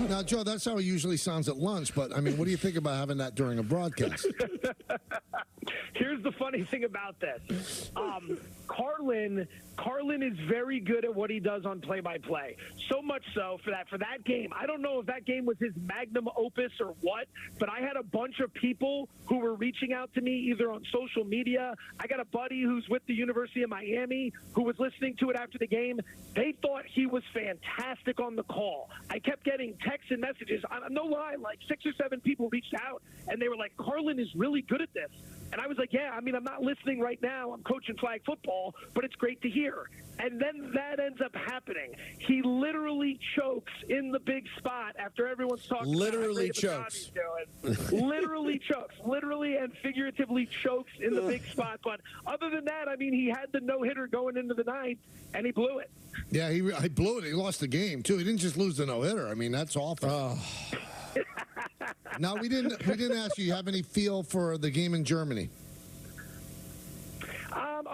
Now, Joe, that's how he usually sounds at lunch, but, I mean, what do you think about having that during a broadcast? Here's the funny thing about this. Carlin is very good at what he does on play-by-play. So much so for that game. I don't know if that game was his magnum opus or what, but I had a bunch of people who were reaching out to me either on social media. I got a buddy who's with the University of Miami who was listening to it after the game. They thought he was fantastic on the call. I kept getting texts and messages. No lie, like 6 or 7 people reached out, and they were like, Carlin is really good at this. And I was like, yeah, I mean, I'm not listening right now. I'm coaching flag football, but it's great to hear. And then that ends up happening. He literally chokes in the big spot after everyone's talking literally about how great of a job he's doing. Literally chokes. Literally and figuratively chokes in the big spot. But other than that, I mean, he had the no-hitter going into the ninth, and he blew it. Yeah, he blew it. He lost the game, too. He didn't just lose the no-hitter. I mean, that's awful. Oh. Now, we didn't ask you have any feel for the game in Germany?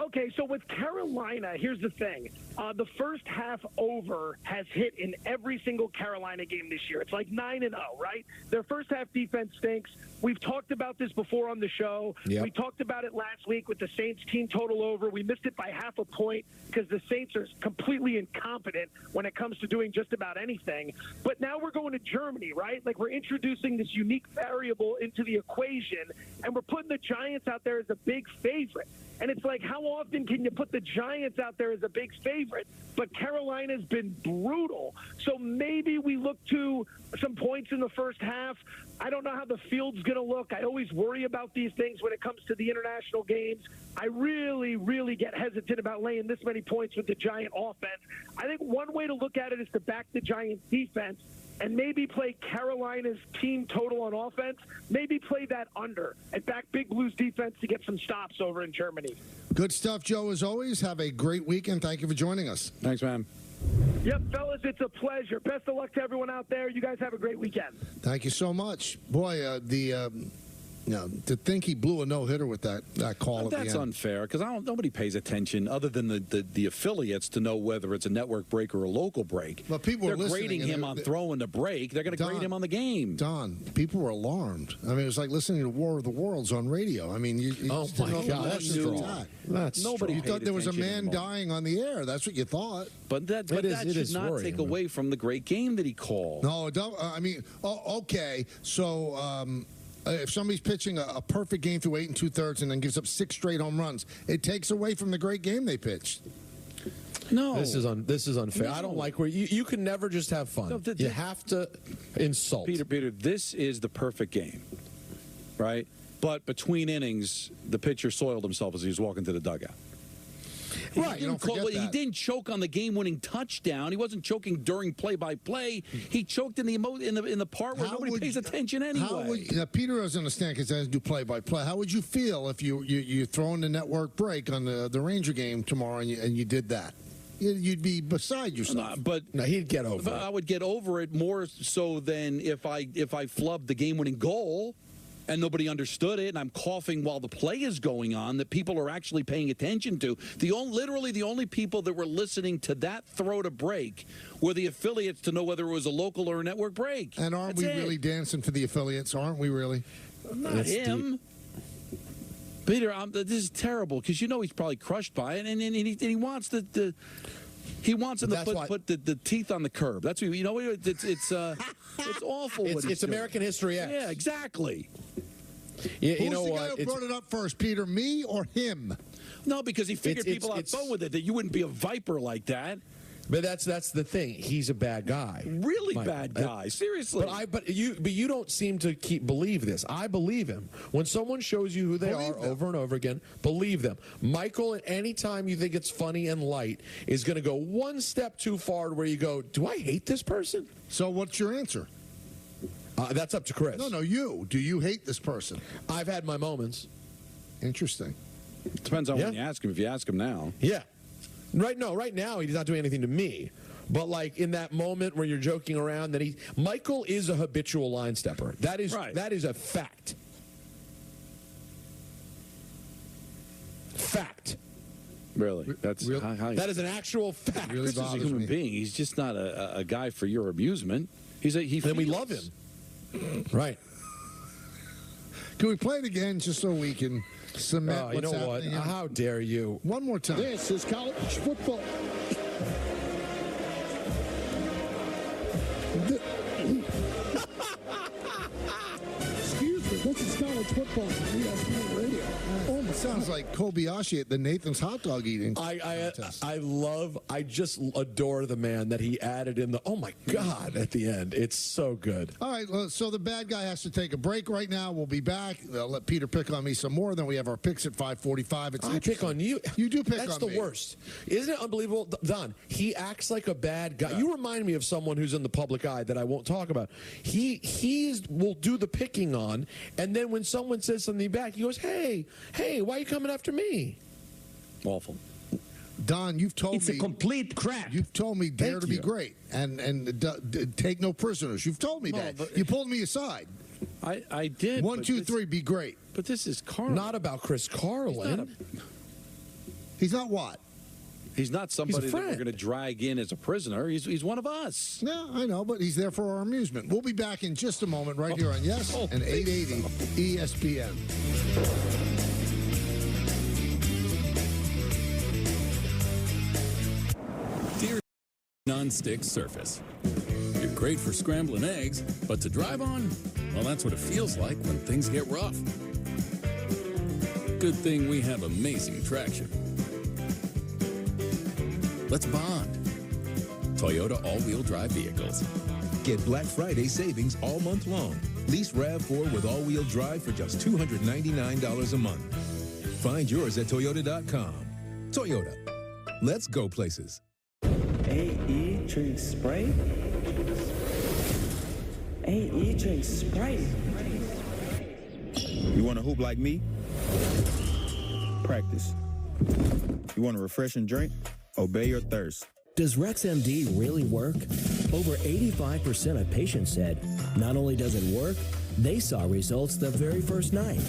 Okay, so with Carolina, here's the thing. The first half over has hit in every single Carolina game this year. It's like 9-0, right? Their first half defense stinks. We've talked about this before on the show. Yep. We talked about it last week with the Saints team total over. We missed it by half a point because the Saints are completely incompetent when it comes to doing just about anything. But now we're going to Germany, right? Like, we're introducing this unique variable into the equation, and we're putting the Giants out there as a big favorite. And it's like, how often can you put the Giants out there as a big favorite? But Carolina's been brutal. So maybe we look to some points in the first half. I don't know how the field's going to look. I always worry about these things when it comes to the international games. I really, really get hesitant about laying this many points with the Giant offense. I think one way to look at it is to back the Giants defense and maybe play Carolina's team total on offense, maybe play that under, and back Big Blues defense to get some stops over in Germany. Good stuff, Joe, as always. Have a great weekend. Thank you for joining us. Thanks, man. Yep, fellas, it's a pleasure. Best of luck to everyone out there. You guys have a great weekend. Thank you so much. Boy, to think he blew a no-hitter with that call at the end. That's unfair because nobody pays attention other than the affiliates to know whether it's a network break or a local break. But people are grading him on throwing the break. They're going to grade him on the game. Don, people were alarmed. I mean, it was like listening to War of the Worlds on radio. I mean, oh my God, that's strong. That's nobody. You thought there was a man dying on the air. That's what you thought. But that should not take away from the great game that he called. No, don't. I mean, okay. So. If somebody's pitching a perfect game through 8 2/3 and then gives up 6 straight home runs, it takes away from the great game they pitched. No, this is unfair. No. I don't like where you can never just have fun. No, you have to insult. Peter, this is the perfect game, right? But between innings, the pitcher soiled himself as he was walking to the dugout. Right, he didn't choke on the game-winning touchdown. He wasn't choking during play-by-play. He choked in the part where nobody pays attention anyway. Peter doesn't understand because he doesn't do play-by-play. How would you feel if you throw in the network break on the Ranger game tomorrow and you did that? You'd be beside yourself. No, he'd get over it. I would get over it more so than if I flubbed the game-winning goal. And nobody understood it, and I'm coughing while the play is going on that people are actually paying attention to. Literally the only people that were listening to that throw to break were the affiliates to know whether it was a local or a network break. And aren't we really dancing for the affiliates? Aren't we really? Not him. Peter, this is terrible because he's probably crushed by it, and he wants He wants him to put the teeth on the curb. That's what it's awful. It's American History X. Yeah, exactly. You Who's know the what? guy who brought it up first, Peter? Me or him? No, because he figured people had fun with it, that you wouldn't be a viper like that. But that's the thing. He's a bad guy. Really bad guy. Seriously. But you don't seem to believe this. I believe him. When someone shows you who they are over and over again, believe them. Michael, anytime you think it's funny and light, is going to go one step too far to where you go, do I hate this person? So what's your answer? That's up to Chris. No, you. Do you hate this person? I've had my moments. Interesting. Depends on when you ask him. If you ask him now. Yeah. Right now, he's not doing anything to me. But, like, in that moment where you're joking around, Michael is a habitual line stepper. That is a fact. Fact. Really? That's that is an actual fact. Really Chris is a human being. He's just not a guy for your amusement. Then we love him. Right. Can we play it again just so we can cement you what's know what? happening? How dare you? One more time. This is college football. Excuse me, this is college football on ESPN Radio. It sounds like Kobayashi at the Nathan's hot dog eating contest. I just adore the man that he added in the, oh my God, at the end. It's so good. All right, well, so the bad guy has to take a break right now. We'll be back. I'll let Peter pick on me some more. Then we have our picks at 5:45. I pick on you. You do pick on me. That's the worst. Isn't it unbelievable? Don, he acts like a bad guy. Yeah. You remind me of someone who's in the public eye that I won't talk about. He will do the picking on, and then when someone says something back, he goes, hey, why are you coming after me? Awful. Don, you've told me it's a complete crap. You've told me dare to be great and take no prisoners. You've told me that. You pulled me aside. I did. 1, 2, 3, be great. But this is Carlin. Not about Chris Carlin. He's not what? He's not somebody that we're going to drag in as a prisoner. He's one of us. Yeah, I know, but he's there for our amusement. We'll be back in just a moment right here on Yes and 880 ESPN. Dear non-stick surface. You're great for scrambling eggs, but to drive on, well, that's what it feels like when things get rough. Good thing we have amazing traction. Let's bond. Toyota all-wheel drive vehicles. Get Black Friday savings all month long. Lease RAV4 with all-wheel drive for just $299 a month. Find yours at Toyota.com. Toyota. Let's go places. AE drink Sprite? AE drink Sprite. You want to hoop like me? Practice. You want a refreshing drink? Obey your thirst. Does RexMD really work? Over 85% of patients said not only does it work, they saw results the very first night.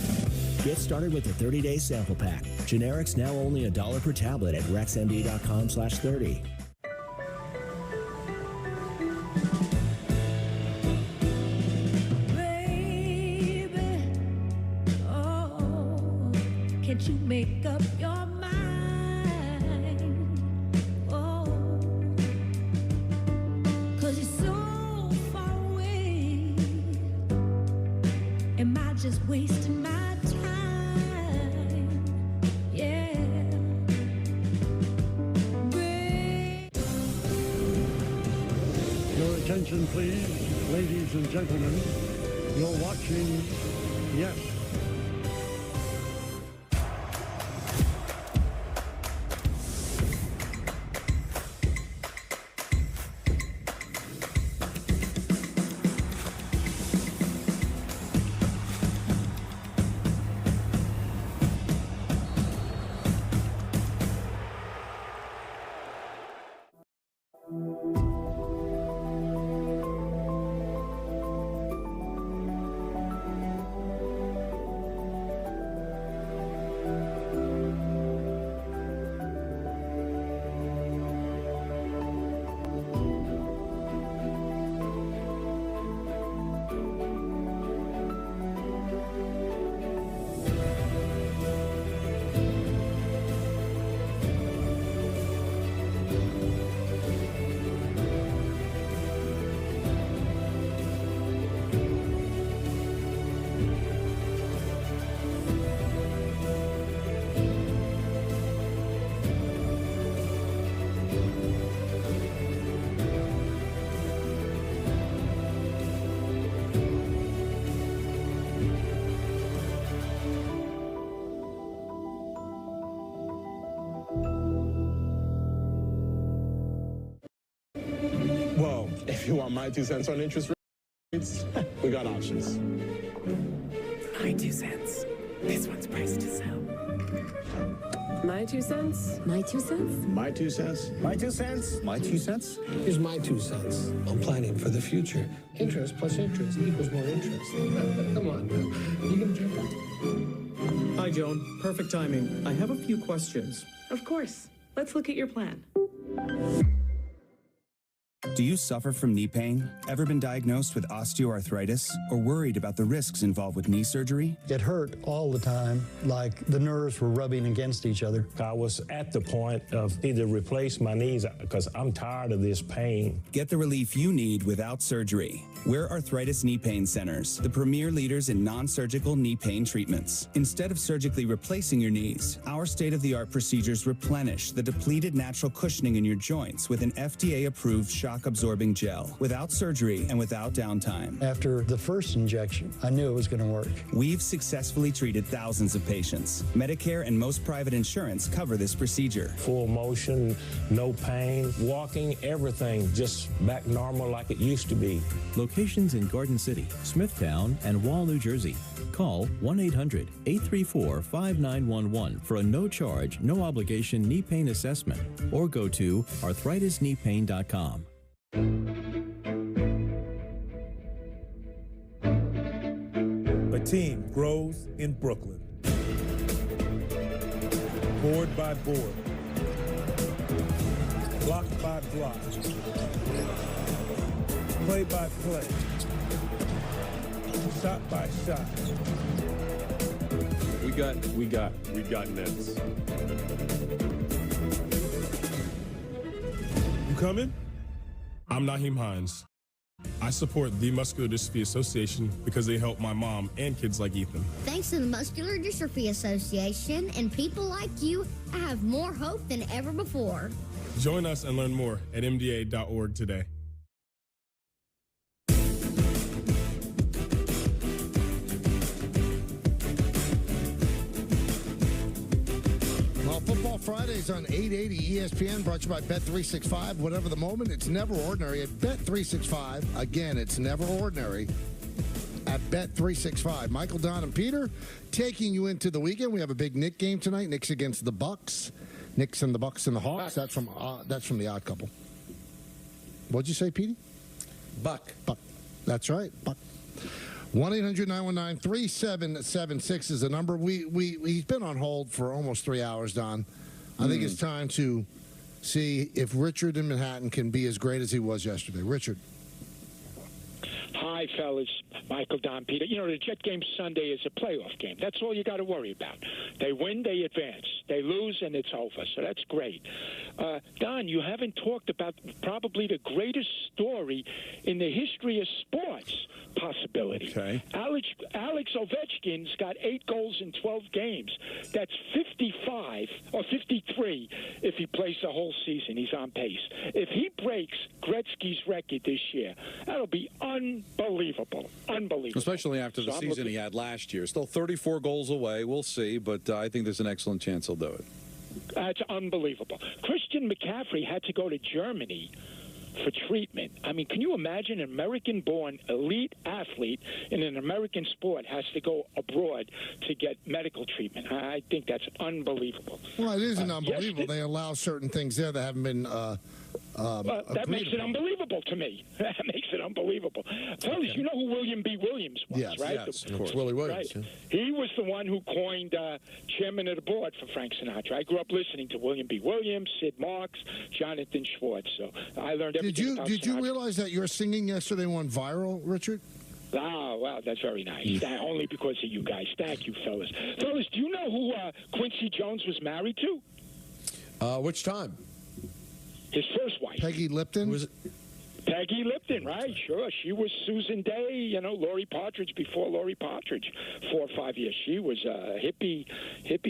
Get started with the 30-day sample pack. Generics now only $1 per tablet at rexmd.com/30. Baby, oh, can't you make up your mind? Oh, 'cause you're so far away. Am I just wasting my time? Yeah. Your attention, please, ladies and gentlemen. You're watching Yes. If you want my 2 cents on interest rates, we got options. My 2 cents. This one's priced to sell. My 2 cents? My 2 cents? My 2 cents? My 2 cents? My 2 cents? Here's my 2 cents. I'm planning for the future. Interest plus interest equals more interest. Come on now. You gonna jump up? Hi, Joan. Perfect timing. I have a few questions. Of course. Let's look at your plan. Do you suffer from knee pain? Ever been diagnosed with osteoarthritis? Or worried about the risks involved with knee surgery? It hurt all the time, like the nerves were rubbing against each other. I was at the point of either replace my knees because I'm tired of this pain. Get the relief you need without surgery. We're Arthritis Knee Pain Centers, the premier leaders in non-surgical knee pain treatments. Instead of surgically replacing your knees, our state-of-the-art procedures replenish the depleted natural cushioning in your joints with an FDA-approved shock-absorbing gel, without surgery and without downtime. After the first injection, I knew it was going to work. We've successfully treated thousands of patients. Medicare and most private insurance cover this procedure. Full motion, no pain, walking, everything just back normal like it used to be. Locations in Garden City, Smithtown, and Wall, New Jersey. Call 1-800-834-5911 for a no-charge, no-obligation knee pain assessment or go to arthritis-kneepain.com. A team grows in Brooklyn. Board by board. Block by block. Play by play. Shot by shot. We got Nets. You coming? I'm Naheem Hines. I support the Muscular Dystrophy Association because they help my mom and kids like Ethan. Thanks to the Muscular Dystrophy Association and people like you, I have more hope than ever before. Join us and learn more at mda.org today. Well, Football Fridays on 880 ESPN, brought to you by Bet365. Whatever the moment, it's never ordinary at Bet365. Again, it's never ordinary at Bet365. Michael, Don, and Peter taking you into the weekend. We have a big Knick game tonight. Knicks against the Bucks. Knicks and the Bucks and the Hawks. That's from the Odd Couple. What'd you say, Petey? Buck. That's right, Buck. 1-800-919-3776 is the number. He's been on hold for almost 3 hours, Don. I think it's time to see if Richard in Manhattan can be as great as he was yesterday. Richard. Hi, fellas. Michael, Don, Peter. You know, the Jet game Sunday is a playoff game. That's all you got to worry about. They win, they advance. They lose, and it's over. So that's great. Don, you haven't talked about probably the greatest story in the history of sports possibility. Okay. Alex Ovechkin's got 8 goals in 12 games. That's 55 or 53 if he plays the whole season. He's on pace. If he breaks Gretzky's record this year, that'll be unbelievable. Unbelievable. Especially after the season he had last year. Still 34 goals away. We'll see, but I think there's an excellent chance he'll do it. It's unbelievable. Christian McCaffrey had to go to Germany for treatment. I mean, can you imagine an American-born elite athlete in an American sport has to go abroad to get medical treatment? I think that's unbelievable. Well, it isn't unbelievable. They allow certain things there that haven't been that makes it unbelievable to me. That makes it unbelievable. Fellas, you know who William B. Williams was, right? Yes, of course. Willie Williams. Right. He was the one who coined chairman of the board for Frank Sinatra. I grew up listening to William B. Williams, Sid Marks, Jonathan Schwartz. So I learned everything about Did you Sinatra. realize that your singing yesterday went viral, Richard? Oh, wow, that's very nice. Only because of you guys. Thank you, fellas. Fellas, do you know who Quincy Jones was married to? Which time? His first wife. Peggy Lipton? Peggy Lipton, right? Sure. She was Susan Day, you know, Laurie Partridge before Laurie Partridge, 4 or 5 years. She was a hippie,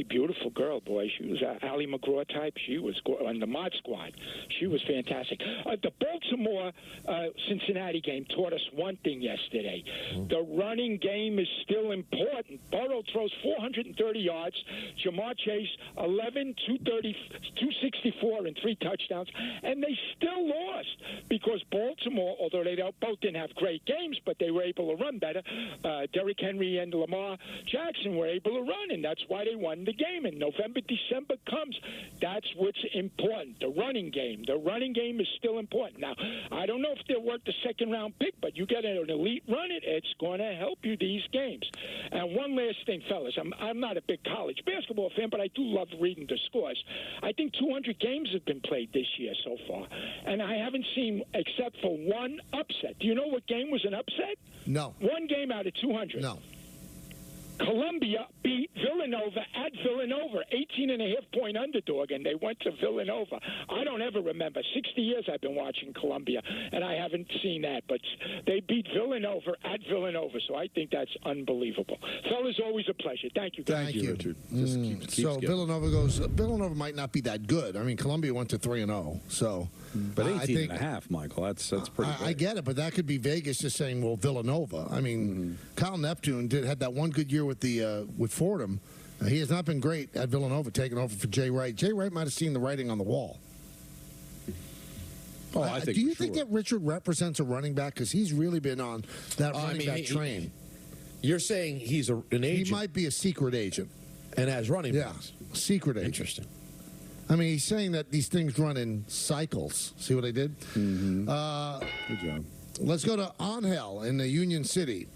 beautiful girl, boy. She was Ally McGraw type. She was on the Mod Squad. She was fantastic. The Baltimore Baltimore Cincinnati game taught us one thing yesterday. The running game is still important. Burrow throws 430 yards. Jamar Chase, 264 and 3 touchdowns. And they still lost because Baltimore, although they both didn't have great games, but they were able to run better. Derrick Henry and Lamar Jackson were able to run, and that's why they won the game. And November, December comes. That's what's important, the running game. The running game is still important. Now, I don't know if they're worth the second-round pick, but you get an elite run, it's going to help you these games. And one last thing, fellas. I'm not a big college basketball fan, but I do love reading the scores. I think 200 games have been played this year so far, and I haven't seen, except for one upset. Do you know what game was an upset? No. One game out of 200. No. Columbia beat Villanova at Villanova, 18.5-point underdog, and they went to Villanova. I don't ever remember. 60 years I've been watching Columbia, and I haven't seen that. But they beat Villanova at Villanova, so I think that's unbelievable. Fellas, always a pleasure. Thank you. Thank you, Richard. Just keeps so getting. Villanova might not be that good. I mean, Columbia went to 3-0, so. But 18.5, Michael, that's pretty good. I get it, but that could be Vegas just saying, well, Villanova. I mean, Kyle Neptune had that one good year with Fordham. He has not been great at Villanova, taking over for Jay Wright. Jay Wright might have seen the writing on the wall. Oh, I think do you think that Richard represents a running back? Because he's really been on that running back train. You're saying he's an agent? He might be a secret agent. And has running backs? Yeah, secret agent. Interesting. I mean, he's saying that these things run in cycles. See what I did? Mm-hmm. Good job. Let's go to Angel in the Union City.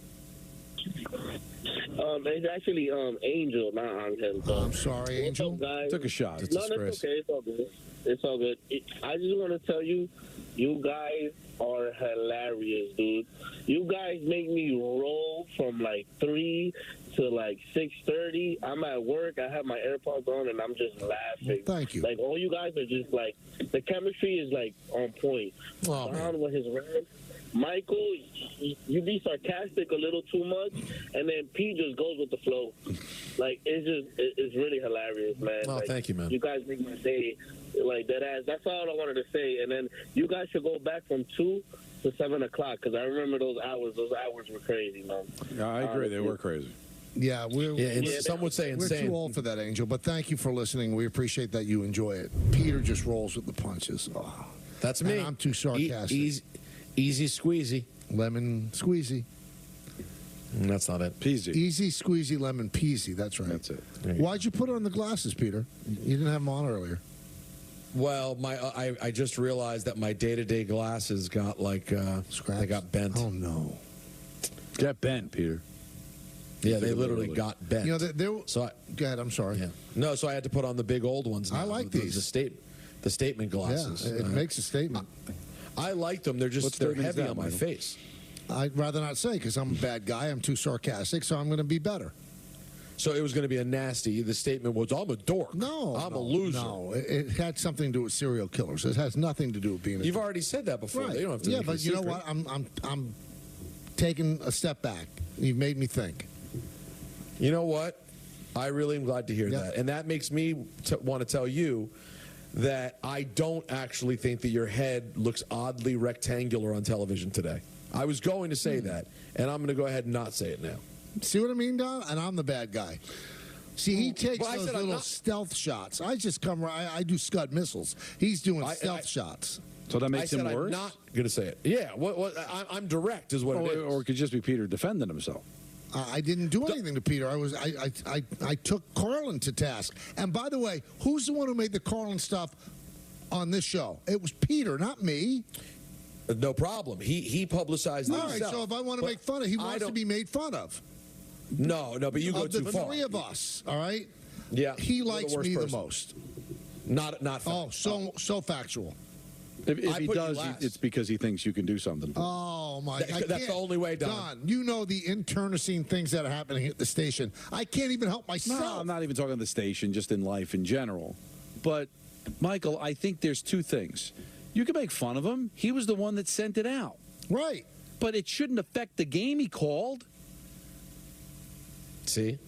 It's actually Angel, not Angel. I'm sorry, Angel. What's up, guys? Took a shot. No, that's okay. It's all good. It's all good. I just want to tell you, you guys are hilarious, dude. You guys make me roll from like 3 to like 6:30. I'm at work. I have my AirPods on, and I'm just laughing. Thank you. Like, all you guys are just like, the chemistry is like on point. Oh, Don with his rant. Michael, you be sarcastic a little too much, and then P just goes with the flow. Like, it's really hilarious, man. Oh, like, thank you, man. You guys make my day, like, that ass. That's all I wanted to say. And then you guys should go back from 2 to 7 o'clock, because I remember those hours. Those hours were crazy, man. Yeah, I agree. They were crazy. Yeah, some would say insane. We're too old for that, Angel. But thank you for listening. We appreciate that you enjoy it. Peter just rolls with the punches. Oh. That's me. And I'm too sarcastic. Easy squeezy. Lemon squeezy. That's not it. Peasy. Easy squeezy lemon peasy. That's right. That's it. Why'd you put on the glasses, Peter? You didn't have them on earlier. Well, I just realized that my day-to-day glasses got they got bent. Oh no. Get bent, Peter. Yeah, they literally got bent. You know, so go ahead. I'm sorry. Yeah. No, so I had to put on the big old ones. Now, I like these. The statement glasses. Yeah, it makes a statement. I like them. They're heavy on my face. I'd rather not say because I'm a bad guy. I'm too sarcastic, so I'm going to be better. So it was going to be a nasty. The statement was, I'm a dork. No. I'm a loser. No, it had something to do with serial killers. It has nothing to do with being a You've already said that before. Right. They don't have to Yeah, make but it you know secret. what? I'm taking a step back. You've made me think. You know what? I really am glad to hear that. And that makes me want to tell you that I don't actually think that your head looks oddly rectangular on television today. I was going to say that, and I'm going to go ahead and not say it now. See what I mean, Don? And I'm the bad guy. See, he takes those little stealth shots. I just come right. I do Scud missiles. He's doing stealth shots. So that makes him worse? I'm not going to say it. Yeah, I'm direct is what it is. Or it could just be Peter defending himself. I didn't do anything to Peter. I took Carlin to task. And by the way, who's the one who made the Carlin stuff on this show? It was Peter, not me. No problem. He publicized All himself. right, so if I want to make fun of, he wants to be made fun of. No, but you go too far. The three of us, all right? Yeah. He likes me the most. Not Oh, so factual. If he does, it's because he thinks you can do something. Oh, my God. That's the only way, Don, you know the internecine things that are happening at the station. I can't even help myself. No, I'm not even talking the station, just in life in general. But, Michael, I think there's two things. You can make fun of him. He was the one that sent it out. Right. But it shouldn't affect the game he called. See?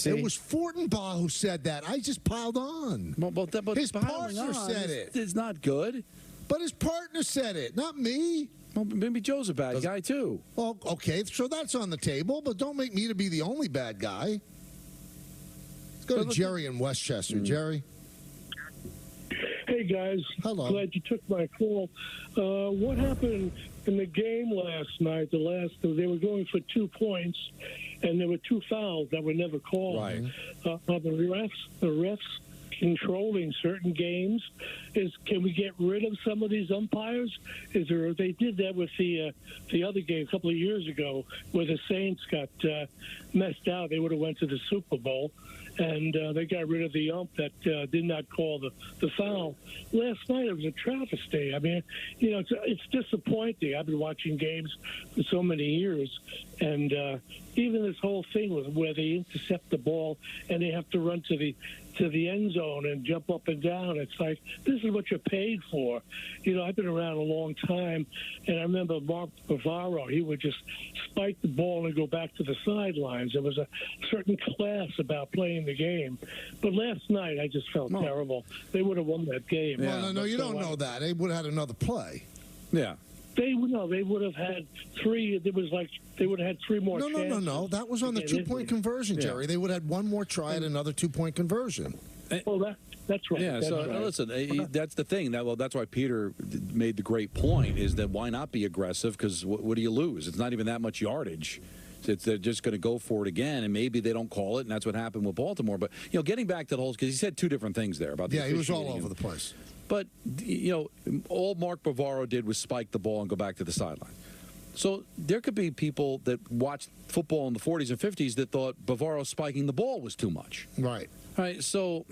It was Fortenbaugh who said that. I just piled on. But his piling parser on said it. It's not good. But his partner said it, not me. Well, maybe Joe's a bad guy, too. Well, okay, so that's on the table, but don't make me to be the only bad guy. Let's go to Jerry in Westchester. Jerry? Hey, guys. Hello. Glad you took my call. What happened in the game last night? They were going for 2 points, and there were 2 fouls that were never called. Right. Are the refs controlling certain games? Can we get rid of some of these umpires? They did that with the other game a couple of years ago, where the Saints got messed out. They would have went to the Super Bowl, and they got rid of the ump that did not call the foul. Last night it was a travesty. I mean, it's disappointing. I've been watching games for so many years, and even this whole thing was where they intercept the ball and they have to run to the end zone and jump up and down. It's like, this is what you're paid for. I've been around a long time, and I remember Mark Bavaro, he would just spike the ball and go back to the sidelines. There was a certain class about playing the game. But last night, I just felt terrible. They would have won that game. Well, no, you don't know that. They would have had another play. Yeah. They would have had 3. It was like they would have had 3 more chances. No. That was on the 2-point conversion, Jerry. They would have had one more try at another 2-point conversion. Well, that's right. Yeah, that's so right. listen, that's the thing. That's why Peter made the great point, is that why not be aggressive? Because what do you lose? It's not even that much yardage. They're just going to go for it again, and maybe they don't call it, and that's what happened with Baltimore. But, getting back to the whole, because he said 2 different things there about the he was all officiating. over the place. But, all Mark Bavaro did was spike the ball and go back to the sideline. So there could be people that watched football in the 40s and 50s that thought Bavaro spiking the ball was too much. Right. Right. So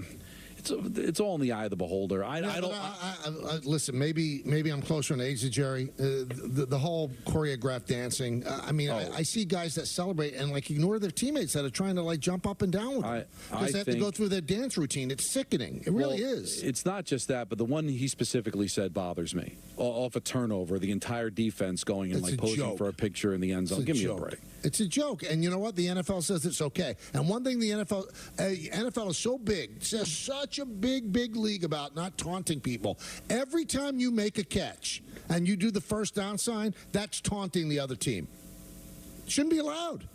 it's all in the eye of the beholder. I don't. Listen, maybe I'm closer in age to Jerry. The whole choreographed dancing. I see guys that celebrate and ignore their teammates that are trying to jump up and down with them because they have to go through their dance routine. It's sickening. It really is. It's not just that, but the one he specifically said bothers me. Off a turnover, the entire defense going and posing for a picture in the end zone. Give me a break. It's a joke, and you know what? The NFL says it's okay. And one thing the NFL is so big, it's such a big league about not taunting people. Every time you make a catch and you do the first down sign, that's taunting the other team. Shouldn't be allowed.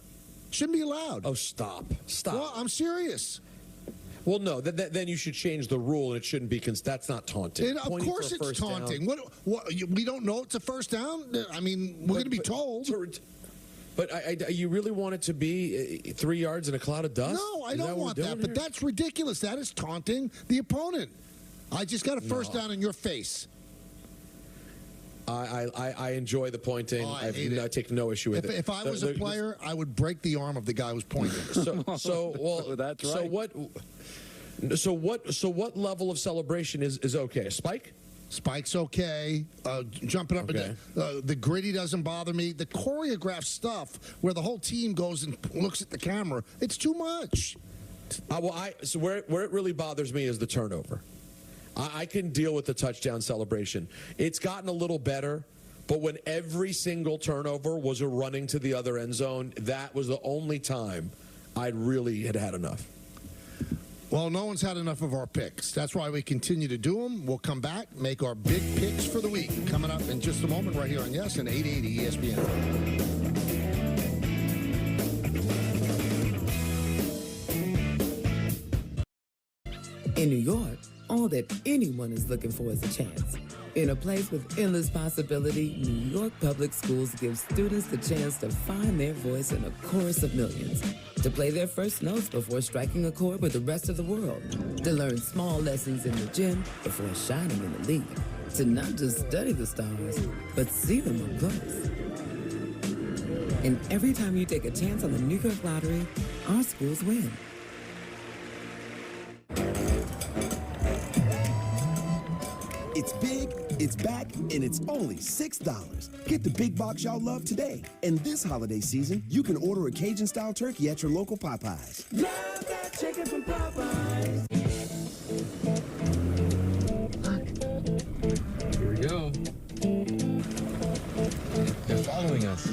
Shouldn't be allowed. Oh, stop. Well, I'm serious. Well, no, then you should change the rule, and it shouldn't be, because that's not taunting. Of course it's taunting. What, we don't know it's a first down? I mean, we're going to be told. But you really want it to be 3 yards in a cloud of dust? No, I don't want that. But that's ridiculous. That is taunting the opponent. I just got a first down in your face. I enjoy the pointing. I take no issue with it. If I was a player, I would break the arm of the guy who's pointing. That's right. So what level of celebration is okay? A spike? Spike's okay. Jumping up and down. The gritty doesn't bother me. The choreographed stuff where the whole team goes and looks at the camera, it's too much. So where it really bothers me is the turnover. I can deal with the touchdown celebration. It's gotten a little better, but when every single turnover was a running to the other end zone, that was the only time I really had enough. Well, no one's had enough of our picks. That's why we continue to do them. We'll come back, make our big picks for the week. Coming up in just a moment right here on Yes and 880 ESPN. In New York, all that anyone is looking for is a chance. In a place with endless possibility, New York Public Schools gives students the chance to find their voice in a chorus of millions, to play their first notes before striking a chord with the rest of the world, to learn small lessons in the gym before shining in the league, to not just study the stars, but see them up close. And every time you take a chance on the New York Lottery, our schools win. It's big, it's back, and it's only $6. Get the big box y'all love today. And this holiday season, you can order a Cajun-style turkey at your local Popeyes. Love that chicken from Popeyes. Here we go. They're following us.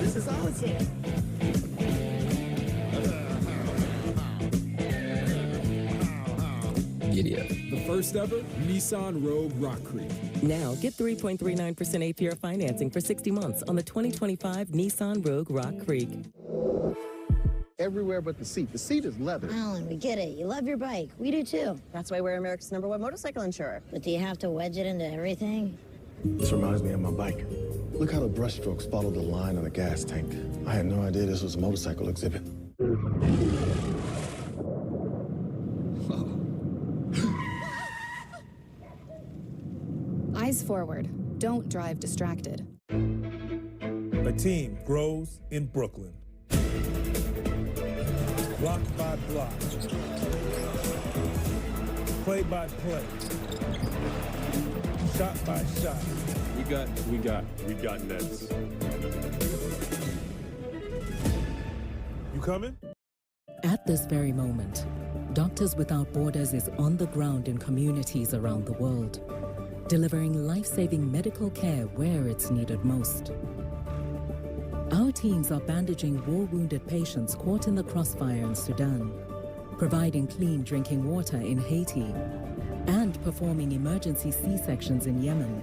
This is awesome. Giddy up. first ever Nissan Rogue Rock Creek. Now, get 3.39% APR financing for 60 months on the 2025 Nissan Rogue Rock Creek. Everywhere but the seat. The seat is leather. Alan, we get it. You love your bike. We do too. That's why we're America's #1 motorcycle insurer. But do you have to wedge it into everything? This reminds me of my bike. Look how the brushstrokes follow the line on the gas tank. I had no idea this was a motorcycle exhibit. Eyes forward. Don't drive distracted. A team grows in Brooklyn. Block by block. Play by play. Shot by shot. We got Nets. You coming? At this very moment, Doctors Without Borders is on the ground in communities around the world, delivering life-saving medical care where it's needed most. Our teams are bandaging war-wounded patients caught in the crossfire in Sudan, providing clean drinking water in Haiti, and performing emergency C-sections in Yemen.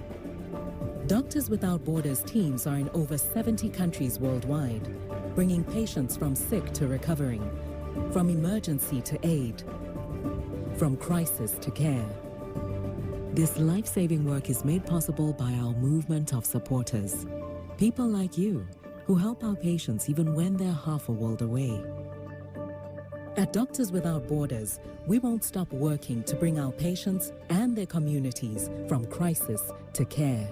Doctors Without Borders teams are in over 70 countries worldwide, bringing patients from sick to recovering, from emergency to aid, from crisis to care. This life-saving work is made possible by our movement of supporters, people like you who help our patients even when they're half a world away. At Doctors Without Borders, we won't stop working to bring our patients and their communities from crisis to care.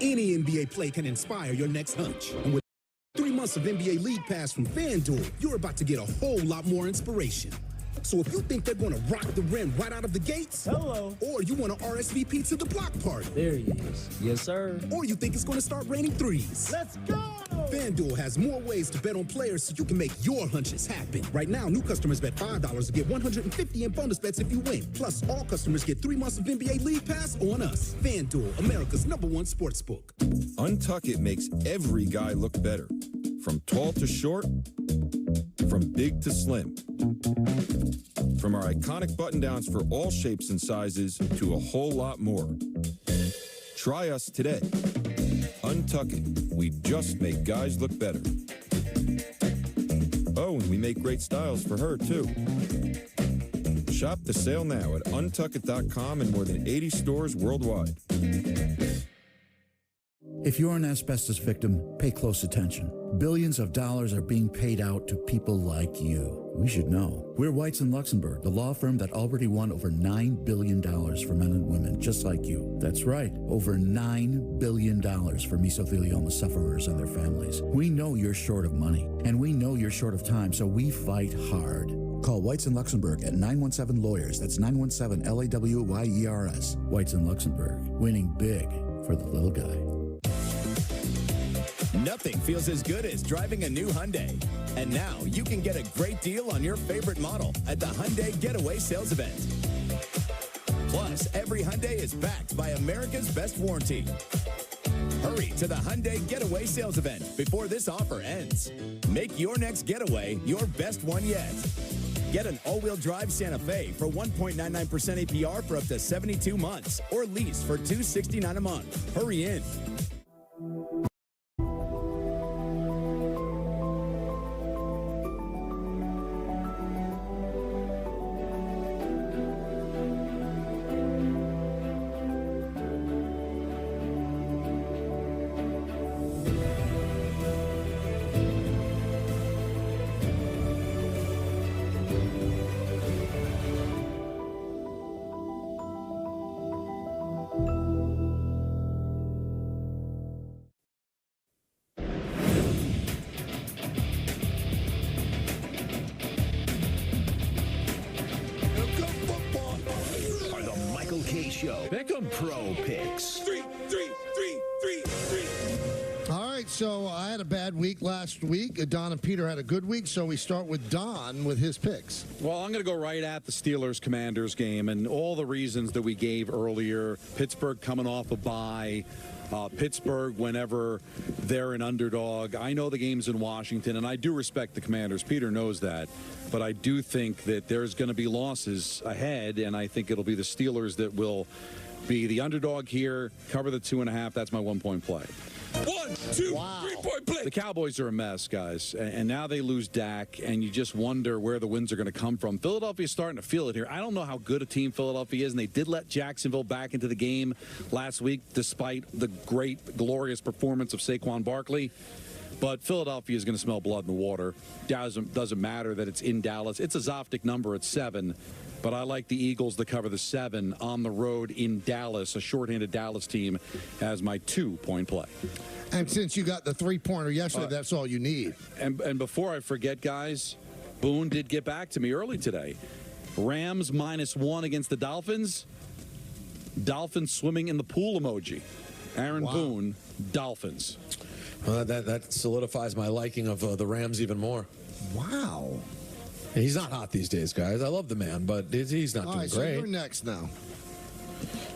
Any NBA play can inspire your next hunch. And with 3 months of NBA League Pass from FanDuel, you're about to get a whole lot more inspiration. So if you think they're going to rock the rim right out of the gates, hello, or you want to RSVP to the block party, there he is. Yes, sir. Or you think it's going to start raining threes. Let's go! FanDuel has more ways to bet on players so you can make your hunches happen. Right now, new customers bet $5 to get $150 in bonus bets if you win. Plus, all customers get 3 months of NBA League Pass on us. FanDuel, America's #1 sportsbook. Untuck It makes every guy look better. From tall to short, from big to slim. From our iconic button-downs for all shapes and sizes to a whole lot more. Try us today. Untuck It. We just make guys look better. Oh, and we make great styles for her, too. Shop the sale now at untuckit.com and more than 80 stores worldwide. If you're an asbestos victim, pay close attention. Billions of dollars are being paid out to people like you. We should know. We're Whites and Luxembourg, the law firm that already won over $9 billion for men and women just like you. That's right, over $9 billion for mesothelioma sufferers and their families. We know you're short of money, and we know you're short of time, so we fight hard. Call Whites and Luxembourg at 917-LAWYERS. That's 917-LAWYERS. Whites and Luxembourg, winning big for the little guy. Nothing feels as good as driving a new Hyundai. And now you can get a great deal on your favorite model at the Hyundai Getaway Sales Event. Plus, every Hyundai is backed by America's best warranty. Hurry to the Hyundai Getaway Sales Event before this offer ends. Make your next getaway your best one yet. Get an all-wheel drive Santa Fe for 1.99% APR for up to 72 months or lease for $269 a month. Hurry in. Pro picks. Three. All right, so I had a bad week last week. Don and Peter had a good week, so we start with Don with his picks. Well, I'm going to go right at the Steelers-Commanders game and all the reasons that we gave earlier. Pittsburgh coming off a bye. Pittsburgh, whenever they're an underdog. I know the game's in Washington, and I do respect the Commanders. Peter knows that. But I do think that there's going to be losses ahead, and I think it'll be the Steelers that will be the underdog here, cover the 2.5. That's my 1-point play. 1, 2, 3-point play. The Cowboys are a mess, guys, and now they lose Dak, and you just wonder where the wins are going to come from. Philadelphia's starting to feel it here. I don't know how good a team Philadelphia is, and they did let Jacksonville back into the game last week, despite the great, glorious performance of Saquon Barkley. But Philadelphia is going to smell blood in the water. Doesn't matter that it's in Dallas. It's a Zoftic number at 7. But I like the Eagles to cover the 7 on the road in Dallas, a shorthanded Dallas team, as my 2-point play. And since you got the 3-pointer yesterday, that's all you need. And before I forget, guys, Boone did get back to me early today. Rams -1 against the Dolphins. Dolphins swimming in the pool emoji. Aaron Boone, Dolphins. Well, that solidifies my liking of the Rams even more. Wow. He's not hot these days, guys. I love the man, but he's not doing great. great. So you're next now.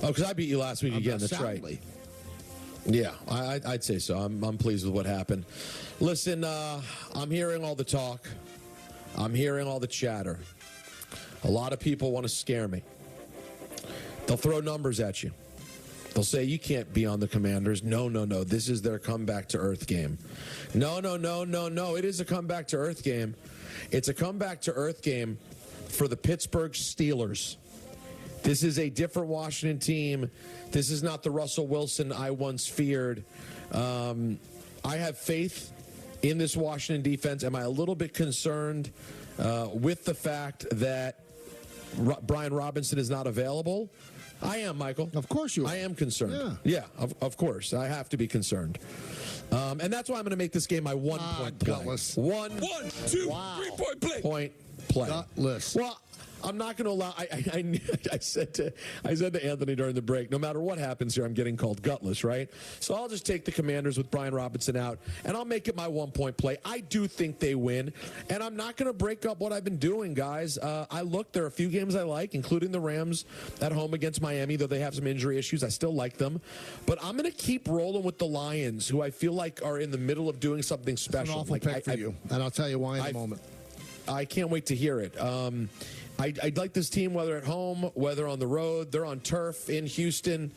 Oh, because I beat you last week again. That's right. Yeah, I'd say so. I'm pleased with what happened. Listen, I'm hearing all the talk. I'm hearing all the chatter. A lot of people want to scare me. They'll throw numbers at you. They'll say, you can't be on the Commanders. No. This is their comeback to earth game. No. It is a comeback to earth game. It's a comeback to earth game for the Pittsburgh Steelers. This is a different Washington team. This is not the Russell Wilson I once feared. I have faith in this Washington defense. Am I a little bit concerned with the fact that Brian Robinson is not available? I am, Michael. Of course you are. I am concerned. Yeah, of course. I have to be concerned. And that's why I'm going to make this game my 1-point play. Gutless. 1, 2, 3-point play. Point play. Gutless. Well, I'm not going to allow. I said to Anthony during the break, no matter what happens here, I'm getting called gutless, right? So I'll just take the Commanders with Brian Robinson out, and I'll make it my 1-point play. I do think they win, and I'm not going to break up what I've been doing, guys. There are a few games I like, including the Rams at home against Miami, though they have some injury issues. I still like them, but I'm going to keep rolling with the Lions, who I feel like are in the middle of doing something special. It's an awful pick for you, and I'll tell you why in a moment. I can't wait to hear it. I'd like this team, whether at home, whether on the road. They're on turf in Houston.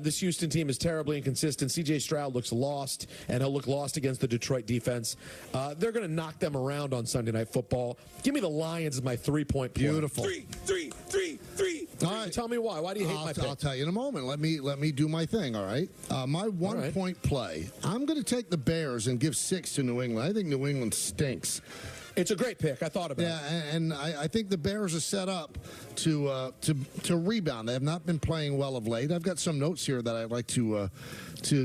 This Houston team is terribly inconsistent. C.J. Stroud looks lost, and he'll look lost against the Detroit defense. They're going to knock them around on Sunday Night Football. Give me the Lions as my 3-point play. Beautiful. 3. All right. Tell me why. Why do you hate my pick? I'll tell you in a moment. Let me do my thing, all right? My 1-point play, I'm going to take the Bears and give 6 to New England. I think New England stinks. It's a great pick. I thought about it. Yeah, and I think the Bears are set up to rebound. They have not been playing well of late. I've got some notes here that I'd like to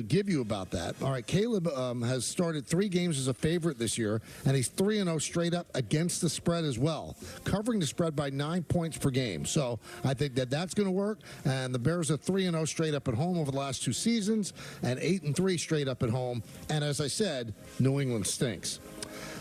give you about that. All right, Caleb has started 3 games as a favorite this year, and he's 3-0 straight up against the spread as well, covering the spread by 9 points per game. So I think that's going to work. And the Bears are 3-0 straight up at home over the last 2 seasons, and 8-3 straight up at home. And as I said, New England stinks.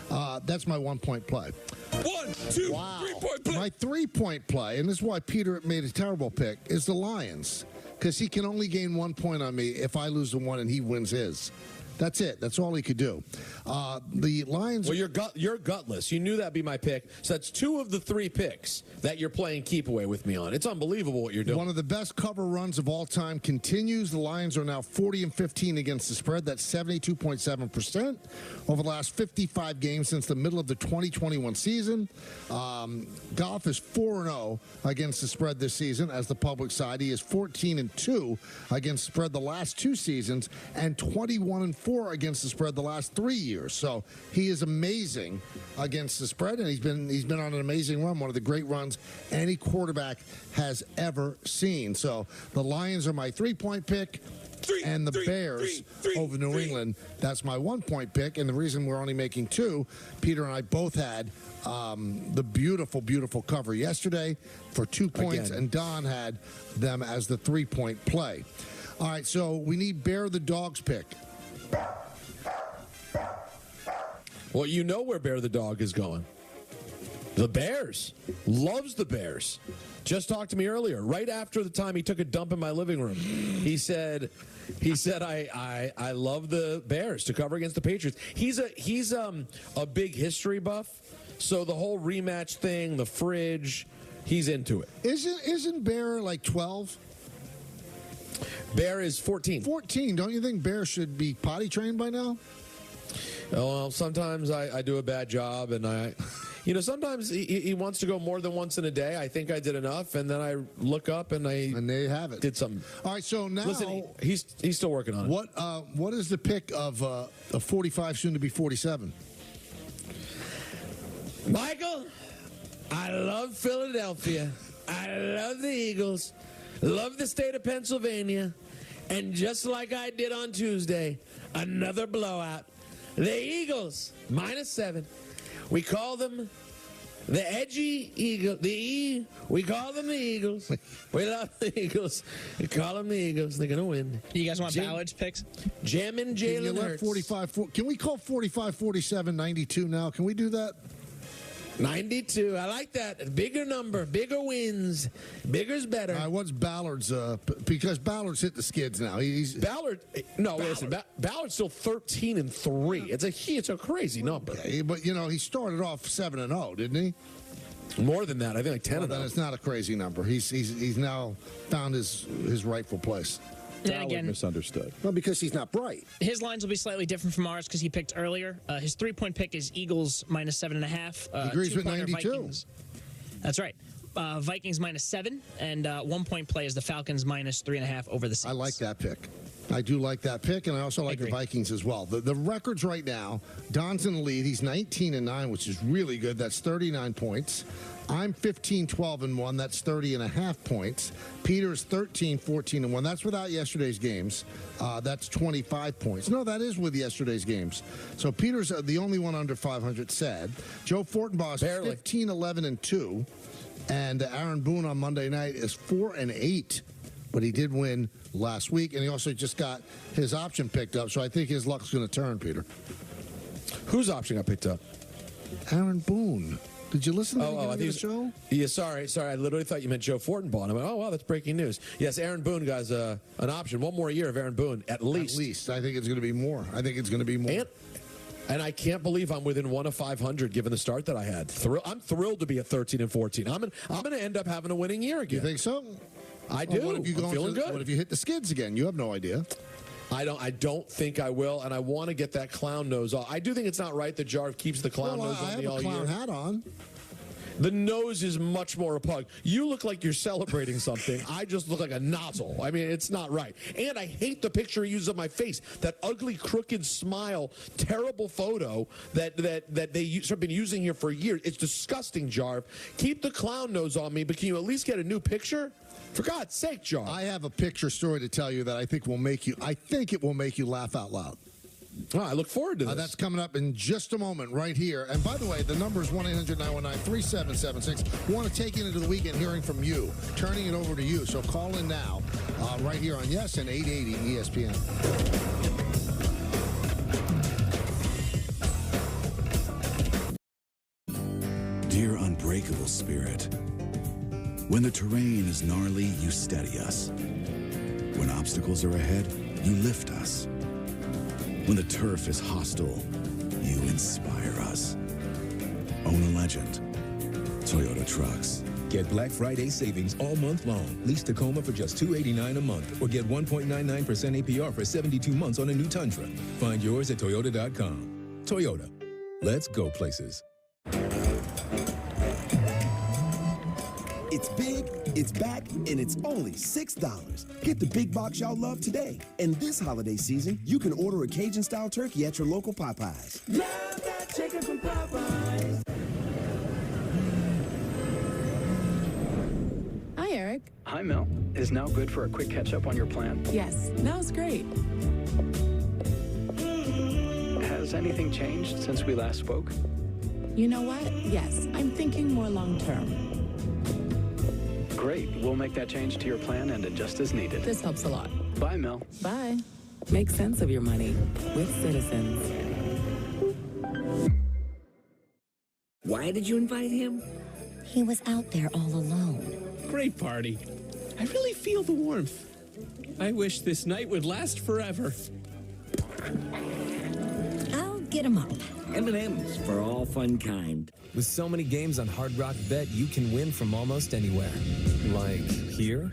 That's my 1-point play. 1, 2, 3-point play. My 3-point play, and this is why Peter made a terrible pick, is the Lions. Because he can only gain 1 point on me if I lose the 1 and he wins his. That's it. That's all he could do. The Lions... Well, you're gutless. You knew that'd be my pick. So that's 2 of the 3 picks that you're playing keep away with me on. It's unbelievable what you're doing. One of the best cover runs of all time continues. The Lions are now 40-15 against the spread. That's 72.7% over the last 55 games since the middle of the 2021 season. Goff is 4-0 against the spread this season as the public side. He is 14-2 against the spread the last 2 seasons and 21-4 against the spread the last 3 years. So he is amazing against the spread, and he's been on an amazing run, one of the great runs any quarterback has ever seen. So the Lions are my 3-point pick. And the Bears over New England, that's my 1-point pick. And the reason we're only making 2, Peter and I both had the beautiful, beautiful cover yesterday for 2 points, and Don had them as the 3-point play. All right, so we need Bear the Dog's pick. Well, you know where Bear the Dog is going. The Bears. Loves the Bears. Just talked to me earlier, right after the time he took a dump in my living room. He said I love the Bears to cover against the Patriots. He's a big history buff, so the whole rematch thing, the fridge, he's into it. Isn't Bear like 12? Bear is 14. 14. Don't you think Bear should be potty trained by now? Well, sometimes I do a bad job, and sometimes he wants to go more than once in a day. I think I did enough, and then I look up and there you have it. Did something. All right, so now listen, he's still working on it. What is the pick of 45, soon to be 47? Michael, I love Philadelphia. I love the Eagles. Love the state of Pennsylvania. And just like I did on Tuesday, another blowout. The Eagles, -7. We call them the edgy Eagle. We call them the Eagles. We love the Eagles. We call them the Eagles. They're going to win. You guys want Ballard's picks? Jamming Jalen Hurts. 45. Can we call 45, 47, 92 now? Can we do that? 92. I like that. Bigger number, bigger wins. Bigger's better. All right, what's Ballard's? Because Ballard's hit the skids now. Ballard's still 13-3. It's a crazy number. Okay, but he started off 7-0, didn't he? More than that. I think like 10-0. Then it's not a crazy number. He's now found his rightful place. Then again, misunderstood. Well, because he's not bright. His lines will be slightly different from ours because he picked earlier. His 3-point pick is Eagles -7.5. He agrees with 92. Vikings. That's right. Vikings -7, and 1-point play is the Falcons -3.5 over the Saints. I like that pick. I do like that pick, and I also like the Vikings as well. The records right now, Don's in the lead. He's 19-9, which is really good. That's 39 points. I'm 15-12-1. That's 30.5 points. Peter's 13-14-1. That's without yesterday's games. That's 25 points. No, that is with yesterday's games. So Peter's the only one under 500 said. Joe Fortenbaugh is 15-11-2. And Aaron Boone on Monday night is 4-8. But he did win last week, and he also just got his option picked up. So I think his luck's going to turn, Peter. Whose option got picked up? Aaron Boone. Did you listen to the show? Yeah, sorry. I literally thought you meant Joe Fortenbaugh. And I went, oh, wow, that's breaking news. Yes, Aaron Boone got an option. One more year of Aaron Boone, at least. At least. I think it's going to be more. And I can't believe I'm within 1 of 500 given the start that I had. I'm thrilled to be at 13-14. I'm going to end up having a winning year again. You think so? I do. What if you I'm feeling good. What if you hit the skids again? You have no idea. I don't think I will, and I want to get that clown nose off. I do think it's not right that Jarv keeps the clown nose on me all year. I have a clown hat on. The nose is much more a pug. You look like you're celebrating something. I just look like a nozzle. I mean, it's not right. And I hate the picture he uses of my face. That ugly, crooked smile, terrible photo that they've been using here for years. It's disgusting, Jarv. Keep the clown nose on me, but can you at least get a new picture? For God's sake, Jarv. I have a picture story to tell you that I think it will make you laugh out loud. Oh, I look forward to this. That's coming up in just a moment right here. And by the way, the number is 1-800-919-3776. We want to take you into the weekend hearing from you, turning it over to you. So call in now, right here on Yes and 880 ESPN. Dear unbreakable spirit, when the terrain is gnarly, you steady us. When obstacles are ahead, you lift us. When the turf is hostile, you inspire us. Own a legend. Toyota Trucks. Get Black Friday savings all month long. Lease Tacoma for just $289 a month or get 1.99% APR for 72 months on a new Tundra. Find yours at Toyota.com. Toyota. Let's go places. It's big, it's back, and it's only $6. Get the big box y'all love today. And this holiday season, you can order a Cajun-style turkey at your local Popeyes. Love that chicken from Popeyes. Hi, Eric. Hi, Mel. Is now good for a quick catch-up on your plan? Yes, now's great. Has anything changed since we last spoke? You know what? Yes, I'm thinking more long-term. Great. We'll make that change to your plan and adjust as needed. This helps a lot. Bye, Mel. Bye. Make sense of your money with Citizens. Why did you invite him? He was out there all alone. Great party. I really feel the warmth. I wish this night would last forever. I'll get him up. M&M's for all fun kind. With so many games on Hard Rock Bet, you can win from almost anywhere. Like here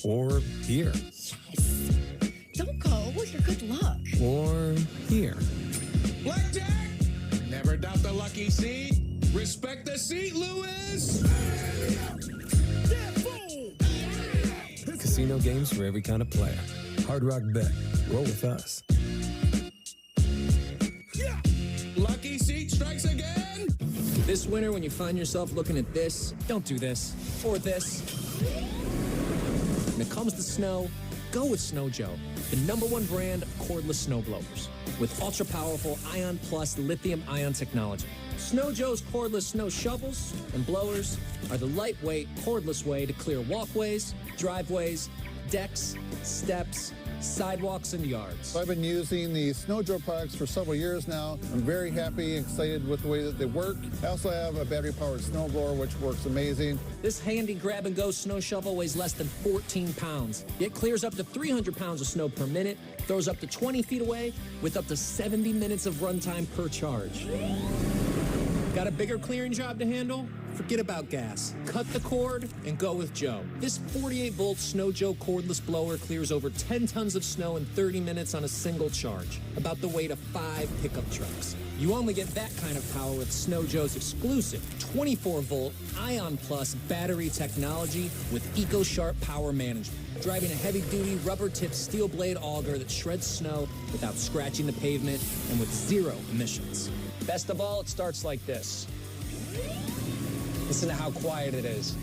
or here. Yes. Don't go with your good luck. Or here. Blackjack! Never doubt the lucky seat. Respect the seat, Lewis! Casino games for every kind of player. Hard Rock Bet. Roll with us. Lucky seat strikes again! This winter, when you find yourself looking at this, don't do this. Or this. When it comes to snow, go with Snow Joe, the #1 brand of cordless snowblowers. With ultra-powerful Ion Plus lithium-ion technology. Snow Joe's cordless snow shovels and blowers are the lightweight, cordless way to clear walkways, driveways, decks, steps, sidewalks, and yards. I've been using the Snow Joe products for several years now. I'm very happy and excited with the way that they work. I also have a battery-powered snowblower, which works amazing. This handy grab-and-go snow shovel weighs less than 14 pounds. It clears up to 300 pounds of snow per minute, throws up to 20 feet away with up to 70 minutes of runtime per charge. Got a bigger clearing job to handle? Forget about gas. Cut the cord and go with Joe. This 48-volt Snow Joe cordless blower clears over 10 tons of snow in 30 minutes on a single charge, about the weight of 5 pickup trucks. You only get that kind of power with Snow Joe's exclusive 24-volt Ion Plus battery technology with EcoSharp power management, driving a heavy-duty rubber-tipped steel blade auger that shreds snow without scratching the pavement and with 0 emissions. Best of all, it starts like this. Listen to how quiet it is.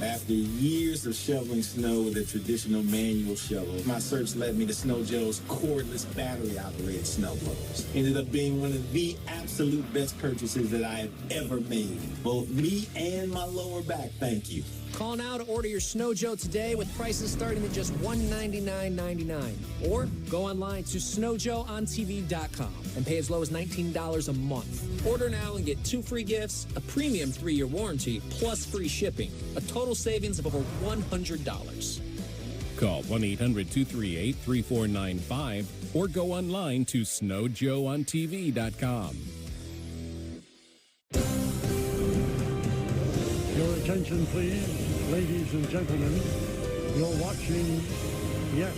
After years of shoveling snow with a traditional manual shovel, my search led me to Snow Joe's cordless battery-operated snowblowers. Ended up being one of the absolute best purchases that I have ever made. Both me and my lower back, thank you. Call now to order your Snow Joe today with prices starting at just $199.99. Or go online to snowjoeontv.com and pay as low as $19 a month. Order now and get 2 free gifts, a premium 3-year warranty, plus free shipping. A total savings of over $100. Call 1-800-238-3495 or go online to snowjoeontv.com. Your attention, please, ladies and gentlemen. You're watching Yes.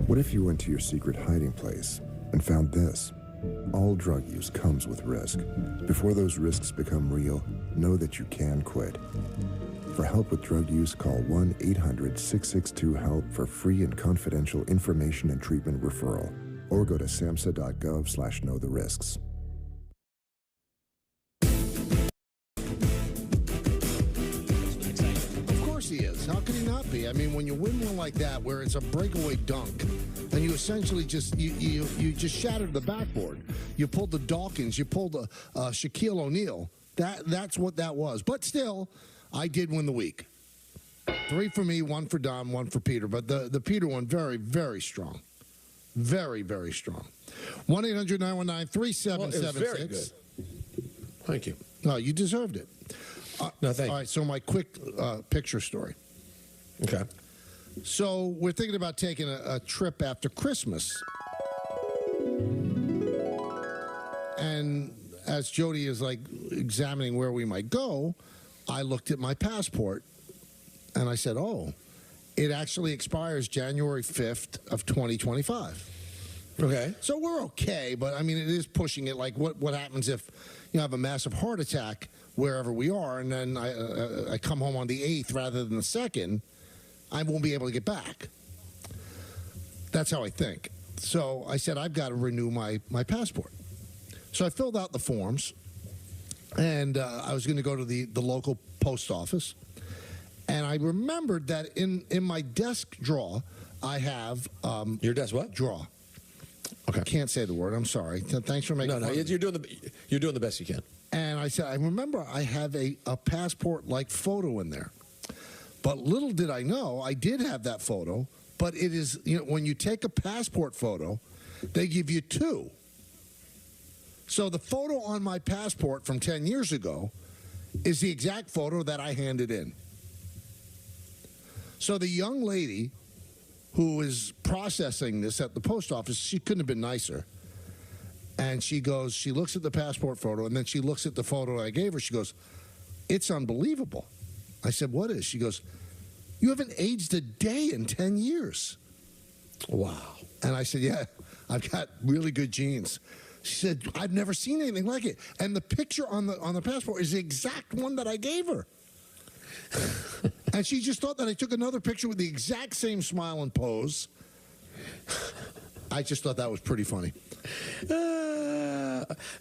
What if you went to your secret hiding place and found this? All drug use comes with risk. Before those risks become real, know that you can quit. For help with drug use, call 1-800-662-HELP for free and confidential information and treatment referral. Or go to samhsa.gov/know-the-risks. He is. How can he not be? I mean, when you win one like that, where it's a breakaway dunk, and you essentially just you just shattered the backboard. You pulled the Dawkins. You pulled the Shaquille O'Neal. That's what that was. But still, I did win the week. 3 for me, 1 for Dom, 1 for Peter. But the Peter one, very, very strong. Very, very strong. 1-800-919-3776. Well, it was very good. Thank you. No, you deserved it. No, thank you. All right, so my quick picture story. Okay. So we're thinking about taking a trip after Christmas. And as Jody is like examining where we might go, I looked at my passport and I said, oh, it actually expires January 5th of 2025. Okay. So we're okay, but I mean, it is pushing it. Like what happens if you have a massive heart attack wherever we are, and then I come home on the 8th rather than the 2nd, I won't be able to get back. That's how I think. So I said, I've got to renew my passport. So I filled out the forms, and I was going to go to the local post office, and I remembered that in my desk drawer, I have... Your desk what? Drawer. Okay. I can't say the word. I'm sorry. Thanks for making No, you're doing the best you can. And I said, I remember I have a passport-like photo in there. But little did I know, I did have that photo, but it is, when you take a passport photo, they give you 2. So the photo on my passport from 10 years ago is the exact photo that I handed in. So the young lady who is processing this at the post office, she couldn't have been nicer. And she looks at the passport photo, and then she looks at the photo I gave her. She goes, "It's unbelievable." I said, "What is?" She goes, "You haven't aged a day in 10 years." Wow. And I said, "Yeah, I've got really good genes." She said, "I've never seen anything like it." And the picture on the passport is the exact one that I gave her. And she just thought that I took another picture with the exact same smile and pose. I just thought that was pretty funny.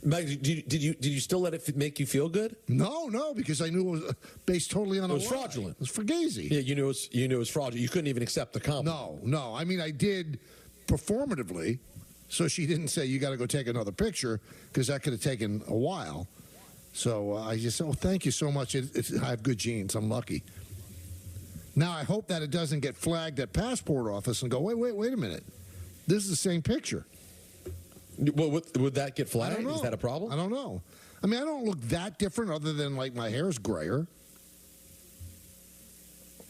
Mike, did you still let it make you feel good? No, because I knew it was based totally on it was fraudulent. It was fugazi. Yeah, you knew it was fraudulent. You couldn't even accept the compliment. No. I mean, I did performatively, so she didn't say you got to go take another picture because that could have taken a while. So I just said, "Oh, thank you so much. I have good genes. I'm lucky." Now I hope that it doesn't get flagged at passport office and go, wait a minute. This is the same picture. Well, would that get flagged? Is that a problem? I don't know. I mean, I don't look that different other than, like, my hair's grayer.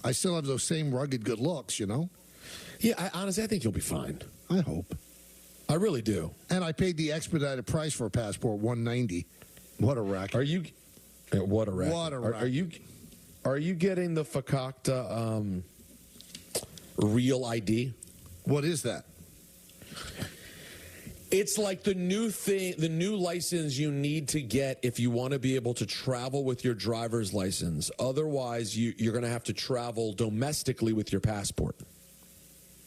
I still have those same rugged good looks, you know? Yeah, honestly, I think you'll be fine. I hope. I really do. And I paid the expedited price for a passport, $190. What a racket. Are you... What a racket. What a racket. Are you getting the Fakakta real ID? What is that? It's like the new thing, the new license you need to get if you want to be able to travel with your driver's license. Otherwise, you're going to have to travel domestically with your passport.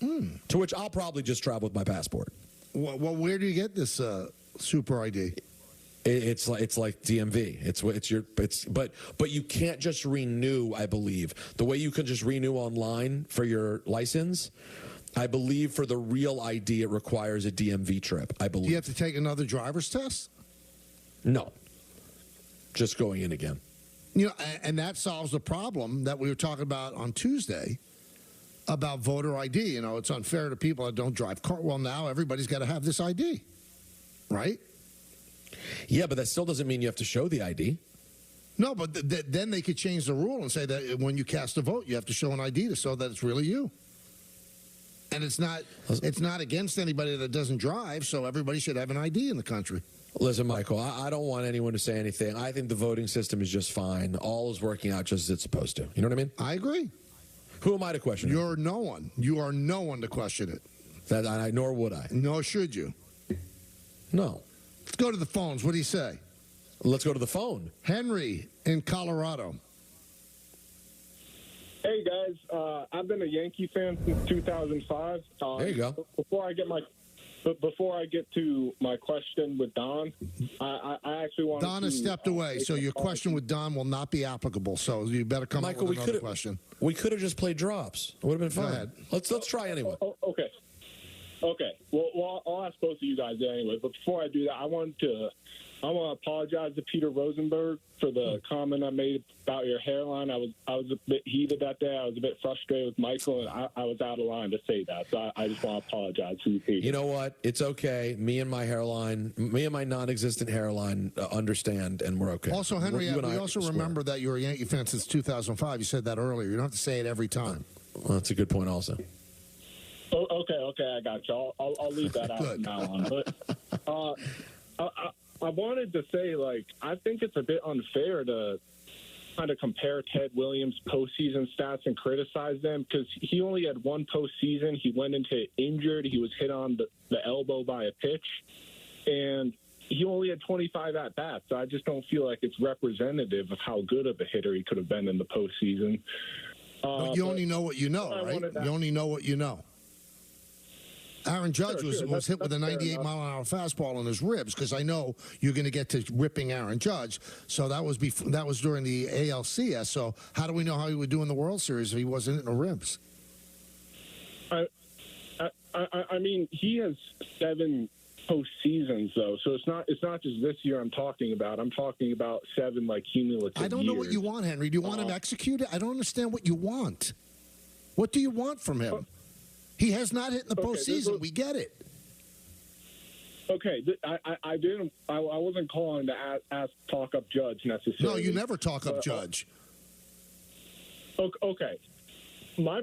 To which I'll probably just travel with my passport. Well, where do you get this super ID? It's like DMV. But you can't just renew. I believe the way you can just renew online for your license. I believe for the real ID, it requires a DMV trip, I believe. Do you have to take another driver's test? No. Just going in again. You know, and that solves the problem that we were talking about on Tuesday about voter ID. You know, it's unfair to people that don't drive car. Well, now everybody's got to have this ID, right? Yeah, but that still doesn't mean you have to show the ID. No, but then they could change the rule and say that when you cast a vote, you have to show an ID to show that it's really you. And it's not against anybody that doesn't drive, so everybody should have an ID in the country. Listen, Michael, I don't want anyone to say anything. I think the voting system is just fine. All is working out just as it's supposed to. You know what I mean? I agree. Who am I to question it? You're no one. You are no one to question it. Nor would I. Nor should you. No. Let's go to the phones. What do you say? Let's go to the phone. Henry in Colorado. Hey guys, I've been a Yankee fan since 2005. There you go. Before I get to my question with Don, I actually want. Don has stepped away, so your question with Don will not be applicable. So you better come up with another question. We could have just played drops. It would have been fun. Go ahead. Let's try anyway. Okay. Well, I'll ask both of you guys anyway. But before I do that, I want to apologize to Peter Rosenberg for the comment I made about your hairline. I was a bit heated that day. I was a bit frustrated with Michael, and I was out of line to say that. So I just want to apologize to you, Peter. You know what? It's okay. Me and my non-existent hairline understand, and we're okay. Also, Henry, we also remember that you're a Yankee fan since 2005. You said that earlier. You don't have to say it every time. Well, that's a good point also. Okay, I got you. I'll leave that out from now on. But I wanted to say, like, I think it's a bit unfair to kind of compare Ted Williams' postseason stats and criticize them because he only had one postseason. He went into it injured. He was hit on the elbow by a pitch, and he only had 25 at-bats. So I just don't feel like it's representative of how good of a hitter he could have been in the postseason. But you only know what you know, right? You only know what you know. Aaron Judge was hit with a 98-mile-an-hour fastball in his ribs because I know you're going to get to ripping Aaron Judge. So that was during the ALCS. So how do we know how he would do in the World Series if he wasn't hitting the ribs? I mean, he has 7 postseasons though, so it's not just this year I'm talking about. I'm talking about 7 like cumulative. I don't know what you want, Henry. Do you want him executed? I don't understand what you want. What do you want from him? He has not hit in the postseason. We get it. Okay, I wasn't calling to talk up Judge necessarily. No, you never talk up Judge. Okay, my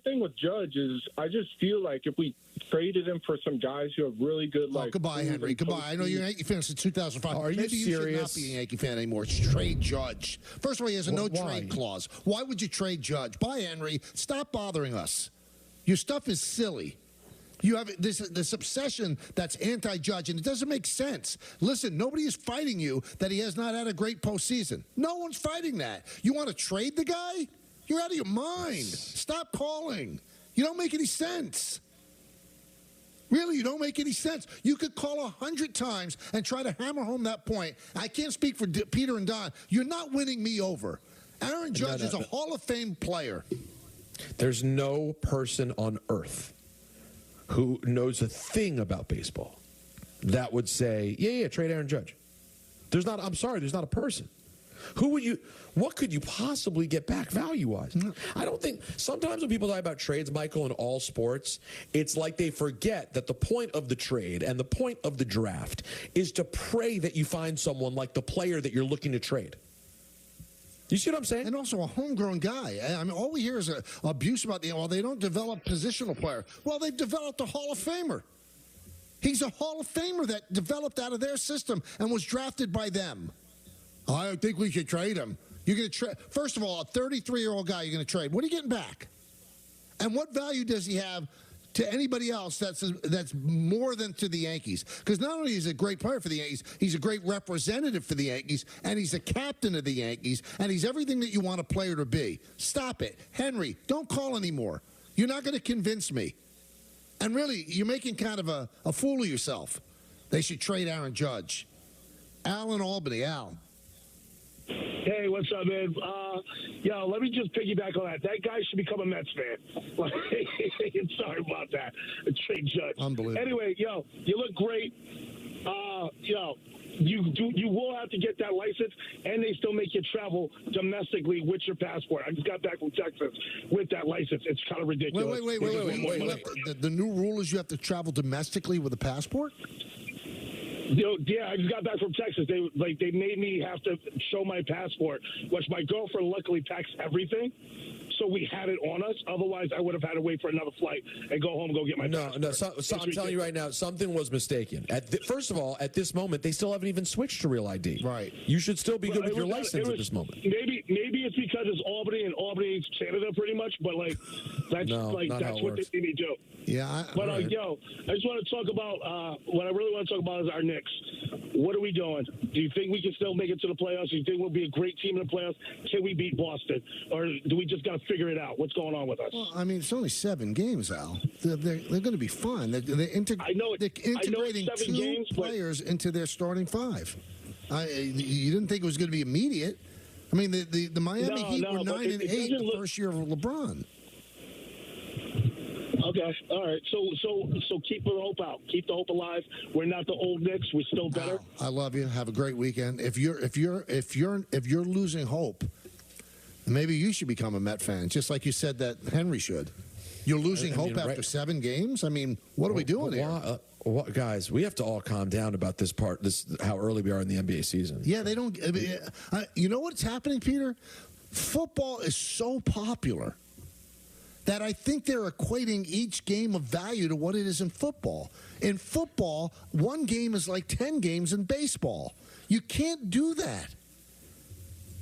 thing with Judge is I just feel like if we traded him for some guys who have really good, goodbye, Henry. Goodbye. I know you're a Yankee fan since 2005. Are you Maybe serious? You should not be a Yankee fan anymore. It's trade Judge. First of all, he has a no-trade clause. Why would you trade Judge? Bye, Henry. Stop bothering us. Your stuff is silly. You have this obsession that's anti-Judge, and it doesn't make sense. Listen, nobody is fighting you that he has not had a great postseason. No one's fighting that. You want to trade the guy? You're out of your mind. Stop calling. You don't make any sense. Really, you don't make any sense. You could call 100 times and try to hammer home that point. I can't speak for Peter and Don. You're not winning me over. Aaron Judge is a Hall of Fame player. There's no person on earth who knows a thing about baseball that would say, yeah, trade Aaron Judge. There's not a person. What could you possibly get back value-wise? I don't think, sometimes when people talk about trades, Michael, in all sports, it's like they forget that the point of the trade and the point of the draft is to pray that you find someone like the player that you're looking to trade. You see what I'm saying? And also a homegrown guy. I mean, all we hear is abuse about they don't develop positional player. Well, they've developed a Hall of Famer. He's a Hall of Famer that developed out of their system and was drafted by them. I think we should trade him. You're going to trade. First of all, a 33-year-old guy you're going to trade. What are you getting back? And what value does he have to anybody else that's more than to the Yankees? Because not only is he a great player for the Yankees, he's a great representative for the Yankees, and he's a captain of the Yankees, and he's everything that you want a player to be. Stop it. Henry, don't call anymore. You're not going to convince me. And really, you're making kind of a fool of yourself. They should trade Aaron Judge. Al in Albany. Al. Hey, what's up, man? Let me just piggyback on that. That guy should become a Mets fan. Sorry about that. Trade Judge. Unbelievable. Anyway, you look great. You will have to get that license, and they still make you travel domestically with your passport. I just got back from Texas with that license. It's kind of ridiculous. Wait. The new rule is you have to travel domestically with a passport? Yeah, I just got back from Texas. They made me have to show my passport, which my girlfriend luckily packs everything. So we had it on us. Otherwise, I would have had to wait for another flight and go home and go get my passport. No. I'm telling you right now, something was mistaken. First of all, at this moment, they still haven't even switched to Real ID. Right. You should still be good with your license at this moment. Maybe it's because it's Albany and Albany is Canada pretty much, but that's what they made me do. Yeah. I just want to talk about what I really want to talk about is our Knicks. What are we doing? Do you think we can still make it to the playoffs? Do you think we'll be a great team in the playoffs? Can we beat Boston? Or do we just got to figure it out? What's going on with us? Well, I mean, it's only 7 games, Al. They're going to be fun. They're integrating 2 players into their starting 5. You didn't think it was going to be immediate. I mean, the Miami Heat were 9-8 the first year of LeBron. Okay, all right. So keep the hope out. Keep the hope alive. We're not the old Knicks. We're still better. I love you. Have a great weekend. If you're losing hope, maybe you should become a Met fan, just like you said that Henry should. You're losing hope after 7 games. I mean, what are we doing here? Guys, we have to all calm down about this part. How early we are in the NBA season. Yeah, they don't. You know what's happening, Peter? Football is so popular that I think they're equating each game of value to what it is in football. In football, 1 game is like 10 games in baseball. You can't do that.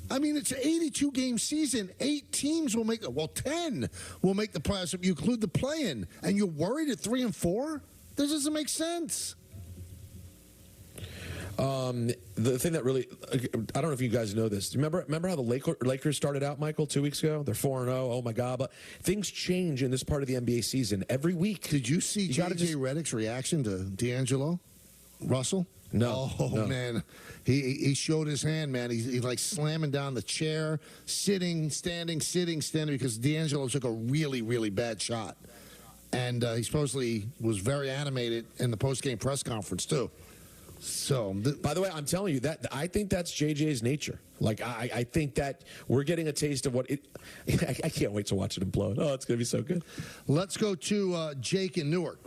I mean, it's an 82-game season. 8 teams will 10 will make the playoffs if you include the play-in. And you're worried at 3 and 4? This doesn't make sense. The thing that really, I don't know if you guys know this. Remember how the Lakers started out, Michael, 2 weeks ago? They're 4-0. Oh my God! But things change in this part of the NBA season every week. Did you see J.J. Redick's reaction to D'Angelo Russell? No. No. Man, he showed his hand, man. He's like slamming down the chair, sitting, standing, because D'Angelo took a really, really bad shot, and he supposedly was very animated in the post-game press conference too. So, by the way, I'm telling you that I think that's JJ's nature. Like, I think that we're getting a taste of what it. I can't wait to watch it implode. Oh, it's going to be so good. Let's go to Jake in Newark.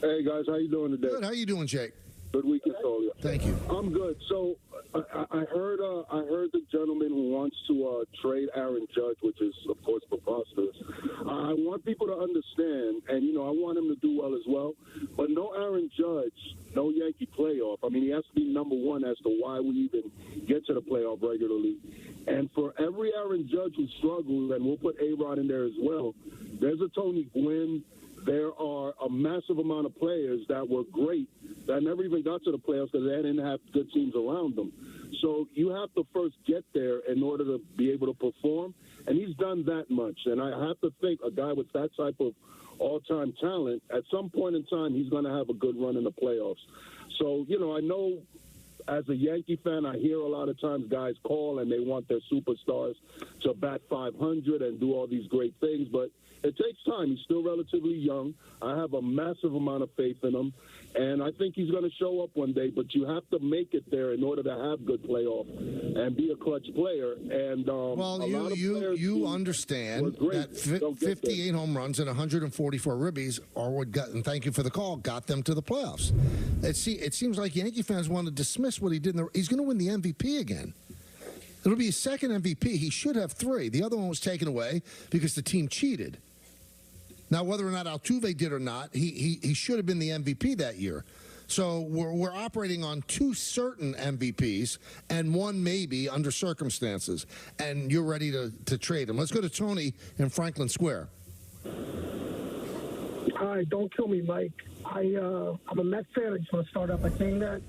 Hey, guys. How you doing today? Good. How you doing, Jake? Good weekend, Solia. Thank you. I'm good. So I heard the gentleman who wants to trade Aaron Judge, which is, of course, preposterous. I want people to understand, and, I want him to do well as well, but no Aaron Judge, no Yankee playoff. I mean, he has to be number one as to why we even get to the playoff regularly. And for every Aaron Judge who struggles, and we'll put A-Rod in there as well, there's a Tony Gwynn. There are a massive amount of players that were great that never even got to the playoffs because they didn't have good teams around them. So you have to first get there in order to be able to perform, and he's done that much. And I have to think a guy with that type of all-time talent, at some point in time, he's going to have a good run in the playoffs. So, I know as a Yankee fan, I hear a lot of times guys call and they want their superstars to bat 500 and do all these great things, but it takes time. He's still relatively young. I have a massive amount of faith in him, and I think he's going to show up one day, but you have to make it there in order to have good playoff and be a clutch player. And you understand that 58 home runs and 144 ribbies are what got, and thank you for the call, got them to the playoffs. It seems like Yankee fans want to dismiss what he did. He's going to win the MVP again. It'll be his second MVP. He should have 3. The other one was taken away because the team cheated. Now, whether or not Altuve did or not, he should have been the MVP that year. So we're operating on 2 certain MVPs and 1 maybe under circumstances. And you're ready to trade him. Let's go to Tony in Franklin Square. Hi, don't kill me, Mike. I'm a Mets fan. I just want to start off by saying that.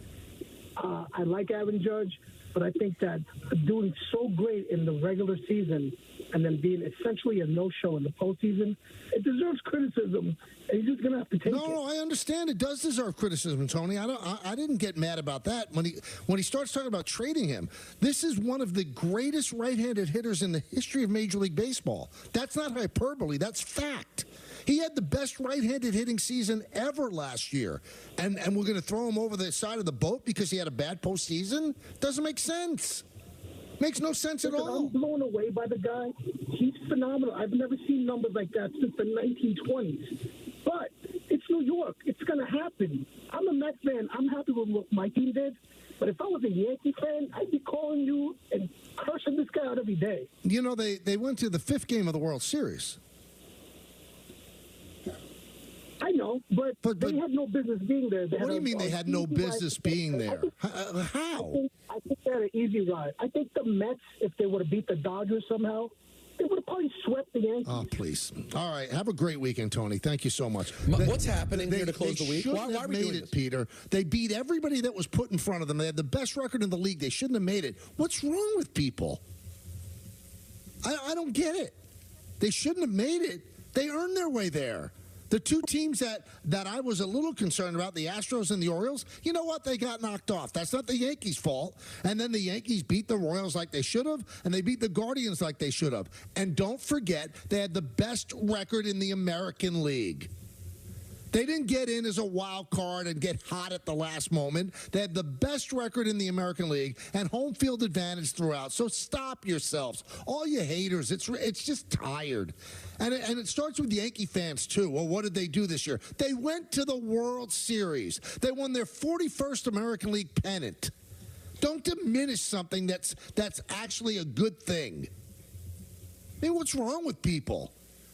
I like Aaron Judge, but I think that doing so great in the regular season and then being essentially a no-show in the postseason, it deserves criticism, and he's just going to have to take it. No, I understand. It does deserve criticism, Tony. I didn't get mad about that. When he starts talking about trading him, this is one of the greatest right-handed hitters in the history of Major League Baseball. That's not hyperbole. That's fact. He had the best right-handed hitting season ever last year, and we're going to throw him over the side of the boat because he had a bad postseason? Doesn't make sense. Makes no sense at all. I'm blown away by the guy. He's phenomenal. I've never seen numbers like that since the 1920s. But it's New York. It's going to happen. I'm a Mets fan. I'm happy with what my team did. But if I was a Yankee fan, I'd be calling you and cursing this guy out every day. They went to the 5th game of the World Series. I know, but they had no business being there. What do you mean they had no business being there? How? I think they had an easy ride. I think the Mets, if they would have beat the Dodgers somehow, they would have probably swept the Yankees. Oh, please. All right. Have a great weekend, Tony. Thank you so much. What's happening here to close the week? Why are we doing this, Peter? They beat everybody that was put in front of them. They had the best record in the league. They shouldn't have made it. What's wrong with people? I don't get it. They shouldn't have made it. They earned their way there. The 2 teams that I was a little concerned about, the Astros and the Orioles, you know what? They got knocked off. That's not the Yankees' fault. And then the Yankees beat the Royals like they should have, and they beat the Guardians like they should have. And don't forget, they had the best record in the American League. They didn't get in as a wild card and get hot at the last moment. They had the best record in the American League and home field advantage throughout. So stop yourselves. All you haters, it's just tired. And it starts with Yankee fans, too. Well, what did they do this year? They went to the World Series. They won their 41st American League pennant. Don't diminish something that's actually a good thing. I mean, what's wrong with people?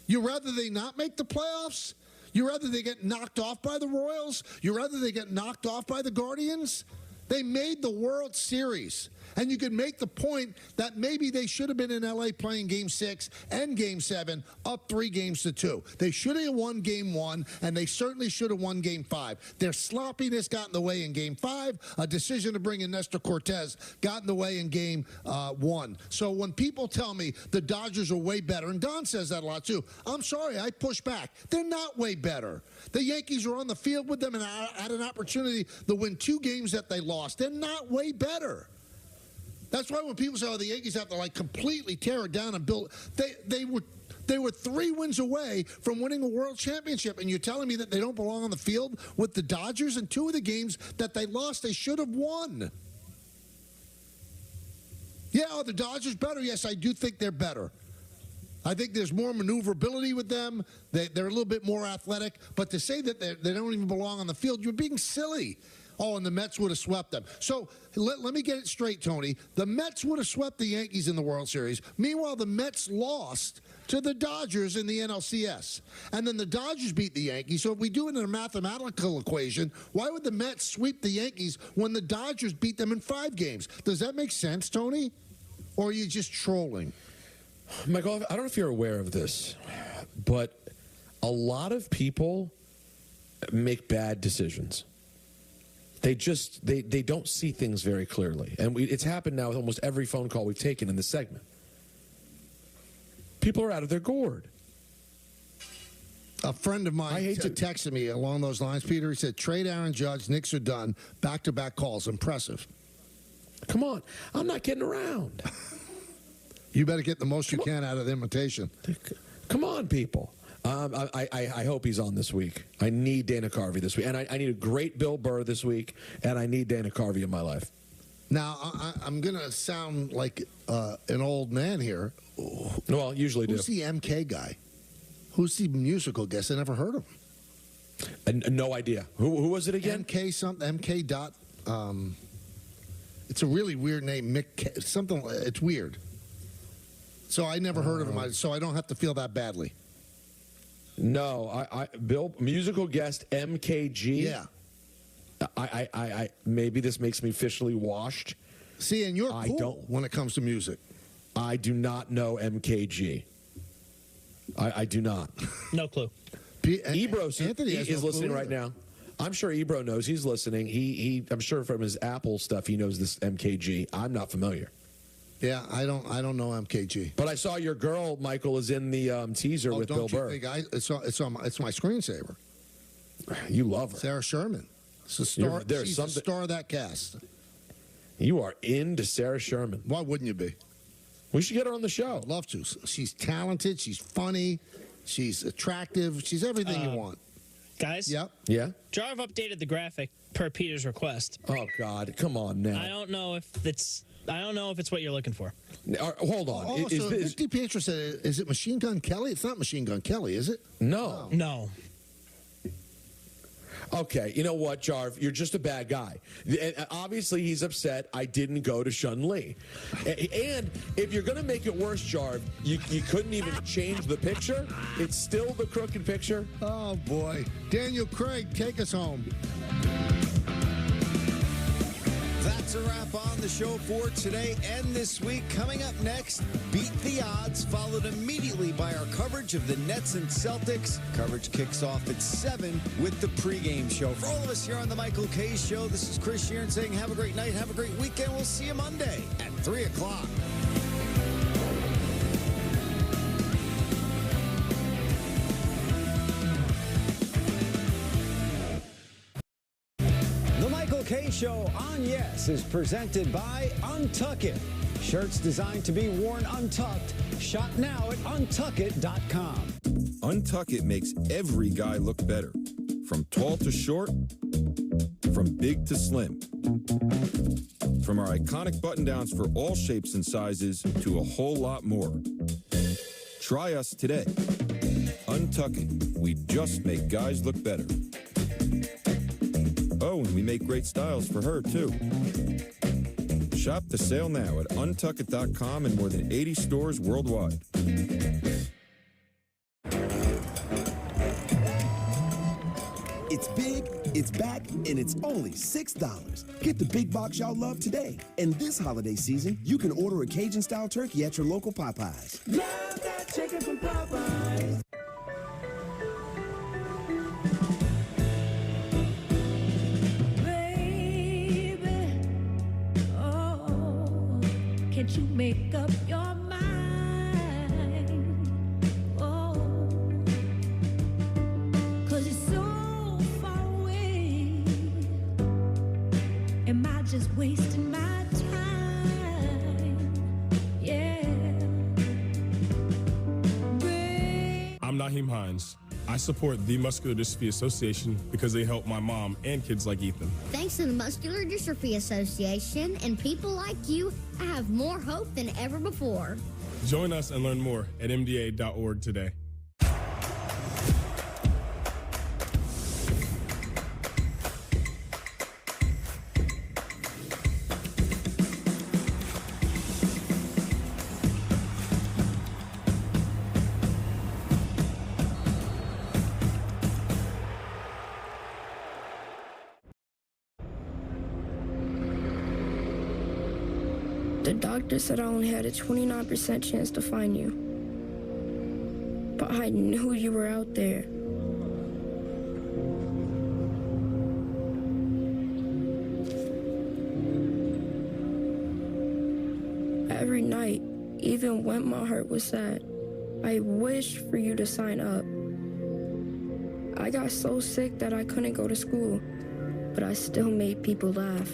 You rather they not make the playoffs? You rather they get knocked off by the Royals? You rather they get knocked off by the Guardians? They made the World Series. And you could make the point that maybe they should have been in L.A. playing Game 6 and Game 7, up 3-2. They should have won Game 1, and they certainly should have won Game 5. Their sloppiness got in the way in Game 5. A decision to bring in Nestor Cortez got in the way in Game 1. So when people tell me the Dodgers are way better, and Don says that a lot too, I'm sorry, I push back. They're not way better. The Yankees are on the field with them and had an opportunity to win 2 games that they lost. They're not way better. That's why when people say, oh, the Yankees have to, completely tear it down and build, they were 3 wins away from winning a world championship, and you're telling me that they don't belong on the field with the Dodgers? And 2 of the games that they lost, they should have won. Yeah, are the Dodgers better? Yes, I do think they're better. I think there's more maneuverability with them. They're a little bit more athletic. But to say that they don't even belong on the field, you're being silly. Oh, and the Mets would have swept them. So let me get it straight, Tony. The Mets would have swept the Yankees in the World Series. Meanwhile, the Mets lost to the Dodgers in the NLCS. And then the Dodgers beat the Yankees. So if we do it in a mathematical equation, why would the Mets sweep the Yankees when the Dodgers beat them in 5 games? Does that make sense, Tony? Or are you just trolling? Michael, I don't know if you're aware of this, but a lot of people make bad decisions. They don't see things very clearly. And it's happened now with almost every phone call we've taken in this segment. People are out of their gourd. A friend of mine texted me along those lines, Peter. He said, trade Aaron Judge, Knicks are done. Back-to-back calls. Impressive. Come on. I'm not kidding around. You better get the most you can out of the invitation. Come on, people. I hope he's on this week. I need Dana Carvey this week. And I need a great Bill Burr this week. And I need Dana Carvey in my life. Now, I'm going to sound like an old man here. Well, usually do. Who's the MK guy? Who's the musical guest? I never heard of him. No idea. Who was it again? MK something. MK dot. It's a really weird name. Mick something. It's weird. So I never heard of him. So I don't have to feel that badly. No, Bill, musical guest MKG. Yeah. I maybe this makes me officially washed. See, and you're cool when it comes to music. I do not know MKG. I do not. No clue. Ebro is listening right now. I'm sure Ebro knows. He's listening. I'm sure from his Apple stuff he knows this MKG. I'm not familiar. Yeah, I don't know MKG. But I saw your girl, Michael, is in the teaser with Bill Burr. It's my screensaver. You love her. Sarah Sherman. She's the star of that cast. You are into Sarah Sherman. Why wouldn't you be? We should get her on the show. I'd love to. She's talented. She's funny. She's attractive. She's everything you want. Guys? Yep. Yeah? Jarv updated the graphic per Peter's request. Oh, God. Come on now. I don't know if it's what you're looking for. Hold on. Also, Nick DiPietro said, is it Machine Gun Kelly? It's not Machine Gun Kelly, is it? No. Okay, you know what, Jarv? You're just a bad guy. And obviously, he's upset I didn't go to Shun Li. And if you're going to make it worse, Jarv, you couldn't even change the picture? It's still the crooked picture? Oh, boy. Daniel Craig, take us home. That's a wrap on the show for today and this week. Coming up next, Beat the Odds, followed immediately by our coverage of the Nets and Celtics. Coverage kicks off at 7 with the pregame show. For all of us here on the Michael K. Show, this is Chris Sheeran saying have a great night, have a great weekend. We'll see you Monday at 3 o'clock. The Michael K. Show on Yes is presented by Untuck It. Shirts designed to be worn untucked. Shop now at untuckit.com. Untuck It makes every guy look better. From tall to short, from big to slim. From our iconic button-downs for all shapes and sizes to a whole lot more. Try us today. Untuck It. We just make guys look better. Oh, and we make great styles for her, too. Shop the sale now at untuckit.com and more than 80 stores worldwide. It's big, it's back, and it's only $6. Get the big box y'all love today. And this holiday season, you can order a Cajun-style turkey at your local Popeyes. Love that chicken from Popeyes. Can't you make up your mind? Oh, 'cause it's so far away. Am I just wasting my time? Yeah. I'm Naheem Hines. I support the Muscular Dystrophy Association because they help my mom and kids like Ethan. Thanks to the Muscular Dystrophy Association and people like you, I have more hope than ever before. Join us and learn more at mda.org today. The doctor said I only had a 29% chance to find you. But I knew you were out there. Every night, even when my heart was sad, I wished for you to sign up. I got so sick that I couldn't go to school, but I still made people laugh.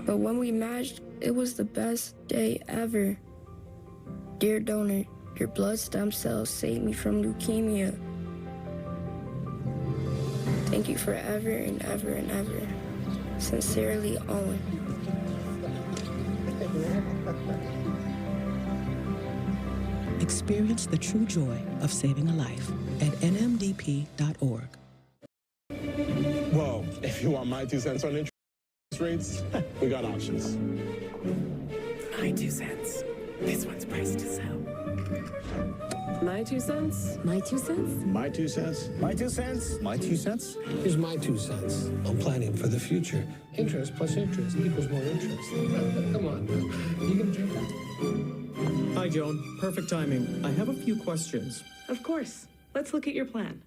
But when we matched, it was the best day ever. Dear donor, your blood stem cells saved me from leukemia. Thank you forever and ever and ever. Sincerely, Owen. Experience the true joy of saving a life at nmdp.org. Well, if you want my 2 cents on interest rates, we got options. My 2 cents. This one's priced to sell. My 2 cents. My 2 cents. My 2 cents. My 2 cents. My 2 cents. Here's my 2 cents on planning for the future. Interest plus interest equals more interest. Come on, you can drink that. Hi, Joan. Perfect timing. I have a few questions. Of course. Let's look at your plan.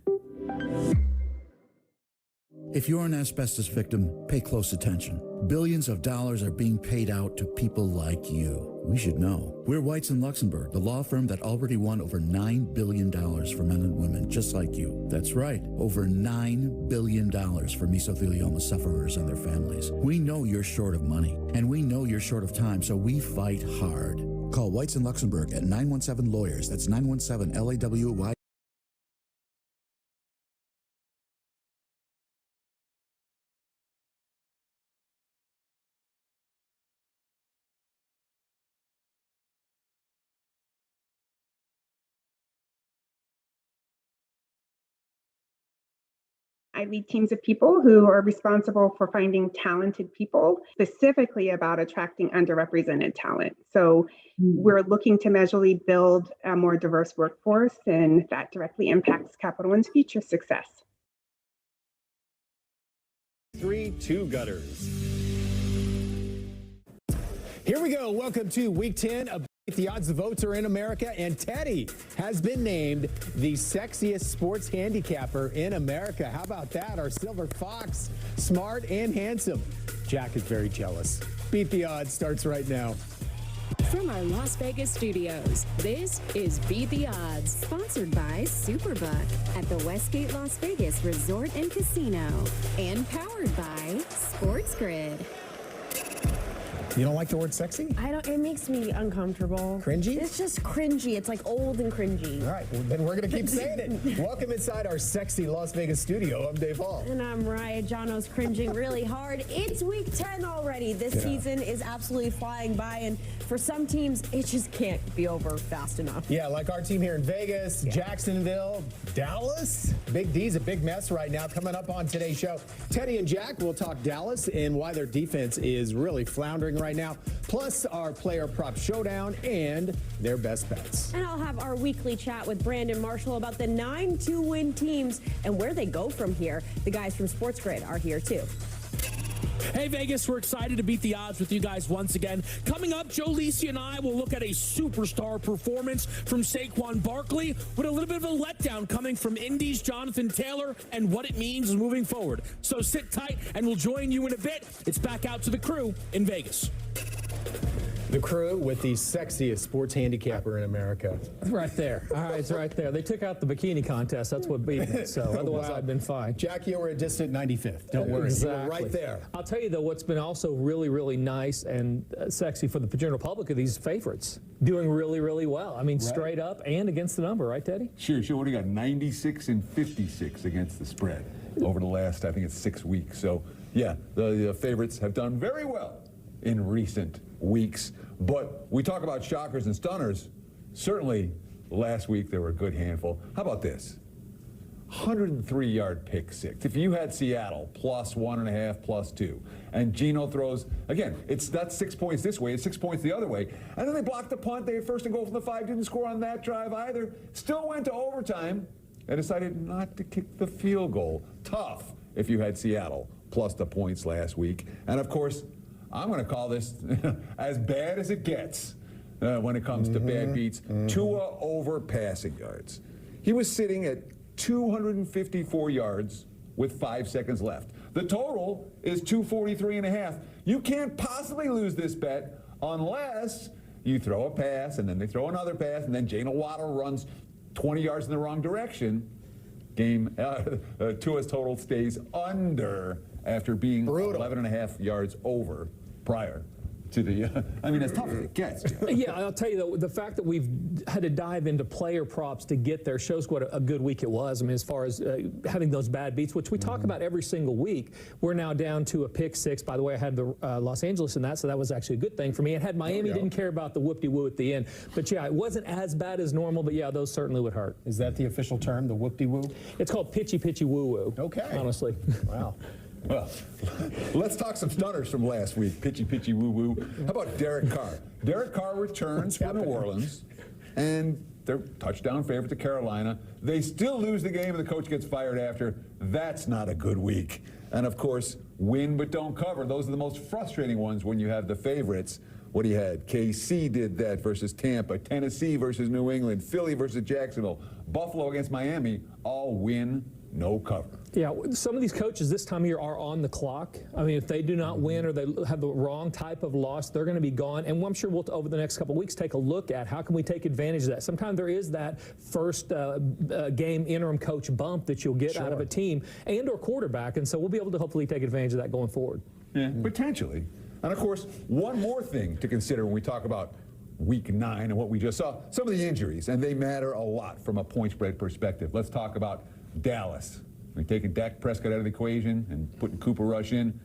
If you're an asbestos victim, pay close attention. Billions of dollars are being paid out to people like you. We should know. We're Whites in Luxembourg, the law firm that already won over $9 billion for men and women just like you. That's right, over $9 billion for mesothelioma sufferers and their families. We know you're short of money, and we know you're short of time, so we fight hard. Call Whites in Luxembourg at 917-LAWYERS. That's 917-LAWY. I lead teams of people who are responsible for finding talented people, specifically about attracting underrepresented talent. So we're looking to measurably build a more diverse workforce, and that directly impacts Capital One's future success. 3-2 gutters. Here we go. Welcome to Week 10 of The Odds. The votes are in America, and Teddy has been named the sexiest sports handicapper in America. How about that? Our silver fox, smart and handsome. Jack is very jealous. Beat the Odds starts right now. From our Las Vegas studios, this is Beat the Odds, sponsored by Superbook at the Westgate Las Vegas Resort and Casino, and powered by Sports Grid. You don't like the word sexy? I don't. It makes me uncomfortable. Cringy? It's just cringy. It's like old and cringy. All right, well, then we're going to keep saying it. Welcome inside our sexy Las Vegas studio. I'm Dave Hall. And I'm Raya. Jono's cringing really hard. It's Week 10 already. This season is absolutely flying by, and for some teams, it just can't be over fast enough. Yeah, like our team here in Vegas, Jacksonville, Dallas. Big D's a big mess right now. Coming up on today's show, Teddy and Jack will talk Dallas and why their defense is really floundering right now, plus our player prop showdown and their best bets. And I'll have our weekly chat with Brandon Marshall about the 9 2-win teams and where they go from here. The guys from Sports Grid are here too. Hey, Vegas, we're excited to beat the odds with you guys once again. Coming up, Joe Lisi and I will look at a superstar performance from Saquon Barkley with a little bit of a letdown coming from Indy's Jonathan Taylor and what it means moving forward. So sit tight, and we'll join you in a bit. It's back out to the crew in Vegas. The crew with the sexiest sports handicapper in America. Right there. All right, it's right there. They took out the bikini contest. That's what beat me. So otherwise, I've been fine. Jackie, we're a distant 95th. Don't worry. Exactly. You're right there. I'll tell you, though, what's been also really, really nice and sexy for the general public are these favorites doing really, really well. I mean, straight up and against the number, right, Teddy? Sure. What do you got? 96 and 56 against the spread over the last, I think it's 6 weeks. So, yeah, the favorites have done very well. in recent weeks. But we talk about shockers and stunners. Certainly last week there were a good handful. How about this? 103-yard pick six. If you had Seattle plus 1.5, plus 2, and Geno throws, again, it's not 6 points this way, it's 6 points the other way. And then they blocked the punt, they had first and goal from the 5, didn't score on that drive either. Still went to overtime and decided not to kick the field goal. Tough if you had Seattle plus the points last week. And of course, I'm going to call this as bad as it gets when it comes to bad beats. Tua over passing yards. He was sitting at 254 yards with 5 seconds left. The total is 243.5. You can't possibly lose this bet unless you throw a pass and then they throw another pass and then Jalen Waddle runs 20 yards in the wrong direction. Tua's total stays under after being 11.5 yards over prior to the, I mean, as tough as it gets. Yeah, I'll tell you, the fact that we've had to dive into player props to get there shows what a good week it was. I mean, as far as having those bad beats, which we talk about every single week, we're now down to a pick six. By the way, I had the Los Angeles in that, so that was actually a good thing for me. It had Miami, didn't care about the whoop-de-woo at the end. But yeah, it wasn't as bad as normal, but yeah, those certainly would hurt. Is that the official term, the whoop-de-woo? It's called pitchy-pitchy-woo-woo. Okay. Honestly. Wow. Well, let's talk some stunners from last week. Pitchy, pitchy, woo-woo. How about Derek Carr? Derek Carr returns for New Orleans, and they're touchdown favorite to Carolina. They still lose the game, and the coach gets fired after. That's not a good week. And, of course, win but don't cover. Those are the most frustrating ones when you have the favorites. What do you had? KC did that versus Tampa. Tennessee versus New England. Philly versus Jacksonville. Buffalo against Miami. All win, no cover. Yeah, some of these coaches this time of year are on the clock. I mean, if they do not win or they have the wrong type of loss, they're going to be gone. And I'm sure we'll, over the next couple of weeks, take a look at how can we take advantage of that. Sometimes there is that first game interim coach bump that you'll get out of a team and or quarterback. And so we'll be able to hopefully take advantage of that going forward. Yeah, potentially. And, of course, one more thing to consider when we talk about Week 9 and what we just saw, some of the injuries, and they matter a lot from a point spread perspective. Let's talk about Dallas. We're taking Dak Prescott out of the equation and putting Cooper Rush in.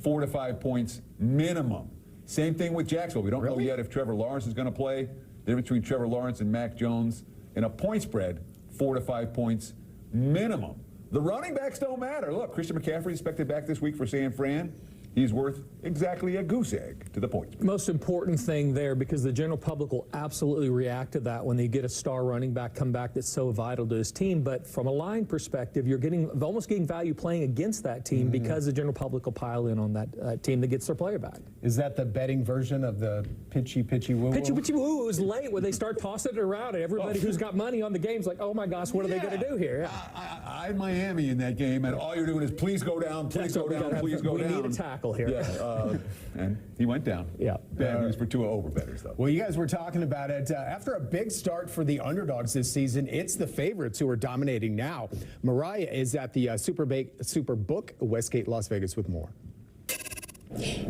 4 to 5 points minimum. Same thing with Jacksonville. We don't know yet if Trevor Lawrence is going to play. The difference between Trevor Lawrence and Mac Jones in a point spread, 4 to 5 points minimum. The running backs don't matter. Look, Christian McCaffrey expected back this week for San Fran. He's worth exactly a goose egg to the points. Most important thing there, because the general public will absolutely react to that when they get a star running back come back that's so vital to his team. But from a line perspective, you're almost getting value playing against that team because the general public will pile in on that team that gets their player back. Is that the betting version of the pitchy, pitchy, woo-woo? Pitchy, pitchy, woo-woo is late when they start tossing it around and everybody who's got money on the game's like, oh my gosh, what are they going to do here? I had Miami in that game, and all you're doing is please go down, please go down, please go down. We need a tackle here. Yeah, and he went down. Yeah. Bad news for Tua overbetters, though. Well, you guys were talking about it. After a big start for the underdogs this season, it's the favorites who are dominating now. Mariah is at the Superbook Westgate, Las Vegas with more.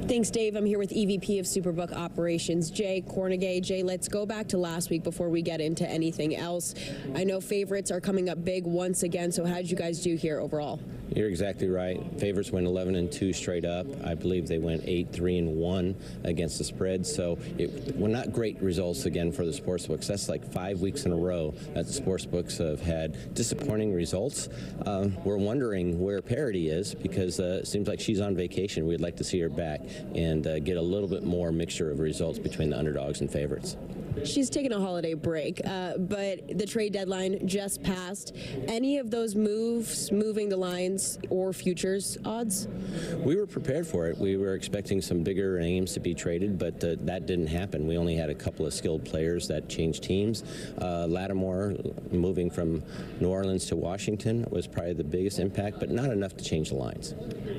Thanks, Dave. I'm here with EVP of Superbook Operations, Jay Cornegay. Jay, let's go back to last week before we get into anything else. I know favorites are coming up big once again, so how did you guys do here overall? You're exactly right. Favorites went 11-2 straight up. I believe they went 8-3-1 against the spread. So it were not great results again for the sportsbooks. That's like 5 weeks in a row that the sportsbooks have had disappointing results. We're wondering where Parity is because it seems like she's on vacation. We'd like to see her back and get a little bit more mixture of results between the underdogs and favorites. She's taking a holiday break, but the trade deadline just passed. Any of those moves, moving the lines or futures odds? We were prepared for it. We were expecting some bigger names to be traded, but that didn't happen. We only had a couple of skilled players that changed teams. Lattimore moving from New Orleans to Washington was probably the biggest impact, but not enough to change the lines.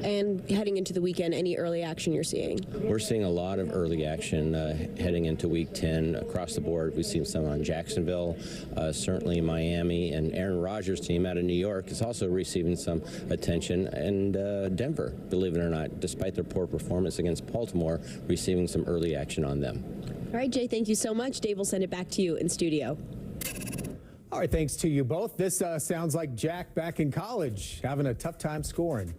And heading into the weekend, any early action you're seeing? We're seeing a lot of early action heading into Week 10 across the board. We've seen some on Jacksonville, certainly Miami, and Aaron Rodgers' team out of New York is also receiving some attention, and Denver, believe it or not, despite their poor performance against Baltimore, receiving some early action on them. All right, Jay, thank you so much. Dave will send it back to you in studio. All right, thanks to you both. This sounds like Jack back in college, having a tough time scoring.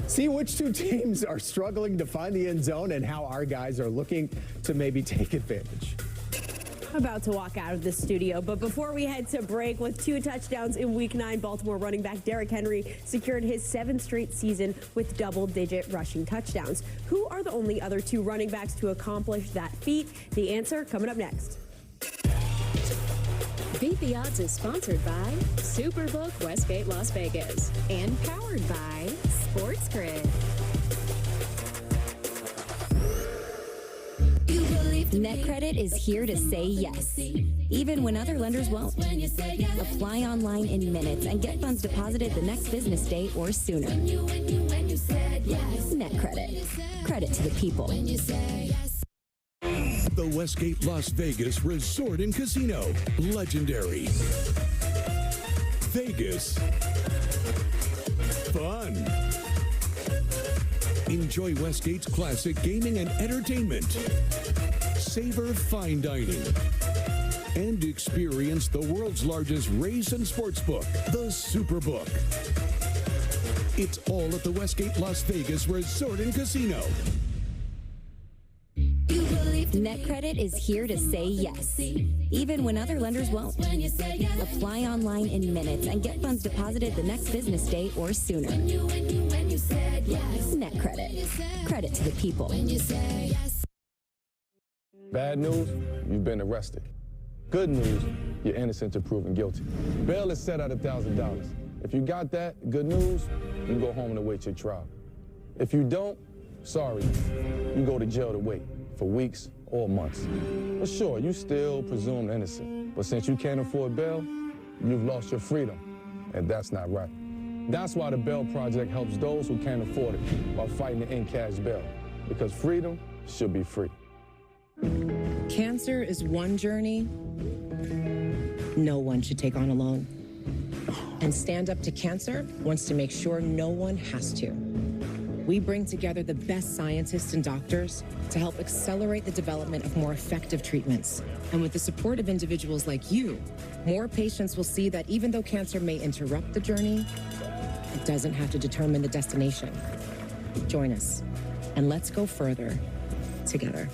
See which two teams are struggling to find the end zone and how our guys are looking to maybe take advantage. About to walk out of the studio, but before we head to break, with 2 touchdowns in Week 9, Baltimore running back Derrick Henry secured his 7th straight season with double-digit rushing touchdowns. Who are the only other 2 running backs to accomplish that feat? The answer coming up next. Beat the Odds is sponsored by Superbook Westgate Las Vegas and powered by Sports Grid. NetCredit is here to say yes, even when other lenders won't. Apply online in minutes and get funds deposited the next business day or sooner. NetCredit. Credit to the people. The Westgate Las Vegas Resort and Casino. Legendary. Vegas. Fun. Enjoy Westgate's classic gaming and entertainment. Savor fine dining. And experience the world's largest race and sports book, the Superbook. It's all at the Westgate Las Vegas Resort and Casino. NetCredit is here to say yes, even when other lenders won't. Apply online in minutes and get funds deposited the next business day or sooner. NetCredit. Credit to the people. Bad news, you've been arrested. Good news, you're innocent until proven guilty. Bail is set at $1,000. If you got that, good news, you can go home and await your trial. If you don't, sorry, you go to jail to wait for weeks or months. But sure, you still presumed innocent. But since you can't afford bail, you've lost your freedom, and that's not right. That's why the Bail Project helps those who can't afford it while fighting to end cash bail, because freedom should be free. Cancer is one journey no one should take on alone. And Stand Up to Cancer wants to make sure no one has to. We bring together the best scientists and doctors to help accelerate the development of more effective treatments. And with the support of individuals like you, more patients will see that even though cancer may interrupt the journey, it doesn't have to determine the destination. Join us, and let's go further together.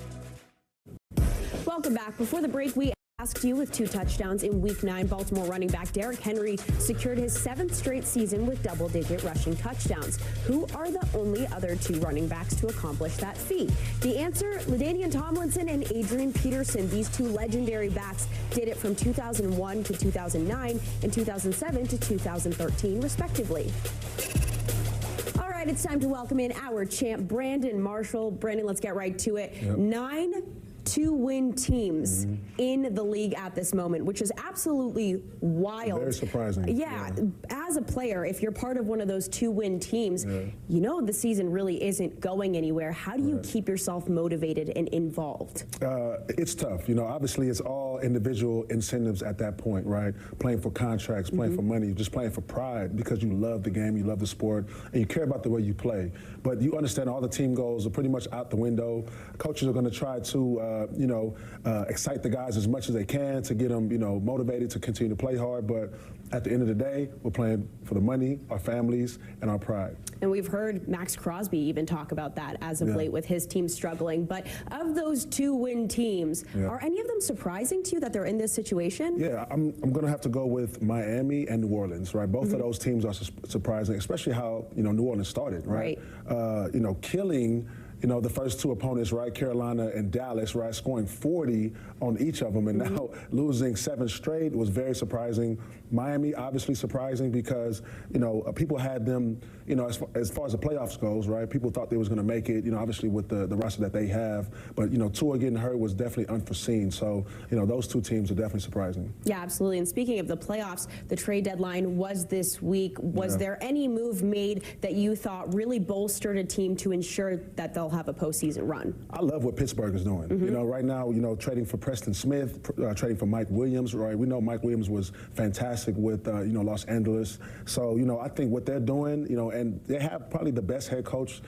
Welcome back. Before the break, we asked you, with 2 touchdowns in Week 9, Baltimore running back Derrick Henry secured his 7th straight season with double-digit rushing touchdowns. Who are the only other 2 running backs to accomplish that feat? The answer, LaDainian Tomlinson and Adrian Peterson. These 2 legendary backs did it from 2001 to 2009 and 2007 to 2013, respectively. All right, it's time to welcome in our champ, Brandon Marshall. Brandon, let's get right to it. Yep. 9 2-win teams in the league at this moment, which is absolutely wild. Very surprising. Yeah, as a player, if you're part of one of those 2-win teams, you know the season really isn't going anywhere. How do you keep yourself motivated and involved? It's tough. You know, obviously it's all individual incentives at that point, right? Playing for contracts, playing for money, just playing for pride because you love the game, you love the sport, and you care about the way you play. But you understand all the team goals are pretty much out the window. Coaches are going to try to excite the guys as much as they can to get them, motivated to continue to play hard. But at the end of the day, we're playing for the money, our families, and our pride. And we've heard Max Crosby even talk about that as of late with his team struggling. But of those 2-win teams, are any of them surprising to you that they're in this situation? Yeah, I'm going to have to go with Miami and New Orleans, right? Both of those teams are surprising, especially how, New Orleans started, right? Killing the first 2 opponents, right, Carolina and Dallas, right, scoring 40 on each of them, and now losing 7 straight was very surprising. Miami, obviously surprising because, people had them, as far as the playoffs goes, right, people thought they was going to make it, obviously with the roster that they have, but, Tua getting hurt was definitely unforeseen. So, those 2 teams are definitely surprising. Yeah, absolutely. And speaking of the playoffs, the trade deadline was this week. Was there any move made that you thought really bolstered a team to ensure that they'll have a postseason run? I love what Pittsburgh is doing. Right now, trading for Preston Smith, trading for Mike Williams, right? We know Mike Williams was fantastic with, Los Angeles. So, I think what they're doing, and they have probably the best head coach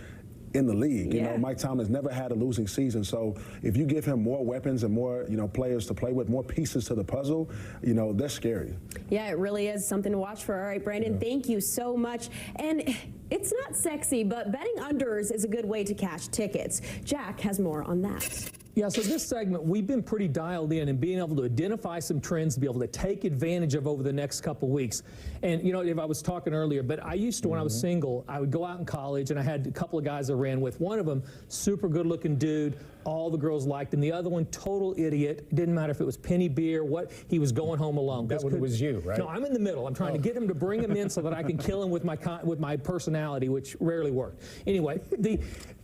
in the league. Mike Tomlin's never had a losing season. So if you give him more weapons and more, players to play with, more pieces to the puzzle, they're scary. Yeah, it really is something to watch for. All right, Brandon, thank you so much. And It's not sexy, but betting unders is a good way to cash tickets. Jack has more on that. Yeah, so this segment, we've been pretty dialed in and being able to identify some trends to be able to take advantage of over the next couple weeks. And, you know, if I was talking earlier, but I used to, when I was single, I would go out in college, and I had a couple of guys I ran with. One of them, super good-looking dude. All the girls liked him. The other one, total idiot. Didn't matter if it was penny beer, what, he was going home alone. That one was you, right? No, I'm in the middle. I'm trying to get him to bring him in so that I can kill him with my personality, which rarely worked. Anyway,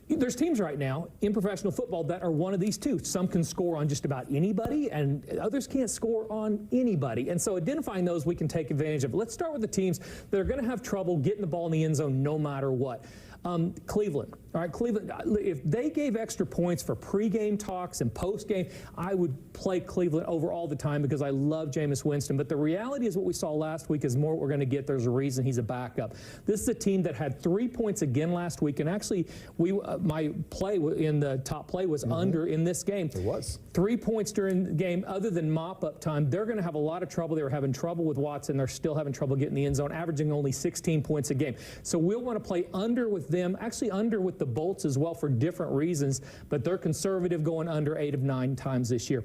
there's teams right now in professional football that are one of these two. Some can score on just about anybody, and others can't score on anybody. And so identifying those, we can take advantage of. Let's start with the teams that are going to have trouble getting the ball in the end zone no matter what. Cleveland. All right, Cleveland, if they gave extra points for pregame talks and postgame, I would play Cleveland over all the time because I love Jameis Winston. But the reality is what we saw last week is more what we're going to get. There's a reason he's a backup. This is a team that had 3 points again last week, and actually my play in the top play was under in this game. It was. 3 points during the game. Other than mop-up time, they're going to have a lot of trouble. They were having trouble with Watson. They're still having trouble getting the end zone, averaging only 16 points a game. So we'll want to play under with them, actually under with the Bolts as well for different reasons, but they're conservative, going under 8 of 9 times this year.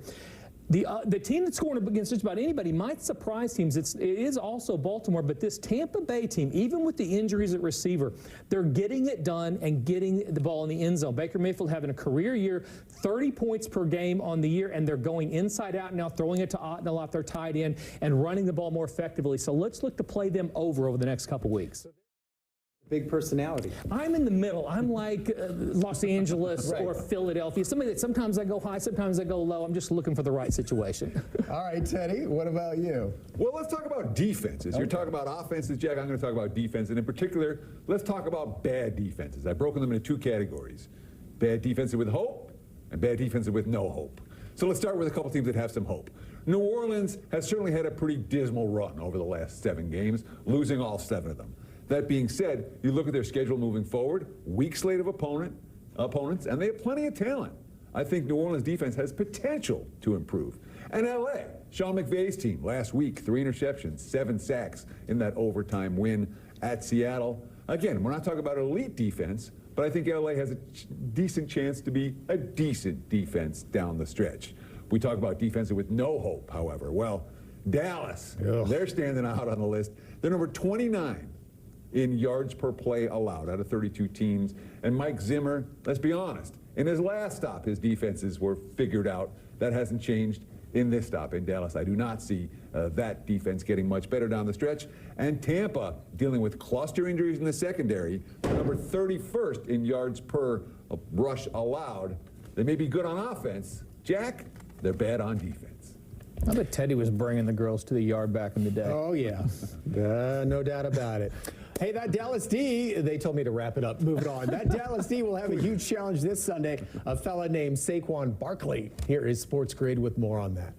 The team that's scoring against just about anybody might surprise teams. It is also Baltimore, but this Tampa Bay team, even with the injuries at receiver, they're getting it done and getting the ball in the end zone. Baker Mayfield having a career year, 30 points per game on the year, and they're going inside out now, throwing it to Ottenell off their tight end and running the ball more effectively. So let's look to play them over the next couple weeks. Big personality. I'm in the middle. I'm like Los Angeles or Philadelphia. Somebody that sometimes I go high, sometimes I go low. I'm just looking for the right situation. All right, Teddy, what about you? Well, let's talk about defenses. Okay. You're talking about offenses, Jack. I'm going to talk about defense. And in particular, let's talk about bad defenses. I've broken them into 2 categories. Bad defenses with hope and bad defenses with no hope. So let's start with a couple teams that have some hope. New Orleans has certainly had a pretty dismal run over the last 7 games, losing all 7 of them. That being said, you look at their schedule moving forward, weak slate of opponents, and they have plenty of talent. I think New Orleans defense has potential to improve. And LA, Sean McVay's team, last week, 3 interceptions, 7 sacks in that overtime win at Seattle. Again, we're not talking about elite defense, but I think LA has a decent chance to be a decent defense down the stretch. We talk about defense with no hope, however. Well, Dallas, they're standing out on the list. They're number 29. In yards per play allowed out of 32 teams. And Mike Zimmer, let's be honest, in his last stop, his defenses were figured out. That hasn't changed in this stop in Dallas. I do not see that defense getting much better down the stretch. And Tampa, dealing with cluster injuries in the secondary, number 31st in yards per rush allowed. They may be good on offense. Jack, they're bad on defense. I bet Teddy was bringing the girls to the yard back in the day. Oh, yeah. No doubt about it. Hey, that Dallas D, they told me to wrap it up. Moving on. That Dallas D will have a huge challenge this Sunday. A fella named Saquon Barkley. Here is Sports Grid with more on that.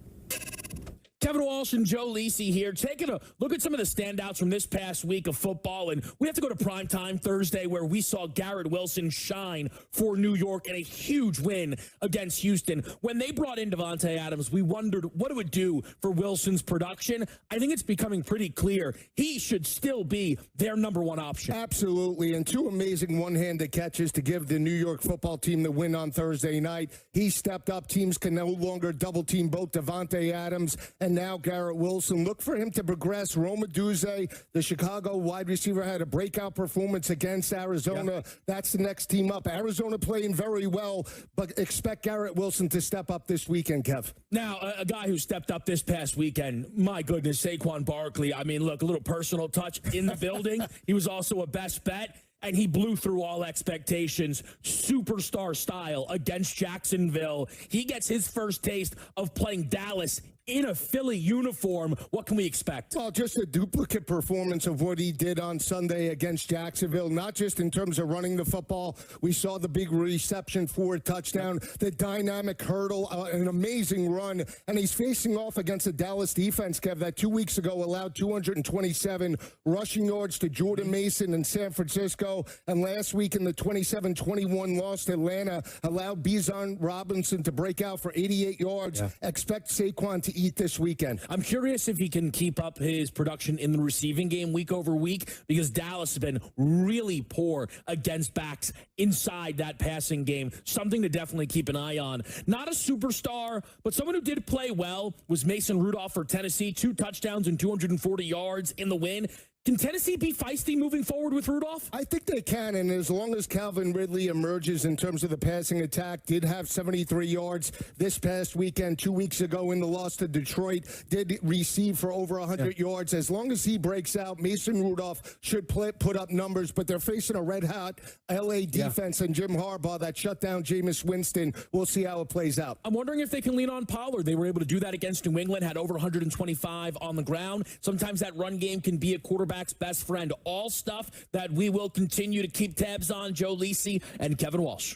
Kevin Walsh and Joe Lisi here, taking a look at some of the standouts from this past week of football. And we have to go to primetime Thursday, where we saw Garrett Wilson shine for New York in a huge win against Houston. When they brought in Davante Adams, we wondered what it would do for Wilson's production. I think it's becoming pretty clear he should still be their #1 option. Absolutely, and 2 amazing one-handed catches to give the New York football team the win on Thursday night. He stepped up. Teams can no longer double-team both Davante Adams and now Garrett Wilson. Look for him to progress. Rome Odunze, the Chicago wide receiver, had a breakout performance against Arizona. Yep. That's the next team up. Arizona playing very well, but expect Garrett Wilson to step up this weekend, Kev. Now, a guy who stepped up this past weekend, my goodness, Saquon Barkley. I mean, look, a little personal touch in the building. He was also a best bet. And he blew through all expectations, superstar style against Jacksonville. He gets his first taste of playing Dallas in a Philly uniform. What can we expect? Well, just a duplicate performance of what he did on Sunday against Jacksonville, not just in terms of running the football. We saw the big reception for a touchdown, the dynamic hurdle, an amazing run, and he's facing off against the Dallas defense, Kev, that 2 weeks ago allowed 227 rushing yards to Jordan Mason in San Francisco, and last week in the 27-21 loss to Atlanta, allowed Bijan Robinson to break out for 88 yards. Yeah. Expect Saquon to eat this weekend. I'm curious if he can keep up his production in the receiving game week over week, because Dallas has been really poor against backs inside that passing game. Something to definitely keep an eye on. Not a superstar, but someone who did play well was Mason Rudolph for Tennessee. 2 touchdowns and 240 yards in the win. Can Tennessee be feisty moving forward with Rudolph? I think they can, and as long as Calvin Ridley emerges in terms of the passing attack, did have 73 yards this past weekend. 2 weeks ago in the loss to Detroit, did receive for over 100 yards. As long as he breaks out, Mason Rudolph should put up numbers, but they're facing a red-hot L.A. defense and Jim Harbaugh that shut down Jameis Winston. We'll see how it plays out. I'm wondering if they can lean on Pollard. They were able to do that against New England, had over 125 on the ground. Sometimes that run game can be a quarterback's best friend. All stuff that we will continue to keep tabs on. Joe Lisi and Kevin Walsh.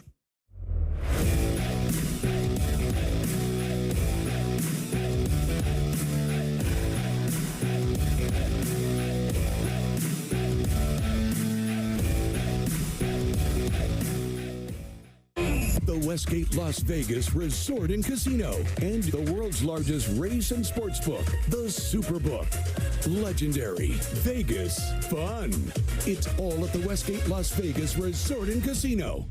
The Westgate Las Vegas Resort and Casino and the world's largest race and sports book, the Superbook. Legendary Vegas fun. It's all at the Westgate Las Vegas Resort and Casino.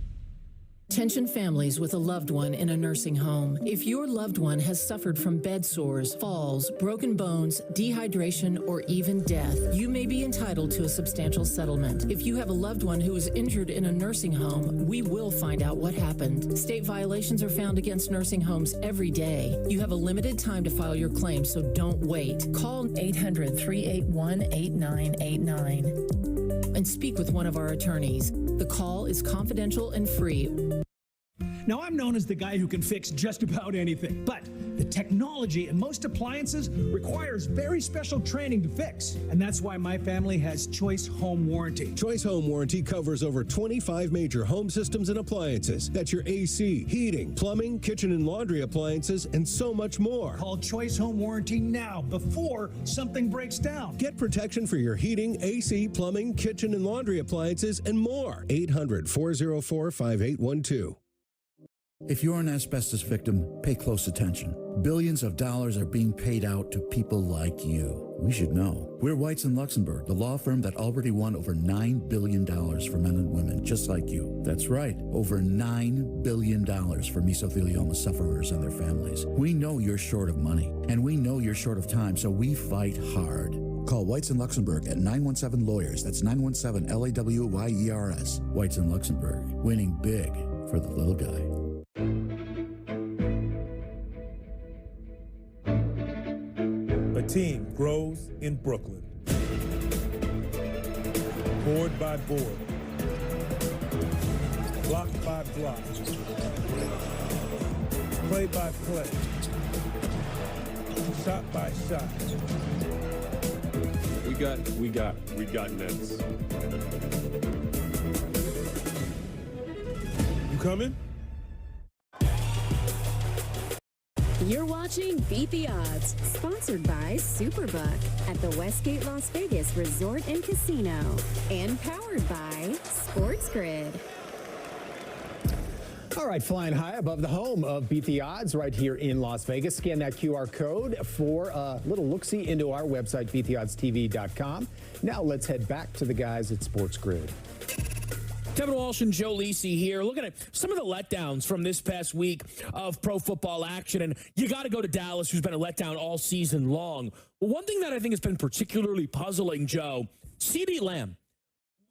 Attention families with a loved one in a nursing home. If your loved one has suffered from bed sores, falls, broken bones, dehydration, or even death, you may be entitled to a substantial settlement. If you have a loved one who is injured in a nursing home, we will find out what happened. State violations are found against nursing homes every day. You have a limited time to file your claim, so don't wait. Call 800-381-8989 and speak with one of our attorneys. The call is confidential and free. Now, I'm known as the guy who can fix just about anything, but the technology in most appliances requires very special training to fix. And that's why my family has Choice Home Warranty. Choice Home Warranty covers over 25 major home systems and appliances. That's your AC, heating, plumbing, kitchen and laundry appliances, and so much more. Call Choice Home Warranty now before something breaks down. Get protection for your heating, AC, plumbing, kitchen and laundry appliances, and more. 800-404-5812. If you're an asbestos victim, pay close attention. Billions of dollars are being paid out to people like you. We should know. We're Whites in Luxembourg, the law firm that already won over $9 billion for men and women just like you. That's right, over $9 billion for mesothelioma sufferers and their families. We know you're short of money, and we know you're short of time, so we fight hard. Call Whites in Luxembourg at 917-LAWYERS. That's 917-LAWYERS. Whites in Luxembourg, winning big for the little guy. A team grows in Brooklyn. Board by board. Block by block. Play by play. Shot by shot. We got Nets. You coming? You're watching Beat the Odds, sponsored by Superbook at the Westgate Las Vegas Resort and Casino, and powered by Sports Grid. All right, flying high above the home of Beat the Odds right here in Las Vegas. Scan that QR code for a little look-see into our website, beattheoddstv.com. Now let's head back to the guys at Sports Grid. Kevin Walsh and Joe Lisi here, looking at some of the letdowns from this past week of pro football action. And you got to go to Dallas, who's been a letdown all season long. Well, one thing that I think has been particularly puzzling, Joe, CeeDee Lamb.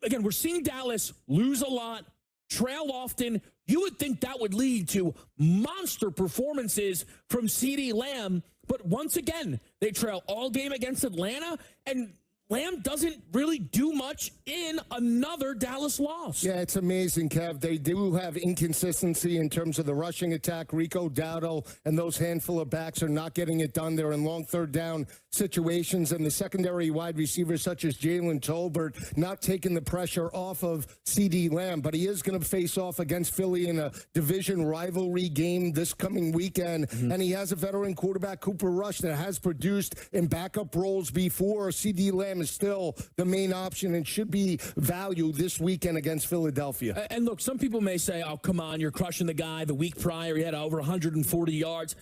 Again, we're seeing Dallas lose a lot, trail often. You would think that would lead to monster performances from CeeDee Lamb. But once again, they trail all game against Atlanta, and Lamb doesn't really do much in another Dallas loss. Yeah, it's amazing, Kev. They do have inconsistency in terms of the rushing attack. Rico Dowdle and those handful of backs are not getting it done. They're in long third down situations, and the secondary wide receivers such as Jalen Tolbert not taking the pressure off of CeeDee Lamb. But he is going to face off against Philly in a division rivalry game this coming weekend. And he has a veteran quarterback, Cooper Rush, that has produced in backup roles before. CeeDee Lamb is still the main option and should be valued this weekend against Philadelphia. And look, some people may say, oh, come on, you're crushing the guy. The week prior, he had over 140 yards.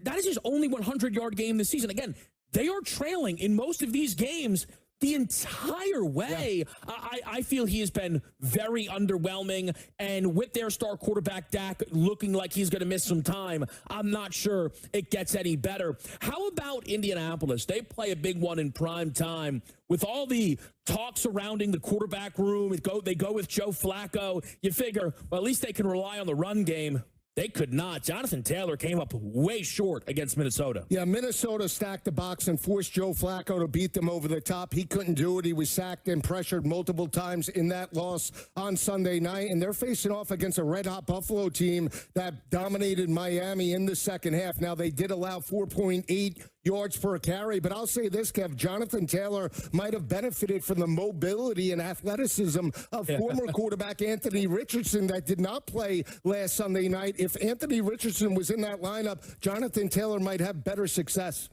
That is his only 100-yard game this season. Again, they are trailing in most of these games the entire way. Yeah. I feel he has been very underwhelming, and with their star quarterback, Dak, looking like he's going to miss some time, I'm not sure it gets any better. How about Indianapolis? They play a big one in prime time. With all the talk surrounding the quarterback room, they go with Joe Flacco. You figure, well, at least they can rely on the run game. They could not. Jonathan Taylor came up way short against Minnesota. Yeah, Minnesota stacked the box and forced Joe Flacco to beat them over the top. He couldn't do it. He was sacked and pressured multiple times in that loss on Sunday night. And they're facing off against a red-hot Buffalo team that dominated Miami in the second half. Now, they did allow 4.8 yards per carry, but I'll say this, Kev, Jonathan Taylor might have benefited from the mobility and athleticism of former quarterback Anthony Richardson that did not play last Sunday night. If Anthony Richardson was in that lineup, Jonathan Taylor might have better success.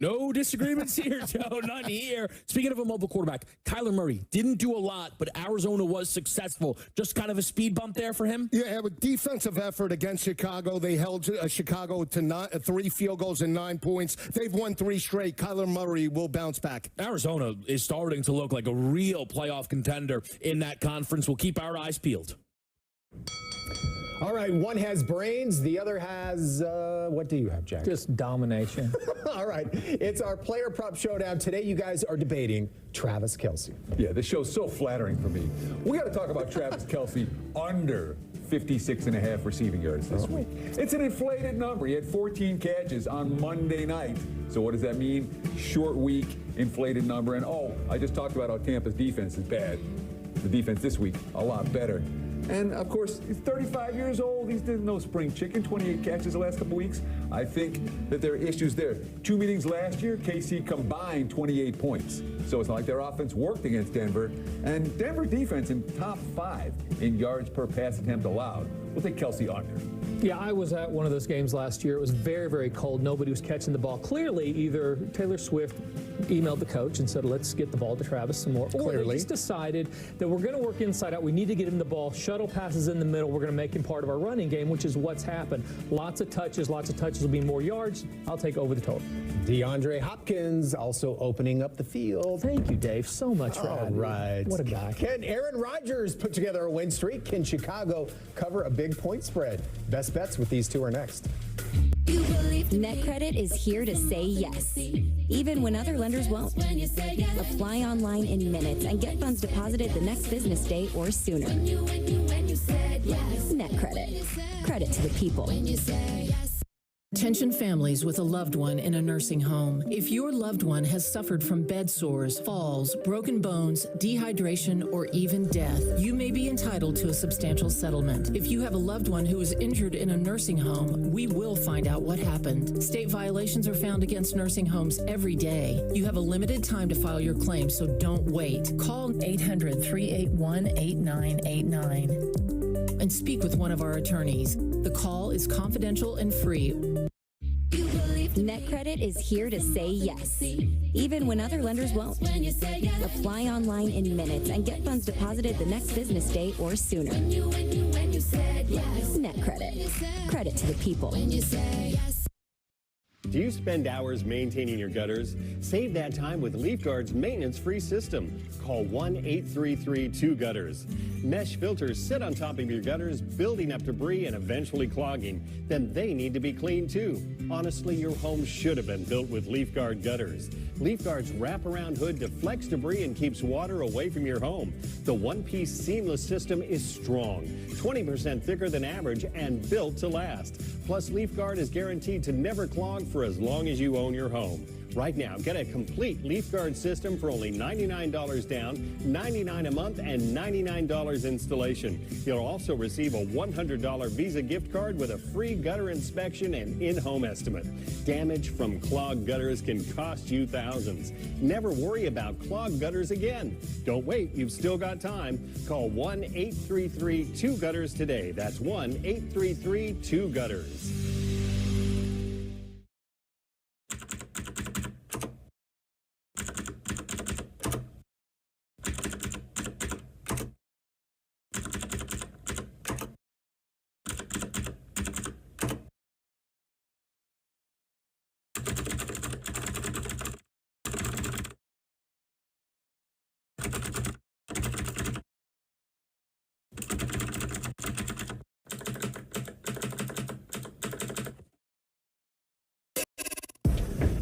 No disagreements here, Joe. None here. Speaking of a mobile quarterback, Kyler Murray didn't do a lot, but Arizona was successful. Just kind of a speed bump there for him? Yeah, with defensive effort against Chicago. They held Chicago to 3 field goals and 9 points. They've won 3 straight. Kyler Murray will bounce back. Arizona is starting to look like a real playoff contender in that conference. We'll keep our eyes peeled. All right, one has brains, the other has, what do you have, Jack? Just domination. All right, it's our player prop showdown. Today you guys are debating Travis Kelce. Yeah, this show's so flattering for me. We got to talk about Travis Kelce under 56.5 receiving yards this week. It's an inflated number. He had 14 catches on Monday night. So what does that mean? Short week, inflated number. And I just talked about how Tampa's defense is bad. The defense this week, a lot better. And, of course, he's 35 years old. He's no spring chicken, 28 catches the last couple weeks. I think that there are issues there. 2 meetings last year, KC combined 28 points. So it's not like their offense worked against Denver. And Denver defense in top 5 in yards per pass attempt allowed. We'll take Kelce under. Yeah, I was at one of those games last year. It was very, very cold. Nobody was catching the ball. Clearly, either Taylor Swift emailed the coach and said, let's get the ball to Travis some more. Or they just decided that we're going to work inside out. We need to get him the ball. Shuttle passes in the middle. We're going to make him part of our running game, which is what's happened. Lots of touches will be more yards. I'll take over the total. DeAndre Hopkins also opening up the field. Thank you, Dave, so much for having me. Right. What a guy. Can Aaron Rodgers put together a win streak? Can Chicago cover a big point spread? Best bets with these two are next. NetCredit is here to say yes, even when other lenders won't. Apply online in minutes and get funds deposited the next business day or sooner. NetCredit. Credit to the people. Attention families with a loved one in a nursing home. If your loved one has suffered from bed sores, falls, broken bones, dehydration, or even death, you may be entitled to a substantial settlement. If you have a loved one who is injured in a nursing home, we will find out what happened. State violations are found against nursing homes every day. You have a limited time to file your claim, so don't wait. Call 800-381-8989 and speak with one of our attorneys. The call is confidential and free. NetCredit is here to say yes, even when other lenders won't. Apply online in minutes and get funds deposited the next business day or sooner. NetCredit. Credit to the people. Do you spend hours maintaining your gutters? Save that time with LeafGuard's maintenance-free system. Call 1-833-2-GUTTERS. Mesh filters sit on top of your gutters, building up debris and eventually clogging. Then they need to be cleaned too. Honestly, your home should have been built with LeafGuard gutters. LeafGuard's wraparound hood deflects debris and keeps water away from your home. The one-piece seamless system is strong, 20% thicker than average, and built to last. Plus, LeafGuard is guaranteed to never clog for as long as you own your home. Right now, get a complete LeafGuard system for only $99 down, $99 a month, and $99 installation. You'll also receive a $100 Visa gift card with a free gutter inspection and in-home estimate. Damage from clogged gutters can cost you thousands. Never worry about clogged gutters again. Don't wait, you've still got time. Call 1-833-2-GUTTERS today. That's 1-833-2-GUTTERS.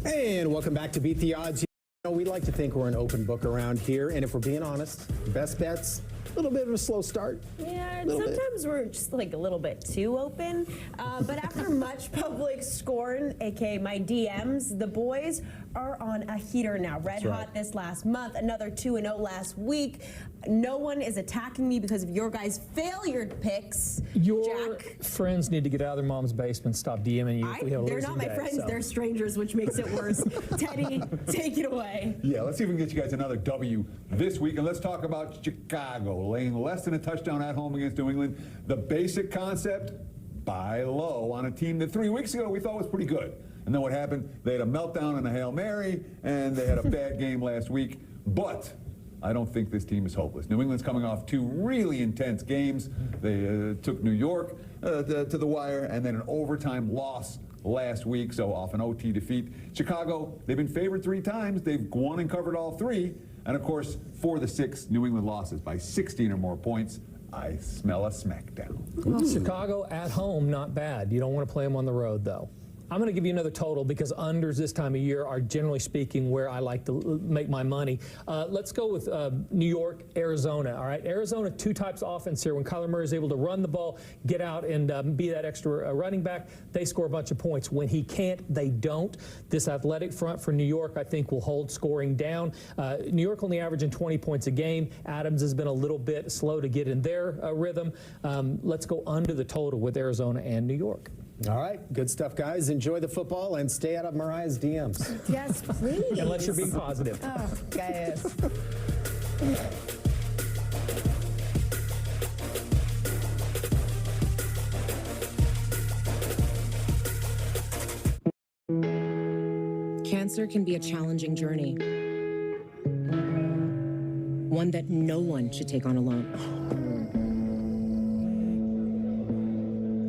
And welcome back to Beat the Odds. You know, we like to think we're an open book around here, and if we're being honest, best bets, a little bit of a slow start. Yeah, sometimes we're just like a little bit too open. But after much public scorn, aka my DMs, the boys are on a heater now. Red hot this last month, another 2-0 last week. No one is attacking me because of your guys' failure picks. Your friends need to get out of their mom's basement, stop DMing you. If we have a They're losing not my day, friends, so. they're strangers, which makes it worse. Teddy, take it away. Yeah, let's see if we can get you guys another W this week. And let's talk about Chicago, laying less than a touchdown at home against New England. The basic concept, buy low on a team that 3 weeks ago we thought was pretty good. And then what happened? They had a meltdown and a Hail Mary, and they had a bad game last week. But I don't think this team is hopeless. New England's coming off 2 really intense games. They took New York to the wire, and then an overtime loss last week, so off an OT defeat. Chicago, they've been favored 3 times. They've won and covered all 3. And, of course, 4 of the 6 New England losses by 16 or more points. I smell a smackdown. Chicago at home, not bad. You don't want to play them on the road, though. I'm going to give you another total because unders this time of year are generally speaking where I like to make my money. Let's go with New York, Arizona. All right, Arizona, 2 types of offense here. When Kyler Murray is able to run the ball, get out and be that extra running back, they score a bunch of points. When he can't, they don't. This athletic front for New York, I think, will hold scoring down. New York only averaging 20 points a game. Adams has been a little bit slow to get in their rhythm. Let's go under the total with Arizona and New York. All right, good stuff, guys. Enjoy the football and stay out of Mariah's DMs. Yes, please. Unless you're being positive. Oh, guys. Cancer can be a challenging journey, one that no one should take on alone.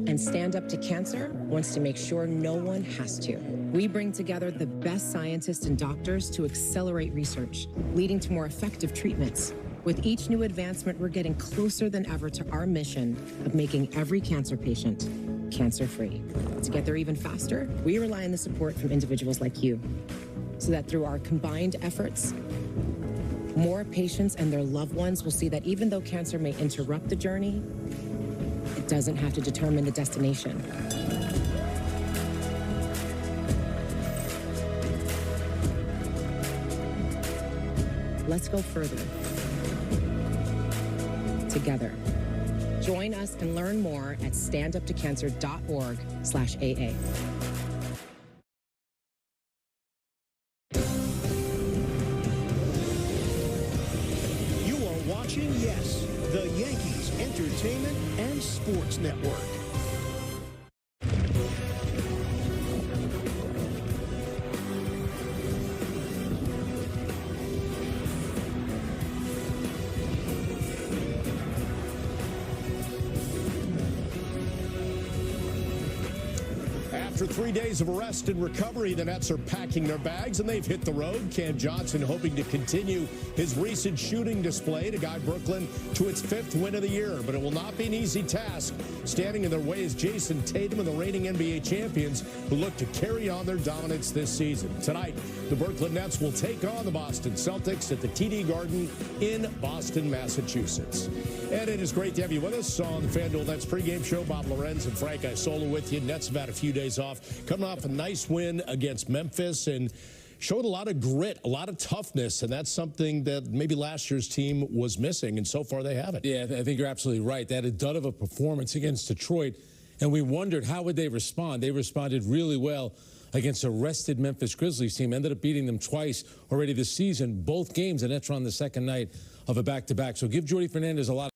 And Stand Up to Cancer wants to make sure no one has to. We bring together the best scientists and doctors to accelerate research, leading to more effective treatments. With each new advancement, we're getting closer than ever to our mission of making every cancer patient cancer-free. To get there even faster, we rely on the support from individuals like you, so that through our combined efforts, more patients and their loved ones will see that even though cancer may interrupt the journey, it doesn't have to determine the destination. Let's go further. Together. Join us and learn more at standuptocancer.org/AA. You are watching, yes, the Yankees Entertainment and Sports Network. After 3 days of rest and recovery, the Nets are packing their bags and they've hit the road. Cam Johnson hoping to continue his recent shooting display to guide Brooklyn to its 5th win of the year. But it will not be an easy task. Standing in their way is Jason Tatum and the reigning NBA champions who look to carry on their dominance this season. Tonight, the Brooklyn Nets will take on the Boston Celtics at the TD Garden in Boston, Massachusetts. And it is great to have you with us on the FanDuel Nets pregame show. Bob Lorenz and Frank Isola with you. Nets have had a few days off, coming off a nice win against Memphis and showed a lot of grit, a lot of toughness, and that's something that maybe last year's team was missing, and so far they haven't. Yeah, I think you're absolutely right. They had a dud of a performance against Detroit, and we wondered how would they respond. They responded really well against a rested Memphis Grizzlies team, ended up beating them twice already this season, both games, and that's on the second night of a back-to-back. So give Jordy Fernandez a lot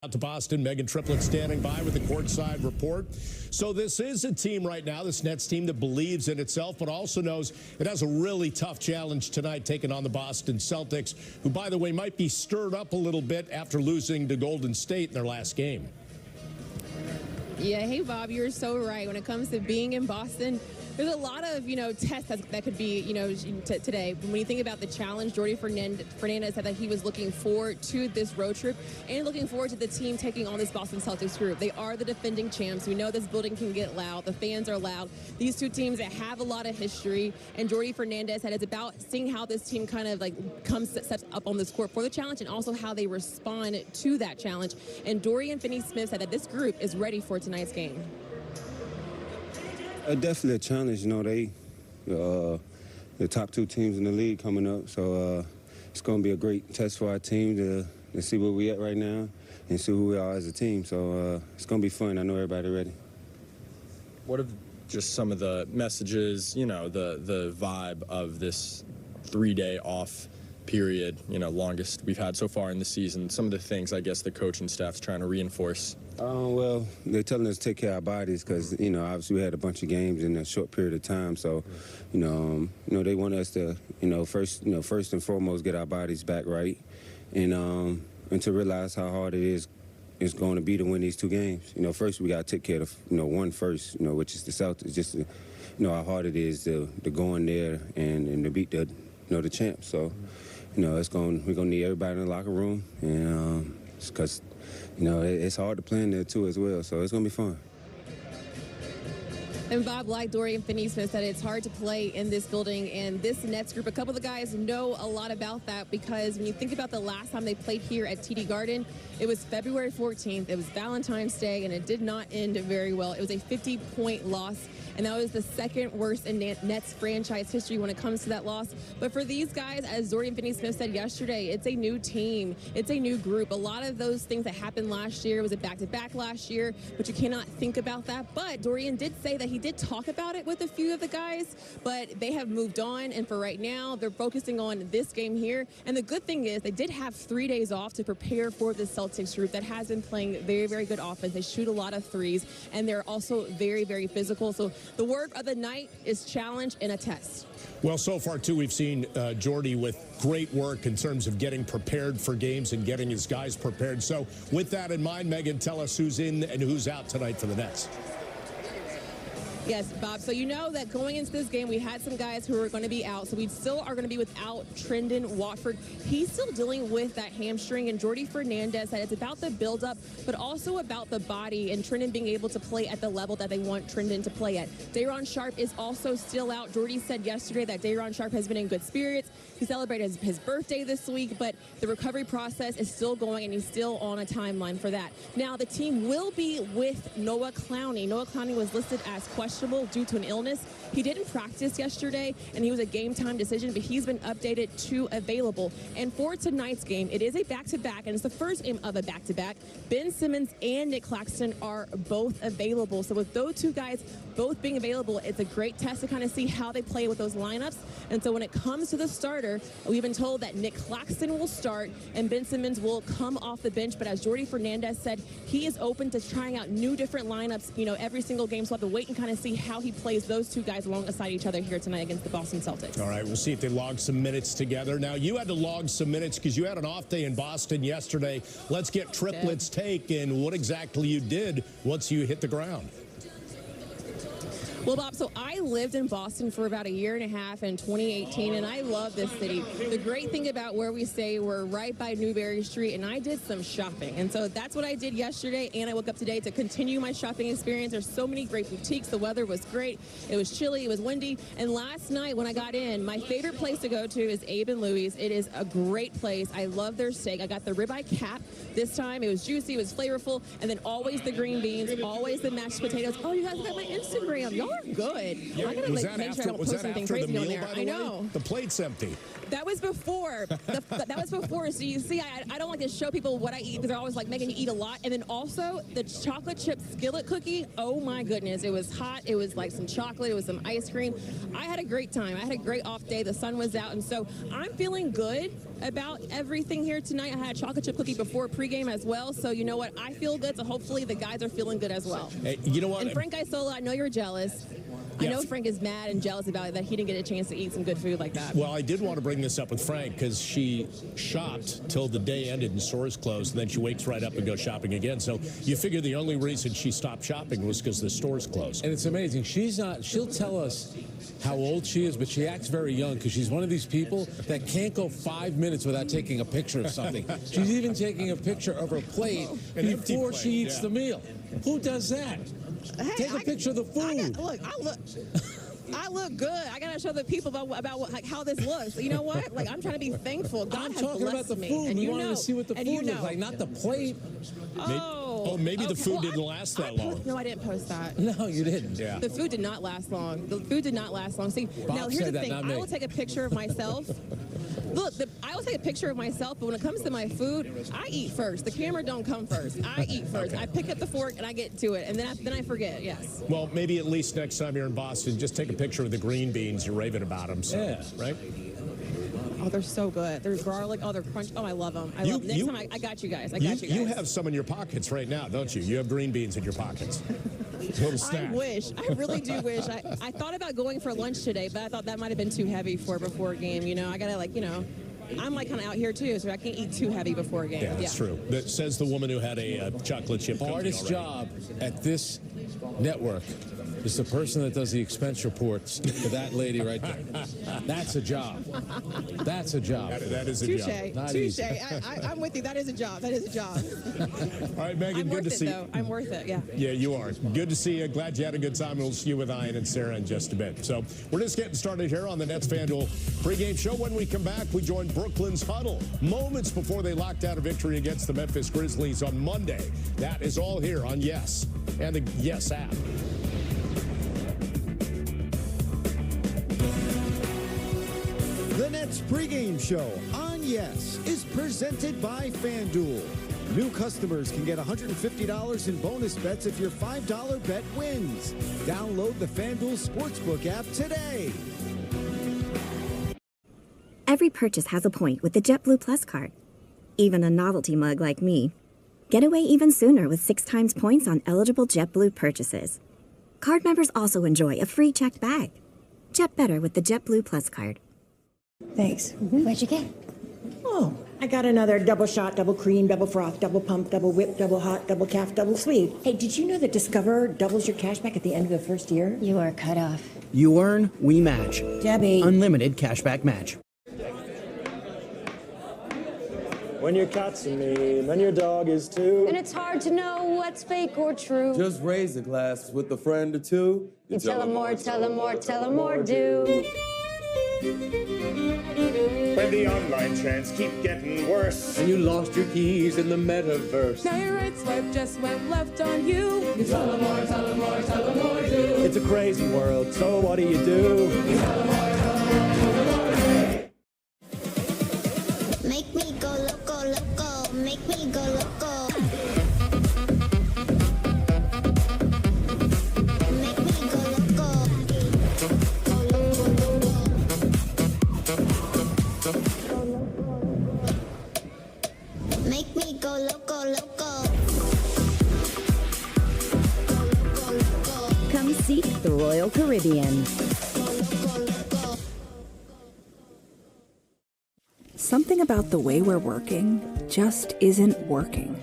Out to Boston, Megan Triplett standing by with the courtside report. So this is a team right now, this Nets team, that believes in itself, but also knows it has a really tough challenge tonight, taking on the Boston Celtics, who, by the way, might be stirred up a little bit after losing to Golden State in their last game. Yeah, hey, Bob, you're so right. When it comes to being in Boston, there's a lot of, tests that could be, today. When you think about the challenge, Jordy Fernandez said that he was looking forward to this road trip and looking forward to the team taking on this Boston Celtics group. They are the defending champs. We know this building can get loud. The fans are loud. These two teams that have a lot of history, and Jordy Fernandez said it's about seeing how this team kind of steps up on this court for the challenge and also how they respond to that challenge. And Dorian Finney-Smith said that this group is ready for tonight's game. Definitely a challenge. They the top two teams in the league coming up, so it's going to be a great test for our team to see where we at right now and see who we are as a team. So it's going to be fun. I know everybody ready. What are just some of the messages, the vibe of this 3-day off period, longest we've had so far in the season? Some of the things, I guess, the coaching staff's trying to reinforce. Well, they're telling us to take care of our bodies because, obviously we had a bunch of games in a short period of time. So, they want us to, first and foremost get our bodies back right and to realize how hard it's going to be to win these two games. First we got to take care of, one first, which is the Celtics. Just, how hard it is to go in there and to beat the champs. So, we're going to need everybody in the locker room and because, it's hard to play in there, too, as well. So it's going to be fun. And Bob, like Dorian Finney-Smith said, it's hard to play in this building. And this Nets group, a couple of the guys know a lot about that because when you think about the last time they played here at TD Garden, it was February 14th. It was Valentine's Day, and it did not end very well. It was a 50-point loss, and that was the second worst in Nets franchise history when it comes to that loss. But for these guys, as Dorian Finney-Smith said yesterday, it's a new team. It's a new group. A lot of those things that happened last year, it was a back-to-back last year, but you cannot think about that. But Dorian did say that he did talk about it with a few of the guys, but they have moved on, and for right now, they're focusing on this game here. And the good thing is they did have 3 days off to prepare for the Celtics group that has been playing very, very good offense. They shoot a lot of threes, and they're also very, very physical. So the word of the night is challenge and a test. Well, so far, too, we've seen Jordy with great work in terms of getting prepared for games and getting his guys prepared. So with that in mind, Megan, tell us who's in and who's out tonight for the Nets. Yes, Bob. So you know that going into this game, we had some guys who were going to be out. So we still are going to be without Trendon Watford. He's still dealing with that hamstring. And Jordy Fernandez said it's about the buildup, but also about the body and Trendon being able to play at the level that they want Trendon to play at. Day'Ron Sharpe is also still out. Jordy said yesterday that Day'Ron Sharpe has been in good spirits. He celebrated his birthday this week, but the recovery process is still going, and he's still on a timeline for that. Now, the team will be with Noah Clowney. Noah Clowney was listed as questionable due to an illness. He didn't practice yesterday, and he was a game-time decision, but he's been updated to available. And for tonight's game, it is a back-to-back, and it's the first game of a back-to-back. Ben Simmons and Nick Claxton are both available. So with those two guys both being available, it's a great test to kind of see how they play with those lineups. And so when it comes to the starter, we've been told that Nick Claxton will start and Ben Simmons will come off the bench. But as Jordy Fernandez said, he is open to trying out new different lineups, every single game. So we'll have to wait and kind of see how he plays those two guys alongside each other here tonight against the Boston Celtics. All right, we'll see if they log some minutes together. Now, you had to log some minutes because you had an off day in Boston yesterday. Let's get Triplets' take and what exactly you did once you hit the ground. Well, Bob, so I lived in Boston for about a year and a half in 2018, and I love this city. The great thing about where we stay, we're right by Newberry Street, and I did some shopping. And so that's what I did yesterday, and I woke up today to continue my shopping experience. There's so many great boutiques. The weather was great. It was chilly. It was windy. And last night when I got in, my favorite place to go to is Abe and Louie's. It is a great place. I love their steak. I got the ribeye cap this time. It was juicy. It was flavorful. And then always the green beans, always the mashed potatoes. Oh, you guys got my Instagram. Y'all are good. Yeah, I gotta was make sure I don't post anything crazy on there. I know. The plate's empty. That was before. That was before. So you see, I don't like to show people what I eat because they're always like making you eat a lot. And then also the chocolate chip skillet cookie. Oh my goodness. It was hot. It was like some chocolate. It was some ice cream. I had a great time. I had a great off day. The sun was out. And so I'm feeling good about everything here tonight. I had a chocolate chip cookie before pregame as well. So you know what? I feel good. So hopefully the guys are feeling good as well. Hey, you know what? And Frank Isola, I know you're jealous. I know Frank is mad and jealous about it that he didn't get a chance to eat some good food like that. Well, I did want to bring this up with Frank because she shopped till the day ended and stores closed, and then she wakes right up and goes shopping again. So you figure the only reason she stopped shopping was because the stores closed. And it's amazing. She'll tell us how old she is, but she acts very young because she's one of these people that can't go 5 minutes without taking a picture of something. She's even taking a picture of her plate before she eats the meal. Who does that? Hey, Take a picture of the food. I look good. I gotta show the people about how this looks. You know what? Like, I'm trying to be thankful. God I'm has talking about blessed the me. food. And We you wanted know, to see what the and food you looked know. like, not the plate. Maybe the okay. food Well, didn't last that long. No, I didn't post that. No, you didn't. Yeah. The food did not last long. The food did not last long. See, Bob now here's said the that, thing. not me. I will take a picture of myself. Look, I will take a picture of myself, but when it comes to my food, I eat first. The camera don't come first. I eat first. Okay. I pick up the fork and I get to it, and then I forget. Yes. Well, maybe at least next time you're in Boston, just take a picture of the green beans. You're raving about them. So, Yeah. Right? Oh, they're so good. There's garlic. Oh, they're crunchy. Oh, I love them. Next time, I got you guys. I got you guys. You have some in your pockets right now, don't you? You have green beans in your pockets. Little snack. I wish. I really do wish. I thought about going for lunch today, but I thought that might have been too heavy for before a game. You know, I gotta I'm like kind of out here too, so I can't eat too heavy before a game. Yeah, that's true. That says the woman who had a chocolate chip cookie Hardest already. job at this network is the person that does the expense reports for that lady right there. That's a job. That's a job. That is a Touche. job. Not Touche. easy. I'm with you. That is a job. That is a job. All right, Megan, I'm good worth to it, see though. you. I'm worth it. Yeah. Yeah, you are. Good to see you. Glad you had a good time. We'll see you with Ian and Sarah in just a bit. So we're just getting started here on the Nets FanDuel pregame show. When we come back, we join Brooklyn's huddle moments before they locked out a victory against the Memphis Grizzlies on Monday. That is all here on Yes and the Yes app. The Nets pregame show on Yes is presented by FanDuel. New customers can get $150 in bonus bets if your $5 bet wins. Download the FanDuel Sportsbook app today. Every purchase has a point with the JetBlue Plus card. Even a novelty mug like me. Get away even sooner with 6 times points on eligible JetBlue purchases. Card members also enjoy a free checked bag. Jet better with the JetBlue Plus card. Thanks. What'd you get? Oh, I got another double shot, double cream, double froth, double pump, double whip, double hot, double calf, double sweet. Hey, did you know that Discover doubles your cash back at the end of the first year? You are cut off. You earn, we match. Debbie. Unlimited cashback match. When your cat's a me, then your dog is too. And it's hard to know what's fake or true. Just raise a glass with a friend or two. You tell them more, tell them more, tell them more, do. When the online trends keep getting worse. And you lost your keys in the metaverse. Now your right swipe just went left on you. You tell them more, tell them more, tell them more, do. It's a crazy world, so what do you do? You tell them more, tell them more, tell them more, do. Make me go loco, loco. Make me go loco. Make me go loco. Make me go loco, loco. Come seek the Royal Caribbean. Something about the way we're working just isn't working.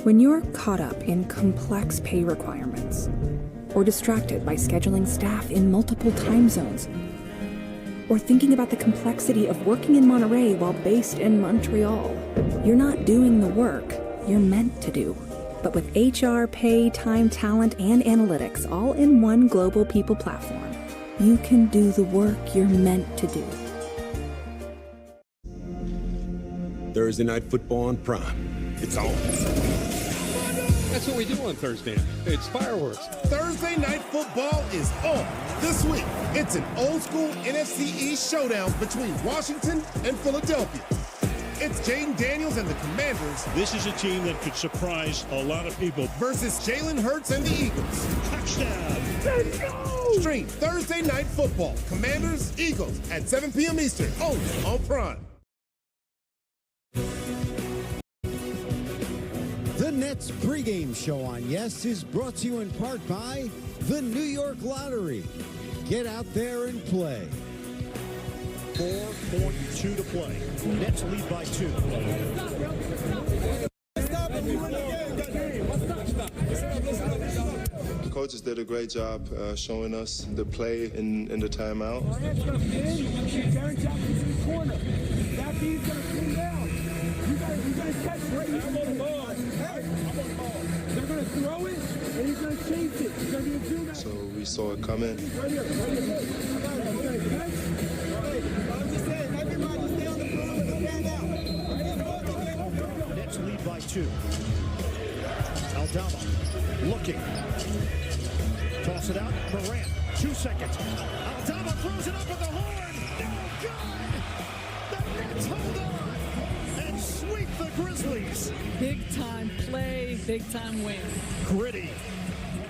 When you're caught up in complex pay requirements, or distracted by scheduling staff in multiple time zones, or thinking about the complexity of working in Monterey while based in Montreal, you're not doing the work you're meant to do. But with HR, pay, time, talent, and analytics all in one global people platform, you can do the work you're meant to do. Thursday night football on Prime. It's on. That's what we do on Thursday night. It's fireworks. Thursday night football is on. This week, it's an old school NFC East showdown between Washington and Philadelphia. It's Jaden Daniels and the Commanders. This is a team that could surprise a lot of people. Versus Jalen Hurts and the Eagles. Touchdown. Let's go. Stream Thursday night football. Commanders, Eagles at 7 p.m. Eastern. Only on Prime. The Nets pregame show on Yes is brought to you in part by the New York Lottery. get out there and play. 4.2 to play. Nets lead by 2. The coaches did a great job showing us the play in the timeout. So we saw it coming. Nets lead by 2. Aldama looking. Toss it out. Morant. 2 seconds. Aldama throws it up at the horn. No good. The Nets hold on and sweep the Grizzlies. Big time play, big time win. Gritty.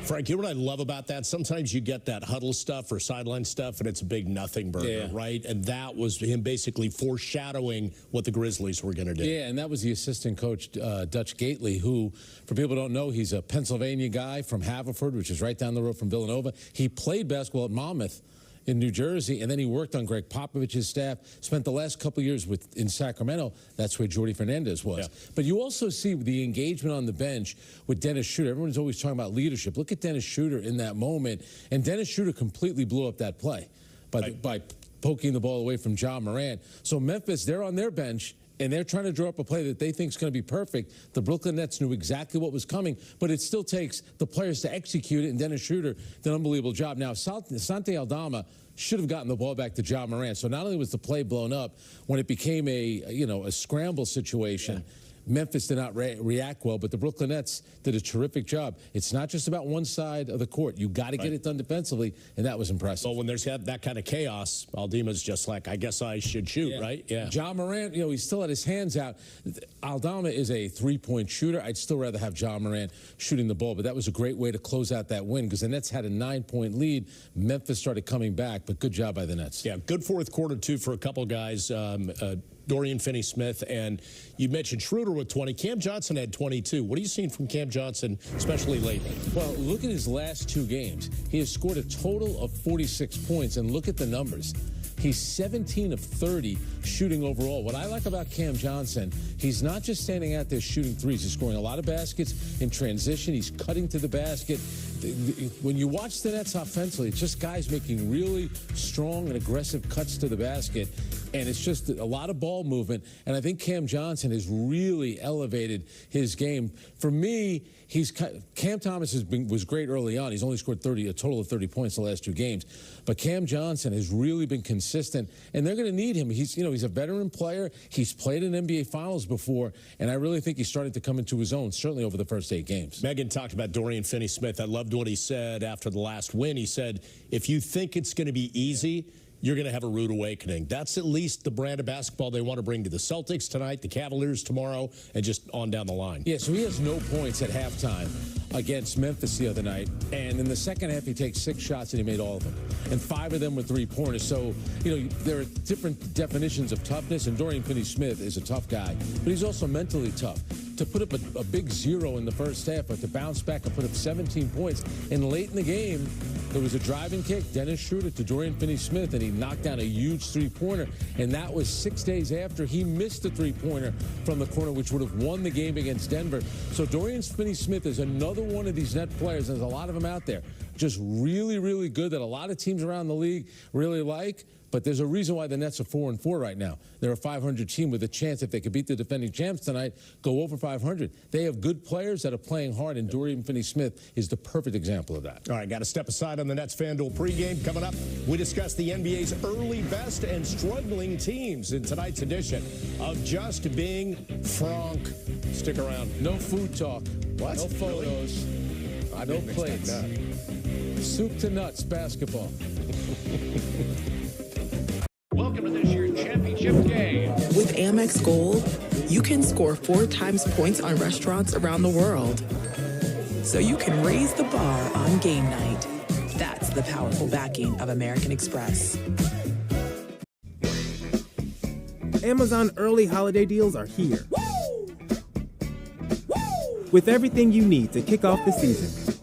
Frank, you know what I love about that? Sometimes you get that huddle stuff or sideline stuff, and it's a big nothing burger, right? And that was him basically foreshadowing what the Grizzlies were going to do. Yeah, and that was the assistant coach, Dutch Gately, who, for people who don't know, he's a Pennsylvania guy from Haverford, which is right down the road from Villanova. He played basketball at Monmouth in New Jersey, and then he worked on Greg Popovich's staff, spent the last couple of years in Sacramento. That's where Jordi Fernandez was. Yeah. But you also see the engagement on the bench with Dennis Schroeder. Everyone's always talking about leadership. Look at Dennis Schroeder in that moment, and Dennis Schroeder completely blew up that play by poking the ball away from Ja Morant. So Memphis, they're on their bench, and they're trying to draw up a play that they think is going to be perfect. The Brooklyn Nets knew exactly what was coming, but it still takes the players to execute it, and Dennis Schroeder did an unbelievable job. Now, Santi Aldama should have gotten the ball back to Ja Morant. So not only was the play blown up, when it became a scramble situation, Memphis did not react well, but the Brooklyn Nets did a terrific job. It's not just about one side of the court. You got to get it done defensively, and that was impressive. Well, when there's that kind of chaos, Aldama's just like, I guess I should shoot, right? Yeah. Ja Morant, he still had his hands out. Aldama is a three-point shooter. I'd still rather have Ja Morant shooting the ball, but that was a great way to close out that win because the Nets had a 9-point lead. Memphis started coming back, but good job by the Nets. Yeah, good fourth quarter, too, for a couple guys. Dorian Finney-Smith, and you mentioned Schroeder with 20. Cam Johnson had 22. What are you seeing from Cam Johnson, especially lately? Well, look at his last 2 games. He has scored a total of 46 points, and look at the numbers. He's 17 of 30 shooting overall. What I like about Cam Johnson, he's not just standing out there shooting threes. He's scoring a lot of baskets in transition. He's cutting to the basket. When you watch the Nets offensively, it's just guys making really strong and aggressive cuts to the basket, and it's just a lot of ball movement. And I think Cam Johnson has really elevated his game. For me, Cam Thomas was great early on. He's only scored a total of 30 points the last 2 games. But Cam Johnson has really been consistent, and they're going to need him. He's a veteran player. He's played in NBA Finals before, and I really think he's starting to come into his own, certainly over the first 8 games. Megan talked about Dorian Finney-Smith. I loved what he said after the last win. He said, if you think it's going to be easy, you're going to have a rude awakening. That's at least the brand of basketball they want to bring to the Celtics tonight, the Cavaliers tomorrow, and just on down the line. Yeah, so he has no points at halftime against Memphis the other night. And in the second half, he takes 6 shots, and he made all of them. And 5 of them were 3-pointers. So, there are different definitions of toughness, and Dorian Finney-Smith is a tough guy. But he's also mentally tough. To put up a big 0 in the first half, but to bounce back and put up 17 points. And late in the game, there was a driving kick, Dennis Schroeder to Dorian Finney-Smith, and he knocked down a huge 3-pointer. And that was 6 days after he missed a 3-pointer from the corner, which would have won the game against Denver. So Dorian Finney-Smith is another one of these net players. There's a lot of them out there. Just really, really good that a lot of teams around the league really like. But there's a reason why the Nets are 4-4 right now. They're a 500 team with a chance, if they could beat the defending champs tonight, go over 500. They have good players that are playing hard, and Dorian Finney-Smith is the perfect example of that. All right, got to step aside on the Nets FanDuel pregame. Coming up, we discuss the NBA's early best and struggling teams in tonight's edition of Just Being Frank. Stick around. No food talk. What? No photos. No plates. Soup to nuts basketball. Welcome to this year's championship game. With Amex Gold, you can score 4 times points on restaurants around the world. So you can raise the bar on game night. That's the powerful backing of American Express. Amazon early holiday deals are here. With everything you need to kick off the season.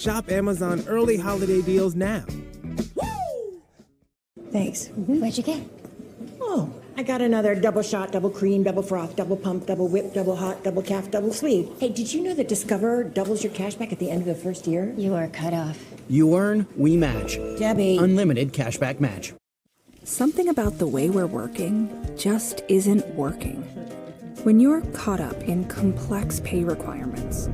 Shop Amazon early holiday deals now. Thanks. What'd you get? Oh, I got another double shot, double cream, double froth, double pump, double whip, double hot, double calf, double sweet. Hey, did you know that Discover doubles your cash back at the end of the first year? You are cut off. You earn, we match. Debbie. Unlimited cashback match. Something about the way we're working just isn't working. When you're caught up in complex pay requirements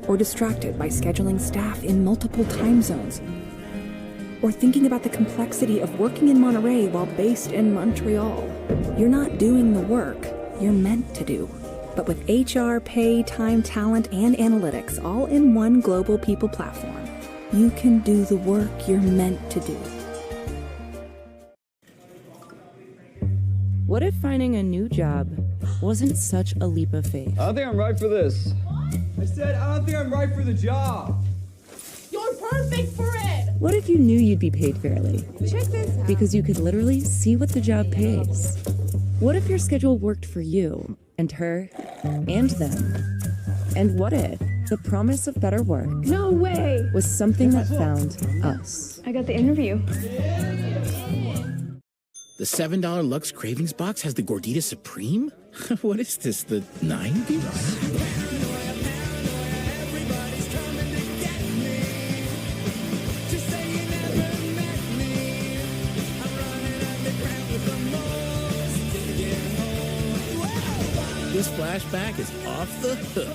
or distracted by scheduling staff in multiple time zones, or thinking about the complexity of working in Monterey while based in Montreal. You're not doing the work you're meant to do. But with HR, pay, time, talent, and analytics all in one global people platform, you can do the work you're meant to do. What if finding a new job wasn't such a leap of faith? I don't think I'm right for this. I said I don't think I'm right for the job. You're perfect for it. What if you knew you'd be paid fairly? Check this out. Because you could literally see what the job pays. What if your schedule worked for you and her and them? And what if the promise of better work No way. was something that found us? I got the interview. The $7 Lux Cravings box has the Gordita Supreme? What is this, the 90s? This flashback is off the hook.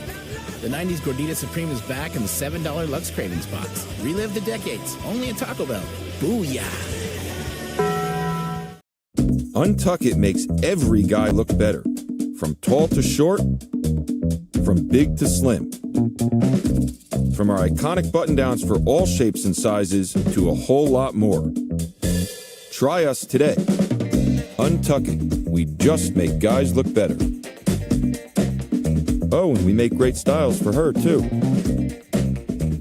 The 90s Gordita Supreme is back in the $7 Lux Cravings box. Relive the decades, only at Taco Bell. Booyah! Untuck It makes every guy look better. From tall to short, from big to slim. From our iconic button-downs for all shapes and sizes to a whole lot more. Try us today. Untuck It. We just make guys look better. Oh, and we make great styles for her, too.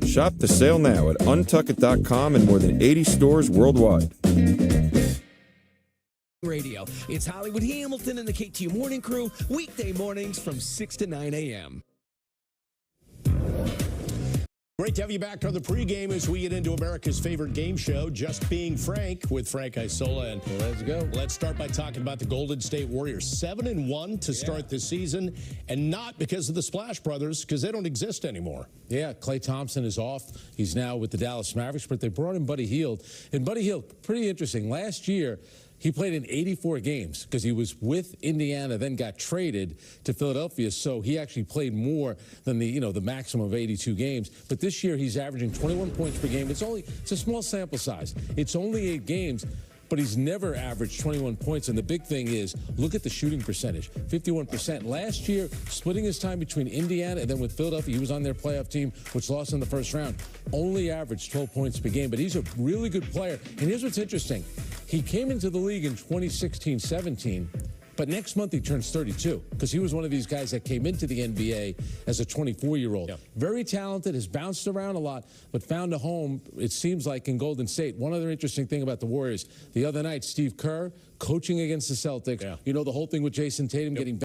Shop the sale now at untuckit.com and more than 80 stores worldwide. Radio. It's Hollywood Hamilton and the KTU Morning Crew, weekday mornings from 6 to 9 a.m. Great to have you back on the pregame as we get into America's favorite game show, Just Being Frank, with Frank Isola. And let's go. Let's start by talking about the Golden State Warriors. 7-1 to start the season, and not because of the Splash Brothers, because they don't exist anymore. Yeah, Klay Thompson is off. He's now with the Dallas Mavericks, but they brought in Buddy Hield. And Buddy Hield, pretty interesting. Last year, he played in 84 games because he was with Indiana, then got traded to Philadelphia. So he actually played more than the maximum of 82 games. But this year he's averaging 21 points per game. It's a small sample size. It's only 8 games. But he's never averaged 21 points. And the big thing is, look at the shooting percentage, 51%. Last year, splitting his time between Indiana and then with Philadelphia, he was on their playoff team, which lost in the first round, only averaged 12 points per game. But he's a really good player. And here's what's interesting. He came into the league in 2016-17. But next month he turns 32 because he was one of these guys that came into the NBA as a 24-year-old. Yep. Very talented, has bounced around a lot, but found a home, it seems like, in Golden State. One other interesting thing about the Warriors, the other night, Steve Kerr coaching against the Celtics. Yeah. You know, the whole thing with Jason Tatum getting